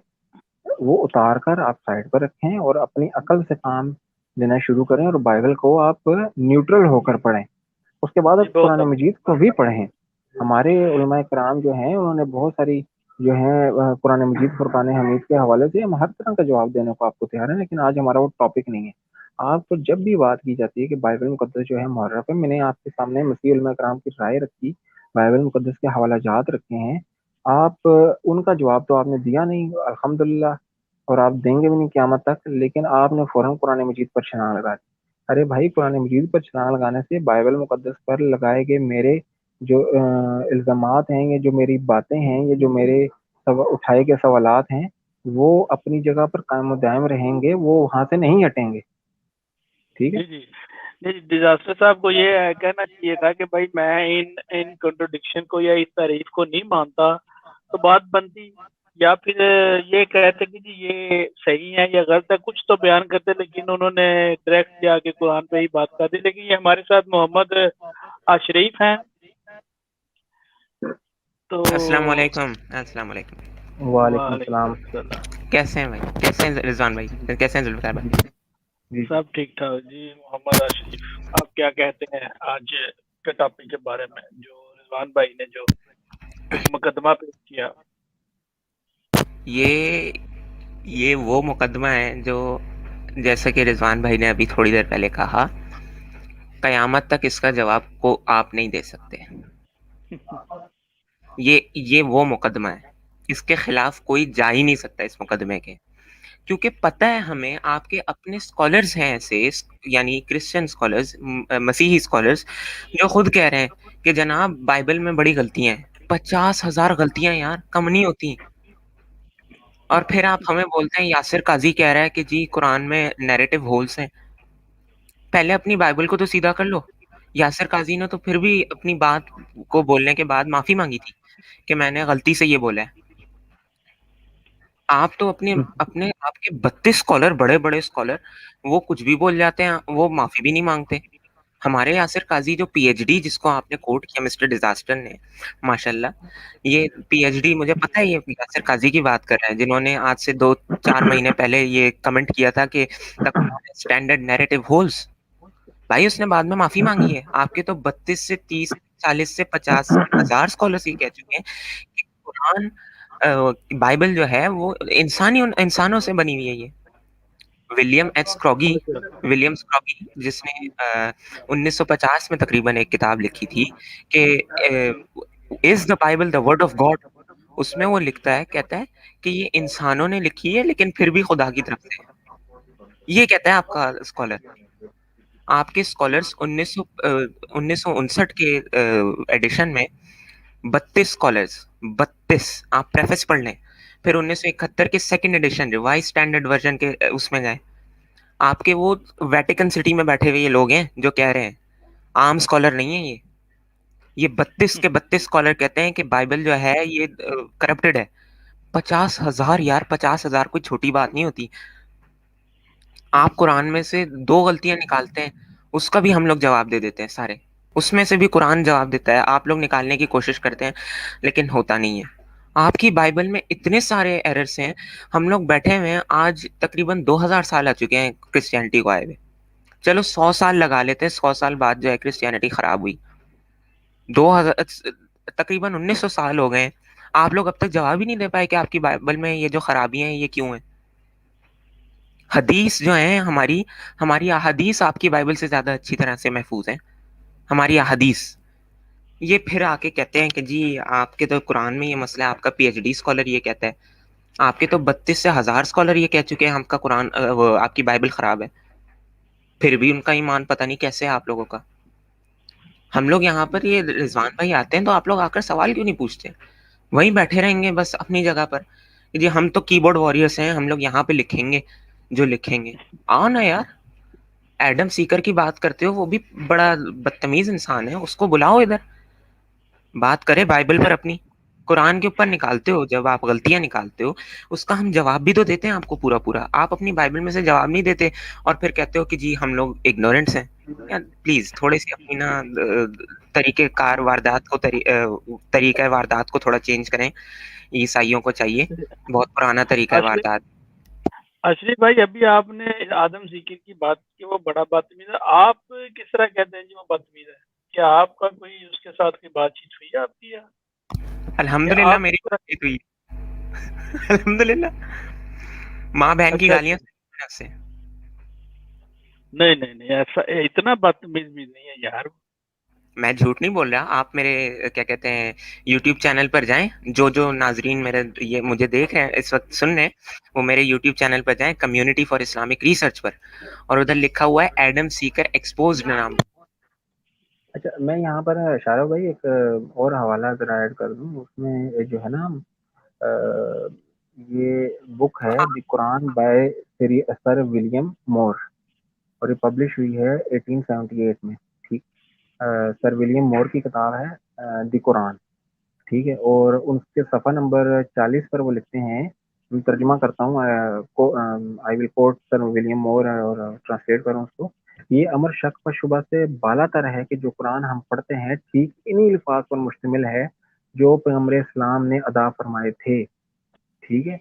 وہ اتار کر آپ سائڈ پر رکھیں اور اپنی عقل سے کام لینا شروع کریں اور بائبل کو آپ نیوٹرل ہو کر پڑھیں. اس کے بعد جی آپ بہت قرآن مجید کو بھی پڑھیں. ہمارے علماء کرام جو ہیں انہوں نے بہت ساری جو ہیں قرآن مجید فرقان حمید کے حوالے سے ہم ہر طرح کا جواب دینے کو آپ کو تیار ہیں، لیکن آج ہمارا وہ ٹاپک نہیں ہے. آپ کو جب بھی بات کی جاتی ہے کہ بائبل مقدس جو ہے محرف ہے، میں نے آپ کے سامنے مسیح علماء کرام کی رائے رکھی، بائبل مقدس کے حوالہ جات رکھے ہیں. آپ ان کا جواب تو آپ نے دیا نہیں الحمدللہ، اور آپ دیں گے بھی نہیں قیامت تک، لیکن آپ نے فوراً قرآن مجید پر چھلانگ لگا دی. ارے بھائی، قرآن مجید پر چھلانگ لگانے سے بائبل مقدس پر لگائے گئے میرے جو الزامات ہیں، یہ جو میری باتیں ہیں، یہ جو میرے اٹھائے گئے سوالات ہیں، وہ اپنی جگہ پر قائم و دائم رہیں گے، وہ وہاں سے نہیں ہٹیں گے. ٹھیک ہے؟ جی جی ڈیزاسٹر صاحب کو یہ کہنا چاہیے تھا کہ بھائی میں ان کنٹروڈکشن کو یا اس تعریف کو نہیں مانتا تو بات بنتی، یا پھر یہ کہتے کہ جی یہ صحیح ہے یا غلط ہے، کچھ تو بیان کرتے، لیکن انہوں نے ڈائریکٹ جا کے قرآن پہ ہی بات کر دی. لیکن یہ ہمارے ساتھ محمد اشریف ہیں. تو السلام علیکم. السلام علیکم. وعلیکم وعلیکم السلام. السلام. کیسے ہیں بھائی؟ کیسے ہیں رضوان بھائی؟ کیسے ہیں ذوالفقار بھائی؟ جی سب ٹھیک ٹھاک. جی محمد اشریف، آپ کیا کہتے ہیں آج کے ٹاپک کے بارے میں جو رضوان بھائی نے جو ایک مقدمہ پیش کیا؟ یہ وہ مقدمہ ہے جو جیسا کہ رضوان بھائی نے ابھی تھوڑی دیر پہلے کہا، قیامت تک اس کا جواب کو آپ نہیں دے سکتے. یہ وہ مقدمہ ہے، اس کے خلاف کوئی جا ہی نہیں سکتا اس مقدمے کے، کیونکہ پتہ ہے ہمیں آپ کے اپنے اسکالرز ہیں ایسے، یعنی کرسچن اسکالرز، مسیحی اسکالرز، جو خود کہہ رہے ہیں کہ جناب بائبل میں بڑی غلطیاں ہیں. 50,000 غلطیاں یار کم نہیں ہوتی. اور پھر آپ ہمیں بولتے ہیں یاسر قاضی کہہ رہا ہے کہ جی قرآن میں نیریٹو ہولز ہیں. پہلے اپنی بائبل کو تو سیدھا کر لو. یاسر قاضی نے تو پھر بھی اپنی بات کو بولنے کے بعد معافی مانگی تھی کہ میں نے غلطی سے یہ بولا ہے. آپ تو اپنے آپ کے 32 اسکالر، بڑے بڑے اسکالر، وہ کچھ بھی بول جاتے ہیں، وہ معافی بھی نہیں مانگتے. ہمارے یاسر قاضی جو پی ایچ ڈی جس کو آپ نے کوٹ کیا مسٹر ڈیزاسٹر نے، ماشاءاللہ، یہ پی ایچ ڈی، مجھے پتہ ہے یہ یاسر قاضی کی بات کر رہے ہیں جنہوں نے آج سے 2-4 مہینے پہلے یہ کمنٹ کیا تھا کہ اسٹینڈرڈ نیریٹو ہولز. بھائی اس نے بعد میں معافی مانگی ہے. آپ کے تو 32 سے 30 40 سے 50,000 اسکالرس یہ کہہ چکے ہیں کہ قرآن بائبل جو ہے وہ انسانوں سے بنی ہوئی ہے. یہ ولیم اسکروگی جس نے 1950 میں تقریباً ایک کتاب لکھی تھی کہ is the Bible the word of God, اس میں وہ لکھتا ہے، کہتا ہے کہ یہ انسانوں نے لکھی ہے لیکن پھر بھی خدا کی طرف سے ہے. یہ کہتا ہے آپ کا اسکالر. آپ کے اسکالرس 1959 کے ایڈیشن میں 32 اسکالرس، 32، آپ پریفیس پڑھ لیں. پھر 1971 کے second edition revised standard version کے اس میں گئے. آپ کے وہ ویٹیکن سٹی میں بیٹھے ہوئے یہ لوگ ہیں جو کہہ رہے ہیں، عام اسکالر نہیں ہیں یہ 32 کے 32 اسکالر کہتے ہیں کہ بائبل جو ہے یہ کرپٹڈ ہے. 50,000 یار، 50,000 کوئی چھوٹی بات نہیں ہوتی. آپ قرآن میں سے 2 غلطیاں نکالتے ہیں، اس کا بھی ہم لوگ جواب دے دیتے ہیں سارے، اس میں سے بھی قرآن جواب دیتا ہے. آپ لوگ نکالنے کی کوشش کرتے ہیں لیکن ہوتا نہیں ہے. آپ کی بائبل میں اتنے سارے ایررز ہیں. ہم لوگ بیٹھے ہوئے ہیں، آج تقریباً 2000 سال آ چکے ہیں کرسچینٹی کو آئے ہوئے. چلو 100 سال لگا لیتے ہیں، 100 سال بعد جو ہے کرسچینٹی خراب ہوئی. 2000 تقریباً 1900 سال ہو گئے ہیں. آپ لوگ اب تک جواب ہی نہیں دے پائے کہ آپ کی بائبل میں یہ جو خرابیاں ہیں یہ کیوں ہیں. حدیث جو ہیں ہماری احادیث آپ کی بائبل سے زیادہ اچھی طرح سے محفوظ ہیں. ہماری احادیث. یہ پھر آ کے کہتے ہیں کہ جی آپ کے تو قرآن میں یہ مسئلہ ہے، آپ کا پی ایچ ڈی اسکالر یہ کہتا ہے. آپ کے تو 32 سے 1000 اسکالر یہ کہہ چکے ہیں آپ کا قرآن آپ کی بائبل خراب ہے. پھر بھی ان کا ایمان پتہ نہیں کیسے ہے آپ لوگوں کا. ہم لوگ یہاں پر یہ رضوان بھائی آتے ہیں تو آپ لوگ آ کر سوال کیوں نہیں پوچھتے؟ وہیں بیٹھے رہیں گے بس اپنی جگہ پر. جی ہم تو کی بورڈ واریئرس ہیں، ہم لوگ یہاں پہ لکھیں گے جو لکھیں گے. آؤ نا یار، ایڈم سیکر کی بات کرتے ہو، وہ بھی بڑا بدتمیز انسان ہے، اس کو بلاؤ ادھر بات کرے بائبل پر اپنی. قرآن کے اوپر نکالتے ہو جب آپ غلطیاں نکالتے ہو، اس کا ہم جواب بھی تو دیتے ہیں آپ کو پورا. آپ اپنی بائبل میں سے جواب نہیں دیتے اور پھر کہتے ہو کہ جی ہم لوگ اگنورینٹس ہیں. یار پلیز تھوڑے سی اپنی نا طریقہ کار واردات کو طریقہ واردات کو تھوڑا چینج کریں. عیسائیوں کو چاہیے، بہت پرانا طریقہ ہے واردات. اشرف بھائی، ابھی آپ نے آدم سیکر کی بات کی، وہ بڑا بدتمیز ہے. آپ کس طرح کہتے ہیں جی وہ بدتمیز ہے؟ کیا آپ کا کوئی اس کے ساتھ کوئی بات چیت ہوئی ہے آپ کی؟ الحمدللہ میری بات چیت ہوئی. الحمدللہ ماں بہن کی گالیاں سے. نہیں ایسا اتنا بدتمیز بھی نہیں ہے یار. میں جھوٹ نہیں بول رہا. آپ میرے کیا کہتے ہیں یوٹیوب چینل پر جائیں. جو ناظرین میرے یہ مجھے دیکھ رہے ہیں اس وقت سن رہے ہیں، وہ میرے یوٹیوب چینل پر جائیں، کمیونٹی فار اسلامک ریسرچ پر، اور ادھر لکھا ہوا ہے ایڈم سیکر ایکسپوزڈ نام. اچھا، میں یہاں پر شارو بھائی ایک اور حوالہ ذرا ایڈ کر دوں. اس میں جو ہے نا یہ بک ہے دی قرآن بائی سر ولیم مور، اور یہ پبلش ہوئی ہے 1878 میں. ٹھیک، سر ولیم مور کی کتاب ہے دی قرآن. ٹھیک ہے، اور ان کے صفحہ نمبر 40 پر وہ لکھتے ہیں، میں ترجمہ کرتا ہوں، آئی ول کوٹ سر ولیم مور اور ٹرانسلیٹ کروں اس کو. یہ امر شک و شبہ سے بالا تر ہے کہ جو قرآن ہم پڑھتے ہیں ٹھیک انہی الفاظ پر مشتمل ہے جو پیغمبر اسلام نے ادا فرمائے تھے. ٹھیک ہے،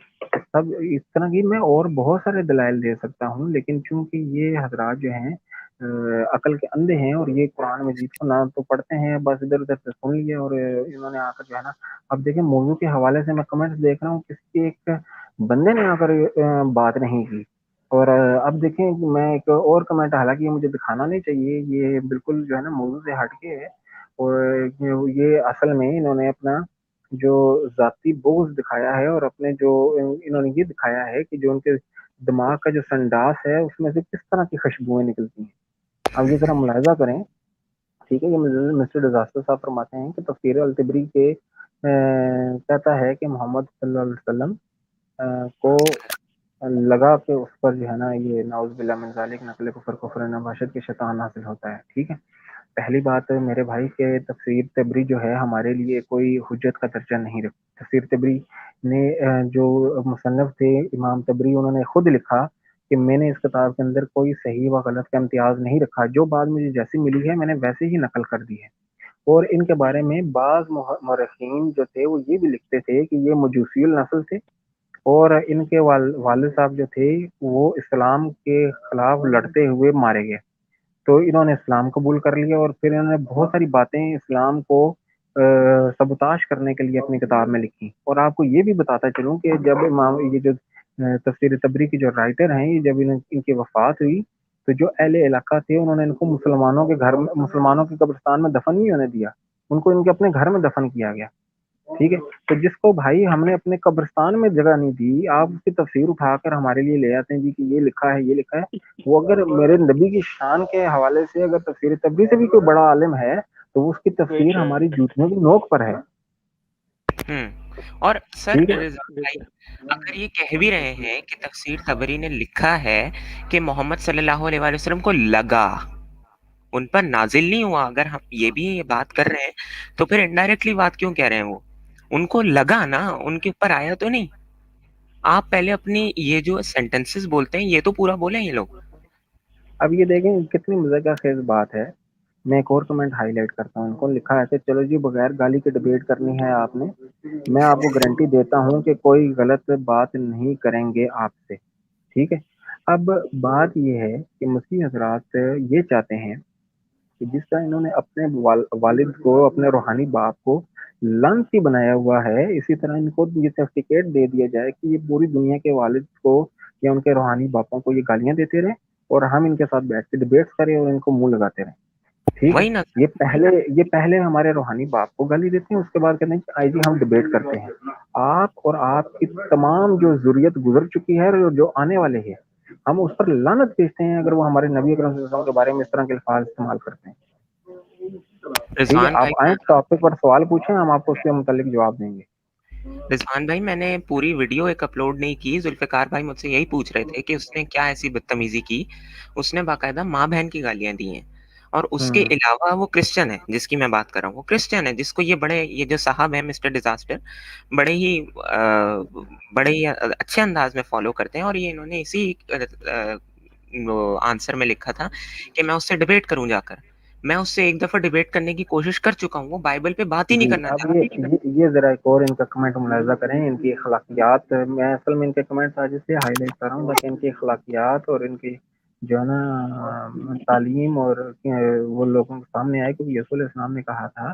سب اس طرح کی میں اور بہت سارے دلائل دے سکتا ہوں، لیکن چونکہ یہ حضرات جو ہیں عقل کے اندھے ہیں اور یہ قرآن مجید کو نہ تو پڑھتے ہیں، بس ادھر ادھر سے سن لیے اور انہوں نے آ کر جو ہے نا، اب دیکھیں موضوع کے حوالے سے میں کمنٹس دیکھ رہا ہوں، کسی ایک بندے نے آ کر بات نہیں کی. اور اب دیکھیں میں ایک اور کمنٹ، حالانکہ یہ مجھے دکھانا نہیں چاہیے، یہ بالکل جو ہے نا موضوع سے ہٹ کے ہے، اور یہ اصل میں انہوں نے اپنا جو ذاتی بغض دکھایا ہے اور اپنے جو انہوں نے یہ دکھایا ہے کہ جو ان کے دماغ کا جو سنڈاس ہے اس میں سے کس طرح کی خوشبوئیں نکلتی ہیں. اب یہ ذرا ملاحظہ کریں. ٹھیک ہے، یہ مسٹر ڈیزاسٹر صاحب فرماتے ہیں کہ تفسیر الطبری کے کہتا ہے کہ محمد صلی اللہ علیہ وسلم کو لگا کہ اس پر جو ہے نا یہ نعوذ باللہ من ذالک نقل کفر نباشت کے شیطان حاصل ہوتا ہے. ٹھیک ہے، پہلی بات میرے بھائی کہ تفسیر تبری جو ہے ہمارے لیے کوئی حجت کا درجہ نہیں رکھتی. تفسیر تبری نے جو مصنف تھے امام تبری، انہوں نے خود لکھا کہ میں نے اس کتاب کے اندر کوئی صحیح و غلط کا امتیاز نہیں رکھا، جو بات مجھے جیسی ملی ہے میں نے ویسے ہی نقل کر دی ہے. اور ان کے بارے میں بعض مورخین جو تھے وہ یہ بھی لکھتے تھے کہ یہ مجوسی النسل تھے، اور ان کے والد صاحب جو تھے وہ اسلام کے خلاف لڑتے ہوئے مارے گئے. تو انہوں نے اسلام قبول کر لیا اور پھر انہوں نے بہت ساری باتیں اسلام کو سبوتاش کرنے کے لیے اپنی کتاب میں لکھی. اور آپ کو یہ بھی بتاتا چلوں کہ جب یہ جو تفسیر تبری کی جو رائٹر ہیں، جب ان کی وفات ہوئی تو جو اہل علاقہ تھے انہوں نے ان کو مسلمانوں کے گھر میں، مسلمانوں کے قبرستان میں دفن نہیں ہونے دیا، ان کو ان کے اپنے گھر میں دفن کیا گیا. ٹھیک ہے، تو جس کو بھائی ہم نے اپنے قبرستان میں جگہ نہیں دی، آپ اس کی تفسیر اٹھا کر ہمارے لیے لے آتے ہیں جی کہ یہ لکھا ہے یہ لکھا ہے. وہ اگر میرے نبی کی شان کے حوالے سے اگر تفسیر تبری سے بھی کوئی بڑا عالم ہے تو اس کی تفسیر ہماری جوتیوں کی نوک پر ہے. اور سر ٹھیک ہے. رضوان بھائی اگر یہ کہہ بھی رہے ہیں کہ تفسیر طبری نے لکھا ہے کہ محمد صلی اللہ علیہ وآلہ وسلم کو لگا، ان پر نازل نہیں ہوا، اگر ہم یہ بھی یہ بات کر رہے ہیں تو پھر انڈائریکٹلی بات کیوں کہہ رہے ہیں؟ وہ ان کو لگا نا، ان کے اوپر آیا تو نہیں. آپ پہلے اپنی یہ جو سینٹنسز بولتے ہیں یہ تو پورا بولیں یہ لوگ. اب یہ دیکھیں کتنی مزہ کا خیز بات ہے. میں ایک اور کمنٹ ہائی لائٹ کرتا ہوں. ان کو لکھا ہے کہ چلو جی بغیر گالی کے ڈبیٹ کرنی ہے آپ نے، میں آپ کو گارنٹی دیتا ہوں کہ کوئی غلط بات نہیں کریں گے آپ سے. ٹھیک ہے. اب بات یہ ہے کہ مسیح حضرات یہ چاہتے ہیں کہ جس طرح انہوں نے اپنے والد کو، اپنے روحانی باپ کو لعنتی بنایا ہوا ہے، اسی طرح ان کو یہ سرٹیفکیٹ دے دیا جائے کہ یہ پوری دنیا کے والد کو یا ان کے روحانی باپوں کو یہ گالیاں دیتے رہے اور ہم ان کے ساتھ بیٹھ کے ڈبیٹس کریں اور ان کو منہ لگاتے رہیں. ٹھیک ہے. وہی نا. یہ پہلے ہمارے روحانی باپ کو گالی دیتے ہیں، اس کے بعد کہتے ہیں کہ آئی جی ہم ڈبیٹ کرتے ہیں. آپ اور آپ کی تمام جو ذریت گزر چکی ہے اور جو آنے والے ہیں، ہم اس پر لعنت بھیجتے ہیں اگر وہ ہمارے نبی اکرم صلی اللہ علیہ وسلم کے بارے میں اس طرح کے الفاظ استعمال کرتے ہیں. ٹھیک ہے. رضوان بھائی آپ آئیں ٹاپک پر سوال پوچھیں، ہم آپ کو اس کے متعلق جواب دیں گے. رضوان بھائی میں نے پوری ویڈیو ایک اپلوڈ نہیں کی. ذوالفقار بھائی مجھ سے یہی پوچھ رہے تھے کہ اس نے کیا ایسی بدتمیزی کی. اس نے باقاعدہ ماں بہن کی گالیاں دی ہیں، اور اس کے علاوہ وہ کرسچن ہے جس کی میں بات کر رہا ہوں. وہ کرسچن ہے جس کو یہ جو صاحب ہے مسٹر ڈیزاسٹر بڑے ہی اچھے انداز میں فالو کرتے ہیں. اور یہ انہوں نے اسی آنسر میں لکھا تھا کہ میں اس سے ڈبیٹ کروں جا کر. میں اس سے ایک دفعہ ڈبیٹ کرنے کی کوشش کر چکا ہوں، وہ بائبل پہ بات ہی نہیں جی. کرنا اب چاہتا. یہ ذرا ایک اور ان کا کمنٹ ملاحظہ کریں. ان کی اخلاقیات، میں اصل میں ان کے کمنٹ آج سے ہائی لائٹ کر رہا ہوں تاکہ ان کی اخلاقیات اور ان کی جو ہے نا تعلیم اور وہ لوگوں کے سامنے آئے. کیونکہ یسوع علیہ السلام نے کہا تھا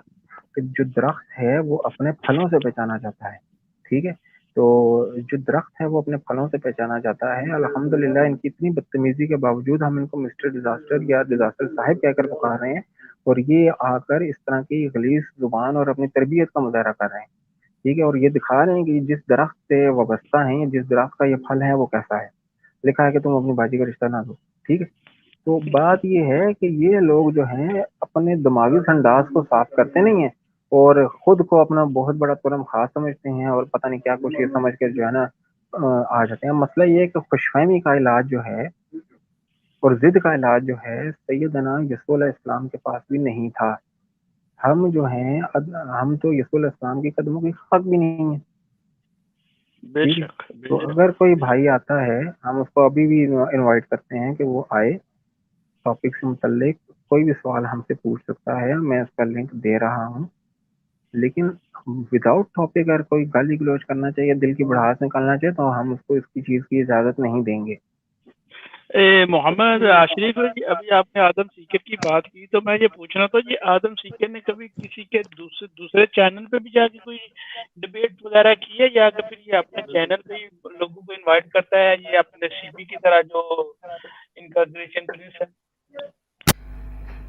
کہ جو درخت ہے وہ اپنے پھلوں سے پہچانا جاتا ہے. ٹھیک ہے. تو جو درخت ہے وہ اپنے پھلوں سے پہچانا جاتا ہے. الحمدللہ ان کی اتنی بدتمیزی کے باوجود ہم ان کو مسٹر ڈیزاسٹر یا ڈیزاسٹر صاحب کہہ کر پکار رہے ہیں، اور یہ آ کر اس طرح کی غلیظ زبان اور اپنی تربیت کا مظاہرہ کر رہے ہیں. ٹھیک ہے. اور یہ دکھا رہے ہیں کہ جس درخت سے وابستہ ہیں، جس درخت کا یہ پھل ہے وہ کیسا ہے. لکھا ہے کہ تم اپنی باجی کا رشتہ نہ دو. ٹھیک ہے. تو بات یہ ہے کہ یہ لوگ جو ہیں اپنے دماغی انداز کو صاف کرتے نہیں ہیں اور خود کو اپنا بہت بڑا قلم خاص سمجھتے ہیں اور پتہ نہیں کیا کچھ یہ سمجھ کے جو ہے نا آ جاتے ہیں. مسئلہ یہ ہے کہ خوش فہمی کا علاج جو ہے اور ضد کا علاج جو ہے سیدنا یسوع علیہ السلام کے پاس بھی نہیں تھا. ہم جو ہیں ہم تو یسوع علیہ السلام کے قدموں کی خاک بھی نہیں ہے. ٹھیک ہے. تو اگر کوئی بھائی آتا ہے ہم اس کو ابھی بھی انوائٹ کرتے ہیں کہ وہ آئے، ٹاپک سے متعلق کوئی بھی سوال ہم سے پوچھ سکتا ہے. میں اس کا لنک دے رہا ہوں، لیکن وداؤٹ ٹاپک اگر کوئی گالی گلوچ کرنا چاہیے، دل کی بڑھاس نکالنا چاہیے، تو ہم اس کو اس کی چیز کی اجازت نہیں دیں گے. محمد شریف جی، ابھی آپ نے آدم سیکر کی بات کی تو میں یہ پوچھنا تھا، یہ آدم سیکر نے کبھی کسی کے دوسرے چینل پہ بھی جا کے کوئی ڈبیٹ وغیرہ کی ہے، یا پھر یہ اپنے چینل پہ ہی لوگوں کو انوائٹ کرتا ہے، یہ اپنے سی بی کی طرح جو ان کا کرسچن پرنس ہے؟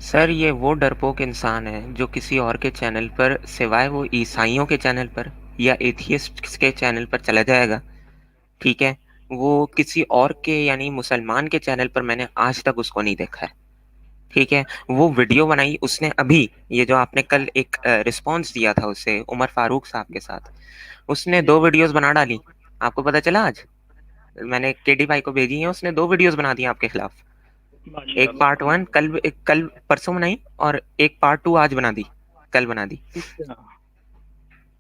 سر یہ وہ ڈرپوک انسان ہے جو کسی اور کے چینل پر سوائے وہ عیسائیوں کے چینل پر یا ایتھیسٹ کے چینل پر چلا جائے گا. ٹھیک ہے. وہ کسی اور کے یعنی مسلمان کے چینل پر میں نے آج تک اس کو نہیں دیکھا ہے. ٹھیک ہے. وہ ویڈیو بنائی اس نے ابھی، یہ جو آپ نے کل ایک رسپانس دیا تھا اسے عمر فاروق صاحب کے ساتھ، اس نے 2 ویڈیوز بنا ڈالی. آپ کو پتہ چلا؟ آج میں نے کے ڈی بھائی کو بھیجی ہیں، اس نے 2 ویڈیوز بنا دی آپ کے خلاف. ایک پارٹ 1 کل پرسوں بنائی اور ایک پارٹ 2 آج بنا دی، کل بنا دی.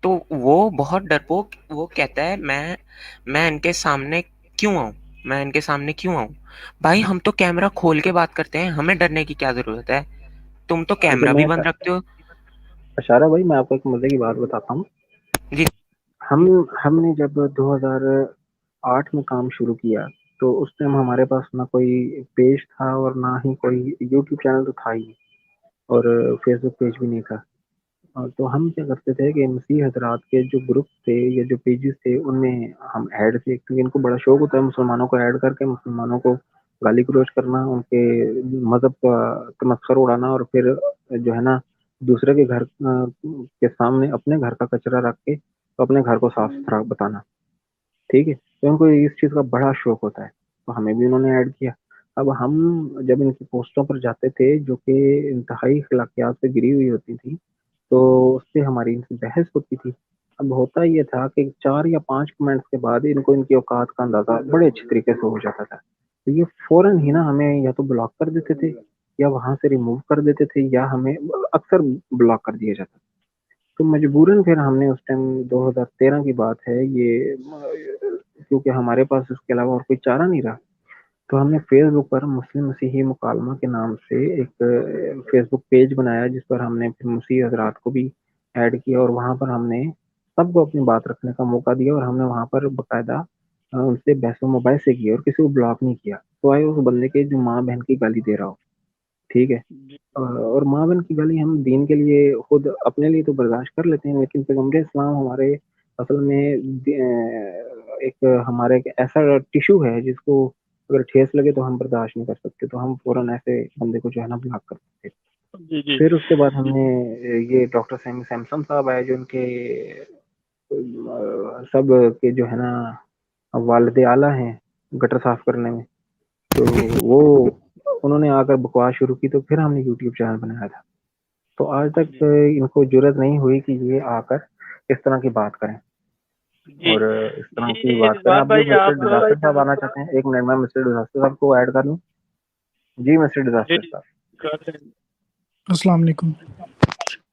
تو وہ بہت ڈرپوک، وہ کہتا ہے میں ان کے سامنے کیوں آؤں؟ بھائی ہم تو کیمرہ کھول کے بات کرتے ہیں، ہمیں ڈرنے کی کیا ضرورت ہے؟ تم تو کیمرہ بھی بند رکھتے ہو. اشارہ بھائی میں آپ کو ایک مزے کی بات بتاتا ہوں. جی. ہم نے جب 2008 میں کام شروع کیا تو اس ٹائم ہمارے پاس نہ کوئی پیج تھا اور نہ ہی کوئی یوٹیوب چینل تو تھا ہی، اور فیس بک پیج بھی نہیں تھا. تو ہم کیا کرتے تھے کہ مسیح حضرات کے جو گروپ تھے یا جو پیجز تھے ان میں ہم ایڈ تھے، کیونکہ ان کو بڑا شوق ہوتا ہے مسلمانوں کو ایڈ کر کے مسلمانوں کو گالی گلوچ کرنا، ان کے مذہب کا تمسخر اڑانا، اور پھر جو ہے نا دوسرے کے گھر کے سامنے اپنے گھر کا کچرا رکھ کے تو اپنے گھر کو صاف ستھرا بتانا. ٹھیک ہے. تو ان کو اس چیز کا بڑا شوق ہوتا ہے، تو ہمیں بھی انہوں نے ایڈ کیا. اب ہم جب ان کی پوسٹوں پر جاتے تھے جو کہ انتہائی اخلاقیات سے گری ہوئی ہوتی تھی، تو اس سے ہماری ان سے بحث ہوتی تھی. اب ہوتا یہ تھا کہ 4 یا 5 کمنٹس کے بعد ان کو ان کی اوقات کا اندازہ بڑے اچھے طریقے سے ہو جاتا تھا. تو یہ فوراً ہی نا ہمیں یا تو بلاک کر دیتے تھے یا وہاں سے ریموو کر دیتے تھے یا ہمیں اکثر بلاک کر دیا جاتا. تو مجبوراً پھر ہم نے اس ٹائم 2013 کی بات ہے یہ، کیونکہ ہمارے پاس اس کے علاوہ اور کوئی چارہ نہیں رہا، تو ہم نے فیس بک پر مسلم مسیحی مکالمہ کے نام سے ایک فیس بک پیج بنایا جس پر ہم نے پھر مسیحی حضرات کو بھی ایڈ کیا، اور وہاں پر ہم نے سب کو اپنی بات رکھنے کا موقع دیا، اور ہم نے وہاں پر باقاعدہ ان سے بحث و مباحثے کیے اور کسی کو بلاک نہیں کیا. تو آئے اس بندے کے جو ماں بہن کی گالی دے رہا ہو، ٹھیک ہے، اور ماں بہن کی گالی ہم دین کے لیے خود اپنے لیے تو برداشت کر لیتے ہیں، لیکن پیغمبر اسلام ہمارے اصل میں ایک ہمارا ایک ایسا ٹیشو ہے جس کو اگر ٹھیس لگے تو ہم برداشت نہیں کر سکتے، تو ہم فوراً ایسے بندے کو جو ہے نا بلاک کر سکتے. پھر اس کے بعد ہم نے یہ ڈاکٹر سیمی سیمسن صاحب آئے جو ان کے سب کے جو ہے نا والد اعلیٰ ہیں گٹر صاف کرنے میں، تو وہ انہوں نے آ کر بکواس شروع کی، تو پھر ہم نے یوٹیوب چینل بنایا تھا. تو آج تک ان کو جرت نہیں ہوئی کہ یہ آ کر اس طرح کی بات کریں اور اس طرح کی بات کریں. اب جو مسٹر ڈیزاسٹر صاحب آنا چاہتے ہیں، ایک منٹ میں مسٹر ڈیزاسٹر صاحب کو ایڈ کر لوں. جی مسٹر ڈیزاسٹر صاحب السلام علیکم.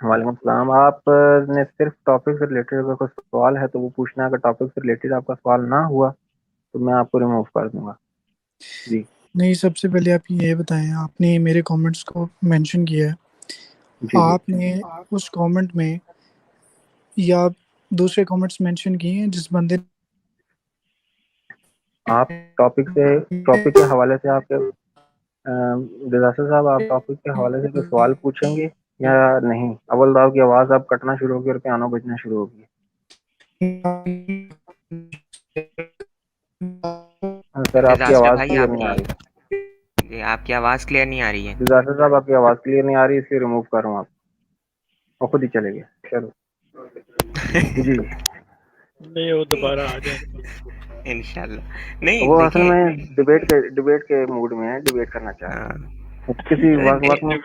وعلیکم السلام. آپ نے صرف ٹاپک سے ریلیٹڈ اگر کوئی سوال ہے تو وہ پوچھنا ہے، اگر ٹاپک سے ریلیٹڈ آپ کا سوال نہ ہوا تو میں آپ کو ریموو کر دوں گا. جی نہیں، سب سے پہلے آپ یہ بتائیں، آپ نے میرے کامنٹس کو مینشن کیا ہے، جی آپ نے اس کامنٹ میں یا دوسرے کامنٹس مینشن کیے ہیں جس بندے آپ ٹاپک کے حوالے سے آپ کے ڈیزاسٹر صاحب آپ ٹاپک کے حوالے سے کوئی سوال پوچھیں گے یا نہیں؟ اول تو آپ کی آواز اب کٹنا شروع ہوگی اور پیانو بجنا شروع ہوگی. سر آپ کی ڈیزاسٹر آواز بھائی کلیئر نہیں آ رہی. جی آپ کی آواز کلیئر نہیں آ رہی ہے. ڈیزاسٹر صاحب آپ کی آواز کلیئر نہیں آ رہی، اس لیے ریموو کر رہا ہوں آپ اور خود ہی چلے گئے. چلو جی نہیں وہ دوبارہ آ جائیں گے انشاءاللہ. نہیں وہ اصل دیکھیں، میں ڈبیٹ کے موڈ میں ہے، ڈبیٹ کرنا چاہ رہے ہیں. کسی وقت میں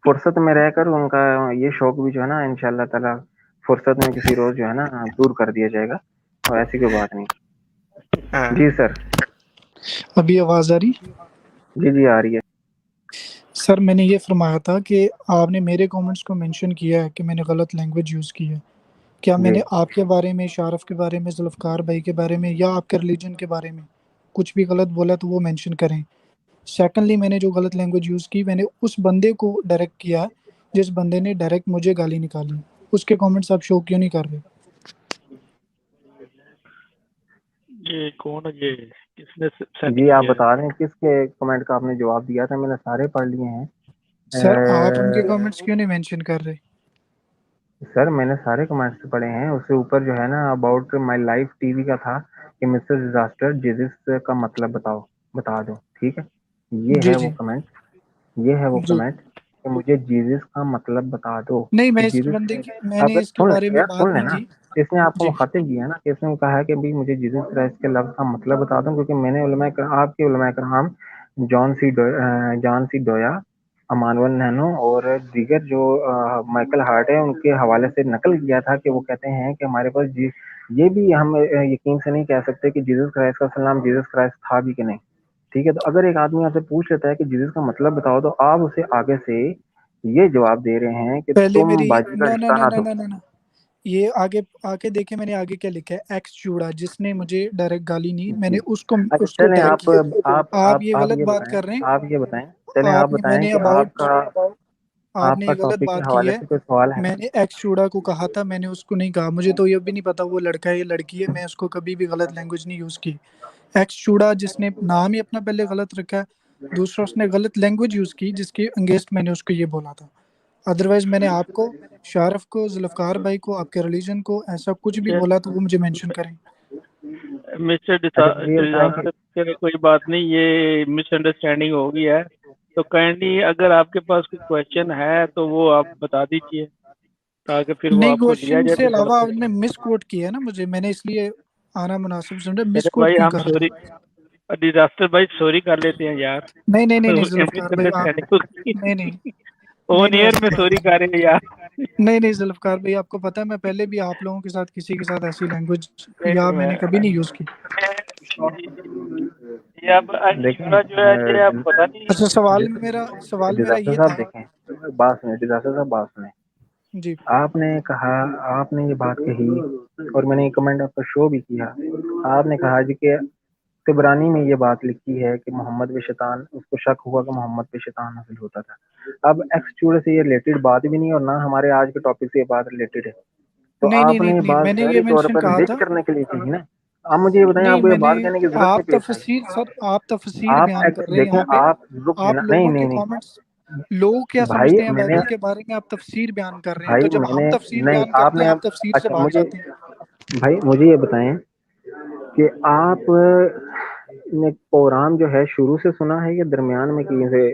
فرصت میں رہ کر ان کا یہ شوق بھی جو ہے نا انشاءاللہ تعالی فرصت میں کسی روز جو ہے نا دور کر دیا جائے گا، اور ایسی کوئی بات نہیں. جی سر. ابھی آواز آ رہی؟ جی آ رہی ہے. سر میں نے یہ فرمایا تھا کہ آپ نے میرے کامنٹس کو مینشن کیا ہے کہ میں نے غلط لینگویج یوز کی ہے. کیا میں نے آپ کے بارے میں، شارف کے بارے میں، ذوالفقار بھائی کے بارے میں یا آپ کے ریلیجن کے بارے میں کچھ بھی غلط بولا تو وہ مینشن کریں. سیکنڈلی میں نے جو غلط لینگویج یوز کی میں نے اس بندے کو ڈائریکٹ کیا جس بندے نے ڈائریکٹ مجھے گالی نکالی. اس کے کامنٹس آپ شو کیوں نہیں کر رہے؟ یہ کون ہے؟ یہ کس نے سینڈ جی آپ کیا ہے؟ بتا رہے ہیں کس کے کمنٹ کا آپ نے جواب دیا تھا؟ میں نے سارے پڑھ لیے ہیں. سر آپ ان کے کامنٹس کیوں نہیں مینشن کر رہے؟ سر میں نے سارے کمنٹس پڑھے ہیں. اس سے اوپر جو ہے نا about my life T V کا تھا کہ مسٹر ڈیزاسٹر جیزس کا مطلب بتا دو. ٹھیک ہے، یہ جی ہے وہ جی کمنٹ، یہ ہے وہ جی. کمنٹ کہ مجھے جیزس کا مطلب بتا دو نہیں، میں کہ اس جیزس بندے کی میں اگر نے اس کے بارے میں یار سن بات نہیں لینا، کی. اس نے آپ کو جی مخاطب دیا نا کہ اس نے کہا ہے کہ بھی مجھے جیزس کرائسٹ کے لفظ کا مطلب بتا دو، کیونکہ میں نے آپ کے علماء کرام جان سی ڈویا، امانول نینو اور دیگر جو مائیکل ہارٹ ہے ان کے حوالے سے نقل کیا تھا کہ وہ کہتے ہیں کہ ہمارے پاس یہ بھی ہم یقین سے نہیں کہہ سکتے کہ جیزس کرائسٹ کا نام جیزس کرائسٹ تھا بھی کہ نہیں. ٹھیک ہے، تو اگر ایک آدمی آپ سے پوچھ لیتا ہے کہ جیزس کا مطلب بتاؤ تو آپ اسے آگے سے یہ جواب دے رہے ہیں کہ پہلے تم میری باجی کا رشتہ نہ دو. نہ یہ آگے دیکھیں میں نے آگے کیا لکھا ہے، ایکس چوڑا جس نے مجھے ڈائریکٹ گالی نہیں، میں نے اس اچھا کو چلیں، ٹیگ آپ کیا. آپ آپ آپ یہ آپ غلط یہ بات بتائیں کر رہے ہیں. آپ یہ بتائیں چلیں آپ میں بتائیں نے کہ اباؤٹ آپ نے آپ کا یہ غلط ٹاپک کے بات کی حوالے ہے. سے کوئی سوال ہے؟ میں نے ایکس چوڑا کو کہا تھا، میں نے اس کو نہیں کہا. مجھے تو یہ بھی نہیں پتا وہ لڑکا ہے یا لڑکی ہے. میں اس کو کبھی بھی غلط لینگویج نہیں یوز کی. ایکس چوڑا جس نے نام ہی اپنا پہلے غلط رکھا ہے، دوسرا اس نے غلط لینگویج یوز کی جس کی انگیسٹ میں نے اس کو یہ بولا تھا. ادروائز میں نے آپ کو، شارف کو، ذوالفقار بھائی کو، آپ کے ریلیجن کو ایسا کچھ بھی بولا تو وہ مجھے مینشن کریں. مسٹر اچھا یہ بتائیں کہ ڈیزاسٹر کوئی بات نہیں، یہ مس انڈرسٹینڈنگ ہو گئی ہے. تو کائنڈلی اگر آپ کے پاس کوئی کوشچن ہے تو وہ آپ بتا دیجئے تاکہ پھر وہ نہیں، آپ کو دیا کوشچن جائے سے دوبارہ علاوہ آپ سے. نے مس کوٹ کیا ہے نا مجھے، میں نے اس لیے آنا مناسب سمجھا. مس چلے کوٹ بھائی کیوں ہم کر سوری، رہے ہیں؟ ڈیزاسٹر بھائی سوری کر لیتے ہیں یار. نہیں مس ذوالفقار بھائی آپ انڈرسٹینڈنگ ہوگی. نہیں اون ایئر میں سوری کر رہے ہیں یار. نہیں ذوالفقار بھائی، آپ کو پتہ ہے میں پہلے بھی آپ لوگوں کے ساتھ کسی کے ساتھ ایسی لینگویج یا میں نے کبھی نہیں یوز کی. یہ اب انشورہ جو ہے یہ اب پتہ نہیں. اچھا، سوال میرا ڈیزاسٹر یہ صاحب تھا. دیکھیں، بات سنیں ڈیزاسٹر صاحب، بات سنیں. جی آپ نے کہا، آپ نے یہ بات کہی اور میں نے یہ کمنٹ آپ کو شو بھی کیا. آپ نے کہا جی کہ تبرانی میں یہ بات لکھی ہے کہ محمد پہ شیطان، اس کو شک ہوا کہ محمد پہ شیطان نازل ہوتا تھا. اب ایکسچوڑ سے یہ ریلیٹڈ بات بھی نہیں اور نہ ہمارے آج کے ٹاپک سے یہ بات ریلیٹڈ ہے. تو آپ نے یہ نہیں، بات میں نے یہ ظاہری طور مینشن پر کہا ڈچ تھا. کرنے کے لیے کہی نا. آپ مجھے یہ بتائیں، آپ کو یہ میں نے، بات کہنے کی ضرورت آپ نہیں پیش آئی. تفسیر سر، آپ تفسیر آپ بیان کر رہے ہیں دیکھیں، یہاں پہ. آپ رک آپ نہیں لوگوں کے نہیں کامنٹس، لوگ کیا بھائی سمجھتے ہیں میں نے، بائبل کے بارے میں، آپ تفسیر بیان کر رہے ہیں، بھائی تو جب میں ہم نے تفسیر نہیں، بیان آپ کرتے نے، ہیں آپ تفسیر سے اچھا بھاگ مجھے، جاتے ہیں. بھائی مجھے یہ بتائیں کہ آپ نے پروگرام جو ہے شروع سے سنا ہے یا درمیان میں کہیں سے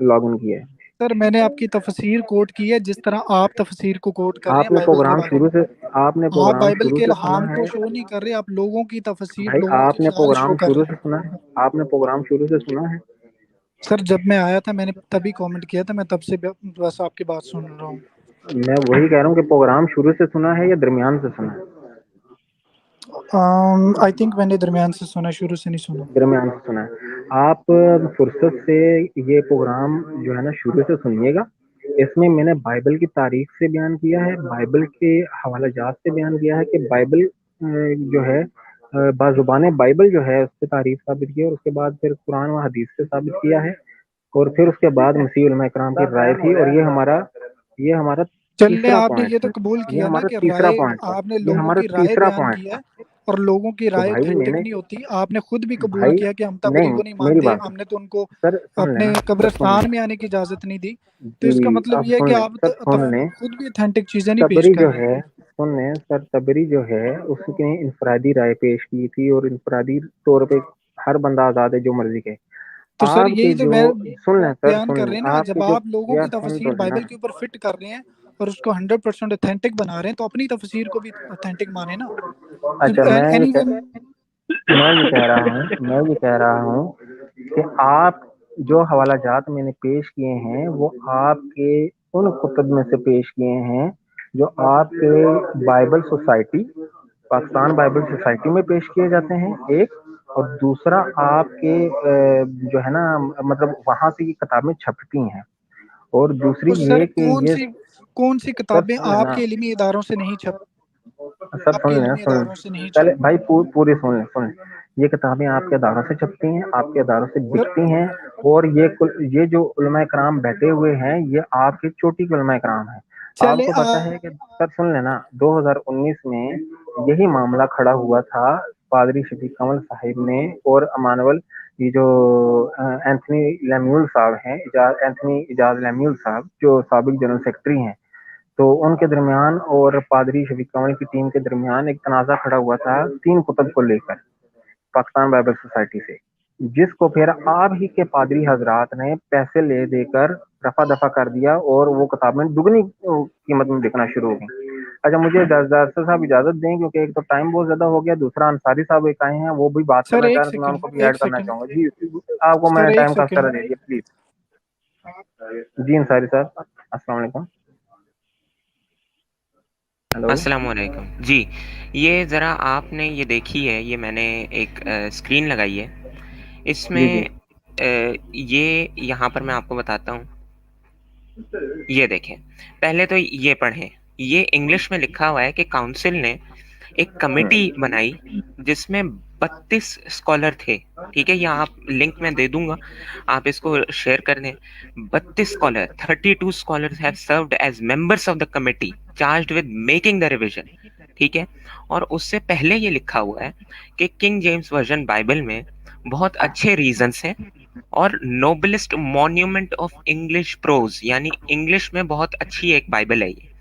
لاگ ان کیا ہے؟ سر میں نے آپ کی تفسیر کوٹ کی ہے جس طرح آپ تفسیر کو کوٹ کر رہے ہیں آپ نے بائبل کے پروگرام بارے شروع میں. سے، آپ نے آپ پروگرام بائبل شروع کے سے الہام سنا کو ہے؟ شو نہیں کر رہے، آپ لوگوں کی تفسیر، بھائی لوگوں آپ کے نے خیال شو پروگرام کر شروع رہے سے ہیں. سنا ہے؟ آپ نے پروگرام شروع سے سنا ہے؟ سر جب میں آیا تھا میں نے تبھی کامنٹ کیا تھا، میں تب سے بس آپ کی بات سن رہا ہوں. میں وہی کہہ رہا ہوں کہ پروگرام شروع سے سنا ہے یا درمیان سے سنا ہے؟ آئی تھنک میں نے درمیان سے سنا، شروع سے نہیں سنا. درمیان سے سنا ہے. آپ فرصت سے یہ پروگرام جو ہے نا شروع سے سنیے گا. اس میں نے بائبل کی تاریخ سے بیان کیا ہے، بائبل کے حوالہ جات سے بیان کیا ہے کہ بائبل جو ہے بازبان بائبل جو ہے اس سے تاریخ ثابت کیا، اور اس کے بعد پھر قرآن و حدیث سے ثابت کیا ہے، اور پھر اس کے بعد مسیح علماء کرام کی رائے تھی. اور یہ ہمارا چلے تیسرا آپ نے پوائنٹ یہ تو ہے. قبول یہ کیا نا ہمارا کہ تیسرا رائے، پوائنٹ ہے. آپ نے یہ لوگوں ہمارا کی رائے تیسرا بیان پوائنٹ کی ہے. ہے، اور لوگوں کی تو رائے بھائی میں اتھینٹک نے، نہیں ہوتی. آپ نے خود بھی قبول بھائی کیا کہ ہم تبری نہیں، کو نہیں میری مانتے، بات ہم نے تو ان کو سر سن اپنے لینا، سر سن لیں، قبرستان میں آنے کی اجازت نہیں دی. تو اس کا جی مطلب آپ یہ ہے سن کہ لیں، آپ سر سن لیں. خود بھی اتھینٹک چیزیں نہیں پیش تبری کر جو رہے. ہے، سن لیں سر، تبری جو ہے اس نے انفرادی رائے پیش کی تھی، اور انفرادی طور پہ ہر بندہ آزاد ہے جو مرضی کے. تو سر آپ کے یہی تو جو، میں سن لیں سر، بیان سن کر لیں رہے ہیں نا، آپ کے جب جو، آپ لوگوں یا کی سن تو تفسیر لینا. بائبل کے اوپر فٹ کر رہے ہیں اور اس کو 100% اتھینٹک بنا رہے ہیں، تو اپنی تفسیر کو بھی اتھینٹک مانے نا. اچھا اینی وے میں یہ کہہ رہا ہوں کہ آپ جو حوالہ جات میں نے پیش کیے ہیں وہ آپ کے ان کتب میں سے پیش کیے ہیں جو آپ کے Bible society, Pakistan Bible society میں پیش کیے جاتے ہیں، ایک. اور دوسرا آپ کے جو ہے نا مطلب وہاں سے یہ کتابیں چھپتی ہیں. اور دوسری تو سر یہ کہ یہ، کون سی سر کتابیں سن آپ لینا، کے علمی اداروں سے نہیں چھپ سر آپ کے سن لیں، علمی اداروں سے نہیں پہلے چھپی؟ بھائی پوری سن لیں. یہ کتابیں آپ کے اداروں سے چھپتی ہیں، آپ کے اداروں سے سر بکتی ہیں. اور یہ جو علماء کرام بیٹھے ہوئے ہیں یہ آپ کے چوٹی کے علماء کرام ہیں. آپ چلے کو پتا ہے کہ سر سن لینا، 2019 میں یہی معاملہ کھڑا ہوا تھا. پادری شفیق کمل صاحب نے اور امانول، یہ جو اینتھنی لیمیول صاحب ہیں، اینتھنی اجاز لیمیول صاحب جو سابق جنرل سیکرٹری ہیں، تو ان کے درمیان اور پادری شفیق کمل کی ٹیم کے درمیان ایک تنازع کھڑا ہوا تھا 3 کتب کو لے کر پاکستان بائبل سوسائٹی سے، جس کو پھر آپ ہی کے پادری حضرات نے پیسے لے دے کر رفع دفع کر دیا، اور وہ کتابیں دگنی قیمت میں بکنا شروع ہو گئی. اچھا مجھے ڈاکٹر صاحب اجازت دیں، کیونکہ ایک تو ٹائم بہت زیادہ ہو گیا، دوسرا انصاری صاحب ایک آئے ہیں وہ بھی بات سر کرنا چاہ ایک رہے ہیں، تو میں ان کو سیکنڈ بھی ایڈ کرنا چاہوں گا. جی آپ کو میں سر نے ایک ٹائم کا سیکنڈ اشارہ دے دیا، پلیز. جی انصاری صاحب السلام علیکم. ہلو. السلام علیکم. جی یہ ذرا آپ نے یہ دیکھی ہے، یہ میں نے ایک اسکرین لگائی ہے، اس جی میں جی یہ یہاں پر میں آپ کو بتاتا ہوں. یہ دیکھیں، پہلے تو یہ پڑھیں. یہ انگلش میں لکھا ہوا ہے کہ کاؤنسل نے ایک کمیٹی بنائی جس میں 32 اسکالر تھے. ٹھیک ہے، یہاں آپ لنک میں دے دوں گا، آپ اس کو شیئر کر دیں. 32 scholar, 32 scholars have served as members of the committee charged with making the revision. ٹھیک ہے، اور اس سے پہلے یہ لکھا ہوا ہے کہ کنگ جیمز ورژن بائبل میں بہت اچھے ریزنس ہیں، اور نوبلسٹ مونیومنٹ آف انگلش پروز، یعنی انگلش میں بہت اچھی ایک بائبل ہے یہ.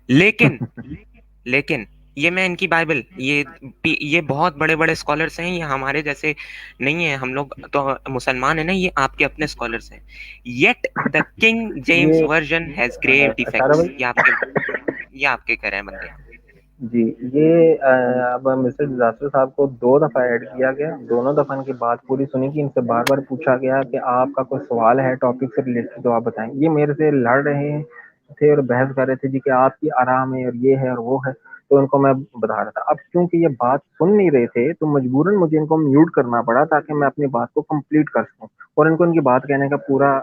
لیکن یہ میں ان کی بائبل، یہ بہت بڑے بڑے اسکالرس ہیں، یہ ہمارے جیسے نہیں ہیں، ہم لوگ تو مسلمان ہیں نا، یہ آپ کے اپنے اسکالرس ہیں. یٹ دا کنگ جیمز یہ ورژن ہیز گریو اشارہ ڈیفیکٹس. بھائی، یہ آپ کے کہہ رہے ہیں بندے. جی یہ اب مسٹر ڈیزاسٹر صاحب کو 2 دفعہ ایڈ کیا گیا، دونوں دفعہ ان کی بات پوری سنی کی، ان سے بار بار پوچھا گیا کہ آپ کا کوئی سوال ہے ٹاپک سے ریلیٹڈ تو آپ بتائیں. یہ میرے سے لڑ رہے ہیں تھے اور بحث کر رہے تھے جی کہ آپ کی آرام ہے اور یہ ہے اور وہ ہے، تو ان کو میں بتا رہا تھا. اب کیونکہ یہ بات سن نہیں رہے تھے تو مجبوراً مجھے ان کو میوٹ کرنا پڑا تاکہ میں اپنی بات کو کمپلیٹ کر سکوں، اور ان کو ان کی بات کہنے کا پورا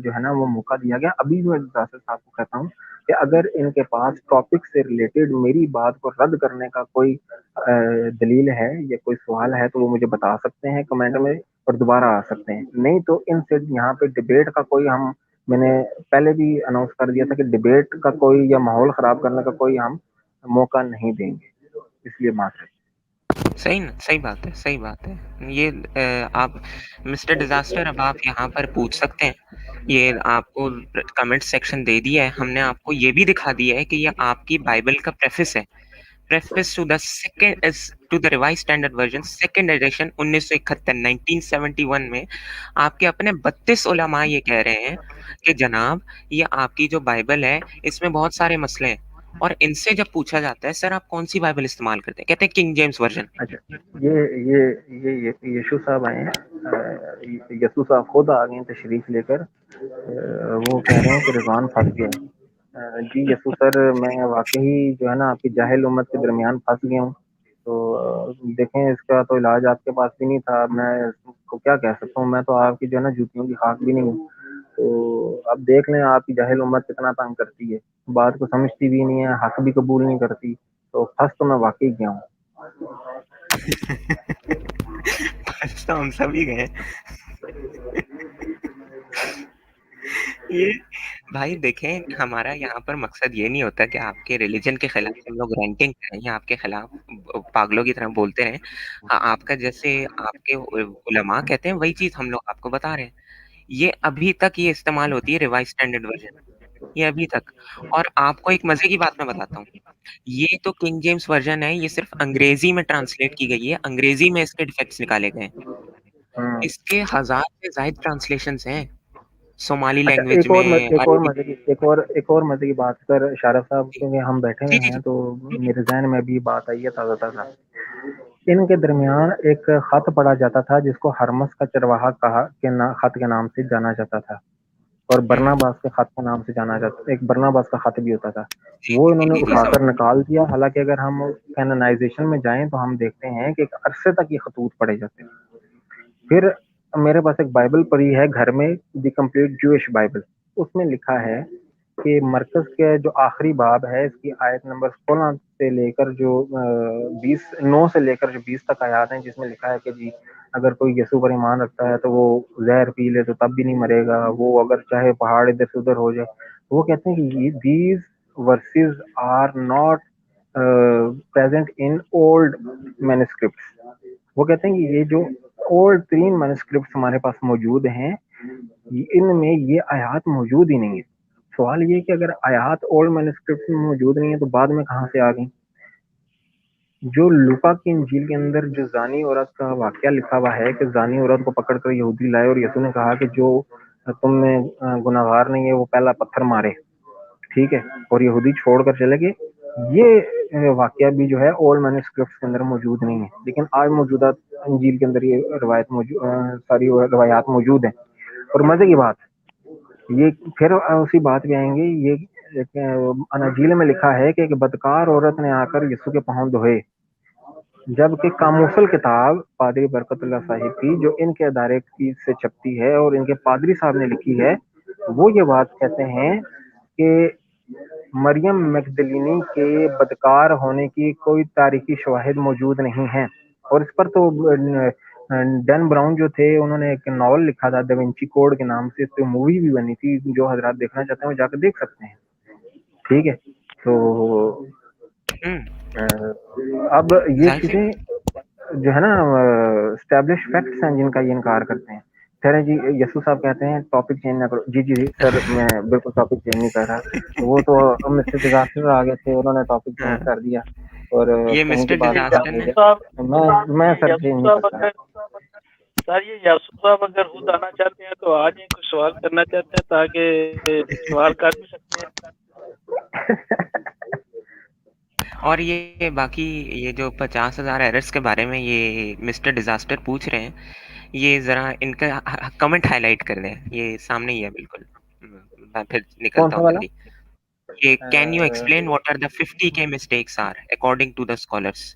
جو ہے نا وہ موقع دیا گیا. ابھی میں داسل صاحب کو کہتا ہوں کہ اگر ان کے پاس ٹاپک سے ریلیٹڈ میری بات کو رد کرنے کا کوئی دلیل ہے یا کوئی سوال ہے تو وہ مجھے بتا سکتے ہیں کمنٹ میں اور دوبارہ آ سکتے ہیں. نہیں تو ان سے یہاں پہ ڈبیٹ کا کوئی میں نے پہلے بھی اناؤنس کر دیا تھا کہ ڈبیٹ کا کوئی یا ماحول خراب کرنے کا کوئی ہم موقع نہیں دیں گے، اس لیے معذرت. صحیح بات ہے، صحیح بات ہے. یہ آپ مسٹر ڈیزاسٹر اب آپ یہاں پر پوچھ سکتے ہیں. یہ آپ کو کمنٹ سیکشن دے دیا ہے ہم نے، آپ کو یہ بھی دکھا دیا ہے کہ یہ آپ کی بائبل کا پریفس ہے. Preface to the Revised Standard Version second edition 1971 1971 میں آپ کے اپنے 32 علماء یہ کہہ رہے ہیں کہ جناب یہ آپ کی جو بائبل ہے اس میں بہت سارے مسئلے ہیں. اور ان سے جب پوچھا جاتا ہے سر آپ کون سی بائبل استعمال کرتے ہیں، کہتے ہیں کنگ جیمز ورژن. اچھا، یہ یشو صاحب آئے ہیں، یسو صاحب خود آ گئے ہیں تشریف لے کر. وہ کہہ رہے ہیں کہ رضوان پھنس گیا ہے. جی یسو سر، میں واقعی جو ہے نا آپ کی جاہل امت کے درمیان پھنس گیا ہوں. تو دیکھیں اس کا تو علاج آپ کے پاس بھی نہیں تھا. میں اس کو کیا کہہ سکتا ہوں، میں تو آپ کی جو ہے نا جوتیوں کی خاک بھی نہیں ہوں. تو اب دیکھ لیں آپ کی جاہل امت کتنا تنگ کرتی ہے، بات کو سمجھتی بھی نہیں ہے، حق بھی قبول نہیں کرتی. تو پھنس تو میں واقعی گیا ہوں. تو ہم سبھی گئے. یہ بھائی دیکھیں ہمارا یہاں پر مقصد یہ نہیں ہوتا کہ آپ کے ریلیجن کے خلاف ہم لوگ رینٹنگ کریں یا آپ کے خلاف پاگلوں کی طرح بولتے رہیں. آپ کا جیسے آپ کے علماء کہتے ہیں وہی چیز ہم لوگ آپ کو بتا رہے ہیں. یہ ابھی تک یہ استعمال ہوتی ہے ریوائز اسٹینڈرڈ ورژن، یہ ابھی تک. اور آپ کو ایک مزے کی بات میں بتاتا ہوں، یہ تو کنگ جیمز ورژن ہے، یہ صرف انگریزی میں ٹرانسلیٹ کی گئی ہے، انگریزی میں اس کے ڈیفیکٹس نکالے گئے ہیں. اس کے 1000 سے زائد ٹرانسلیشنز ہیں صومالی اچھا، لینگویج میں، عربی. ایک اور مزے کی بات کر شارف صاحب، کیونکہ ہم بیٹھے جی ہوئے جی ہیں جی تو میرے ذہن میں بھی بات آئی ہے تازہ تازہ. ان کے درمیان ایک خط پڑھا جاتا تھا جس کو ہرمس کا چرواہا کہا کہ خط کے نام سے جانا جاتا تھا، اور برناباس کے خط کے نام سے جانا جاتا. ایک برناباس کا خط بھی ہوتا تھا، جی وہ انہوں نے جی اٹھا سمجھ. کر نکال دیا. حالانکہ اگر ہم کینونائزیشن میں جائیں تو ہم دیکھتے ہیں کہ ایک عرصے تک یہ خطوط پڑھے جاتے ہیں. پھر میرے پاس ایک بائبل پڑھی ہے گھر میں، دی کمپلیٹ جوش بائبل. اس میں لکھا ہے کہ مرکز کے جو آخری باب ہے اس کی آیت نمبر 16 سے لے کر جو 9 سے لے کر جو 20 تک آیات ہیں، جس میں لکھا ہے کہ جی اگر کوئی یسوع پر ایمان رکھتا ہے تو وہ زہر پی لے تو تب بھی نہیں مرے گا، وہ اگر چاہے پہاڑ ادھر سے ادھر ہو جائے. وہ کہتے ہیں کہ these verses are not present in old مینuscripts. وہ کہتے ہیں کہ یہ جو اولڈ ترین مینuscripts ہمارے پاس موجود ہیں ان میں یہ آیات موجود ہی نہیں ہے. سوال یہ کہ اگر آیات اولڈ مینuscripts میں موجود نہیں ہے تو بعد میں کہاں سے آ گئی؟ جو لوکا کی انجیل کے اندر جو زانی عورت کا واقعہ لکھا ہوا ہے کہ زانی عورت کو پکڑ کر یہودی لائے اور یسوع نے کہا کہ جو تم میں گناہگار نہیں ہے وہ پہلا پتھر مارے، ٹھیک ہے، اور یہودی چھوڑ کر چلے گئے. یہ واقعہ بھی جو ہے اولڈ مینuscripts کے اندر موجود نہیں ہے، لیکن آج موجودہ انجیل کے اندر یہ ساری روایات موجود ہیں. اور مزے کی بات یہ پھر اسی بات پہ آئیں گے. یہ اناجیل میں لکھا ہے کہ ایک بدکار عورت نے آ کر یسوع کے پاؤں دھوئے، جبکہ کاموسل کتاب پادری برکت اللہ صاحب کی جو ان کے ادارے کی سے چھپتی ہے اور ان کے پادری صاحب نے لکھی ہے، وہ یہ بات کہتے ہیں کہ مریم مگدلینی کے بدکار ہونے کی کوئی تاریخی شواہد موجود نہیں ہیں. اور اس پر تو ڈین براؤن جو تھے انہوں نے ایک ناول لکھا تھا دا وینچی کوڈ کے نام سے، تو مووی بھی بنی تھی. جو حضرات دیکھنا چاہتے ہیں وہ جا کر دیکھ سکتے ہیں، ٹھیک ہے. تو اب یہ ظاہر سی چیزیں جو ہے نا اسٹیبلش فیکٹس ہیں جن کا یہ انکار کرتے ہیں. خیر جی، یسوع صاحب کہتے ہیں ٹاپک چینج نہ کرو. جی جی جی سر، میں بالکل ٹاپک چینج نہیں کر رہا. وہ تو مسٹر ڈیزاسٹر آ گئے تھے، انہوں نے ٹاپک چینج کر دیا اور یہ کہیں کی مسٹر بات ڈیزاسٹر ہو نے جائے. میں سر چینج نہیں کرتا. سر یہ یاسو صاحب اگر خود آنا چاہتے ہیں تو آج کچھ سوال کرنا چاہتے ہیں تاکہ سوال کر بھی سکتے ہیں. اور یہ باقی یہ جو 50,000 ایررز کے بارے میں یہ مسٹر ڈیزاسٹر پوچھ رہے ہیں، یہ ذرا ان کا کمنٹ ہائی لائٹ کر دیں. یہ سامنے ہی ہے بالکل، میں پھر کون نکلتا سا ہوں والا؟ جلدی. Can you explain what are the 50K mistakes are according to the scholars?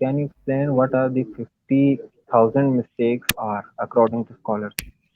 Can you explain what are the 50,000 mistakes are according to scholars?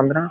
15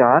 4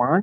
5,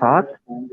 7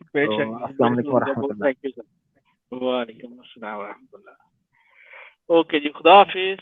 بے تو شک السلام علیکم ورحمۃ اللہ. Thank you sir. وعلیکم السلام ورحمۃ اللہ. اوکے جی، خدا حافظ.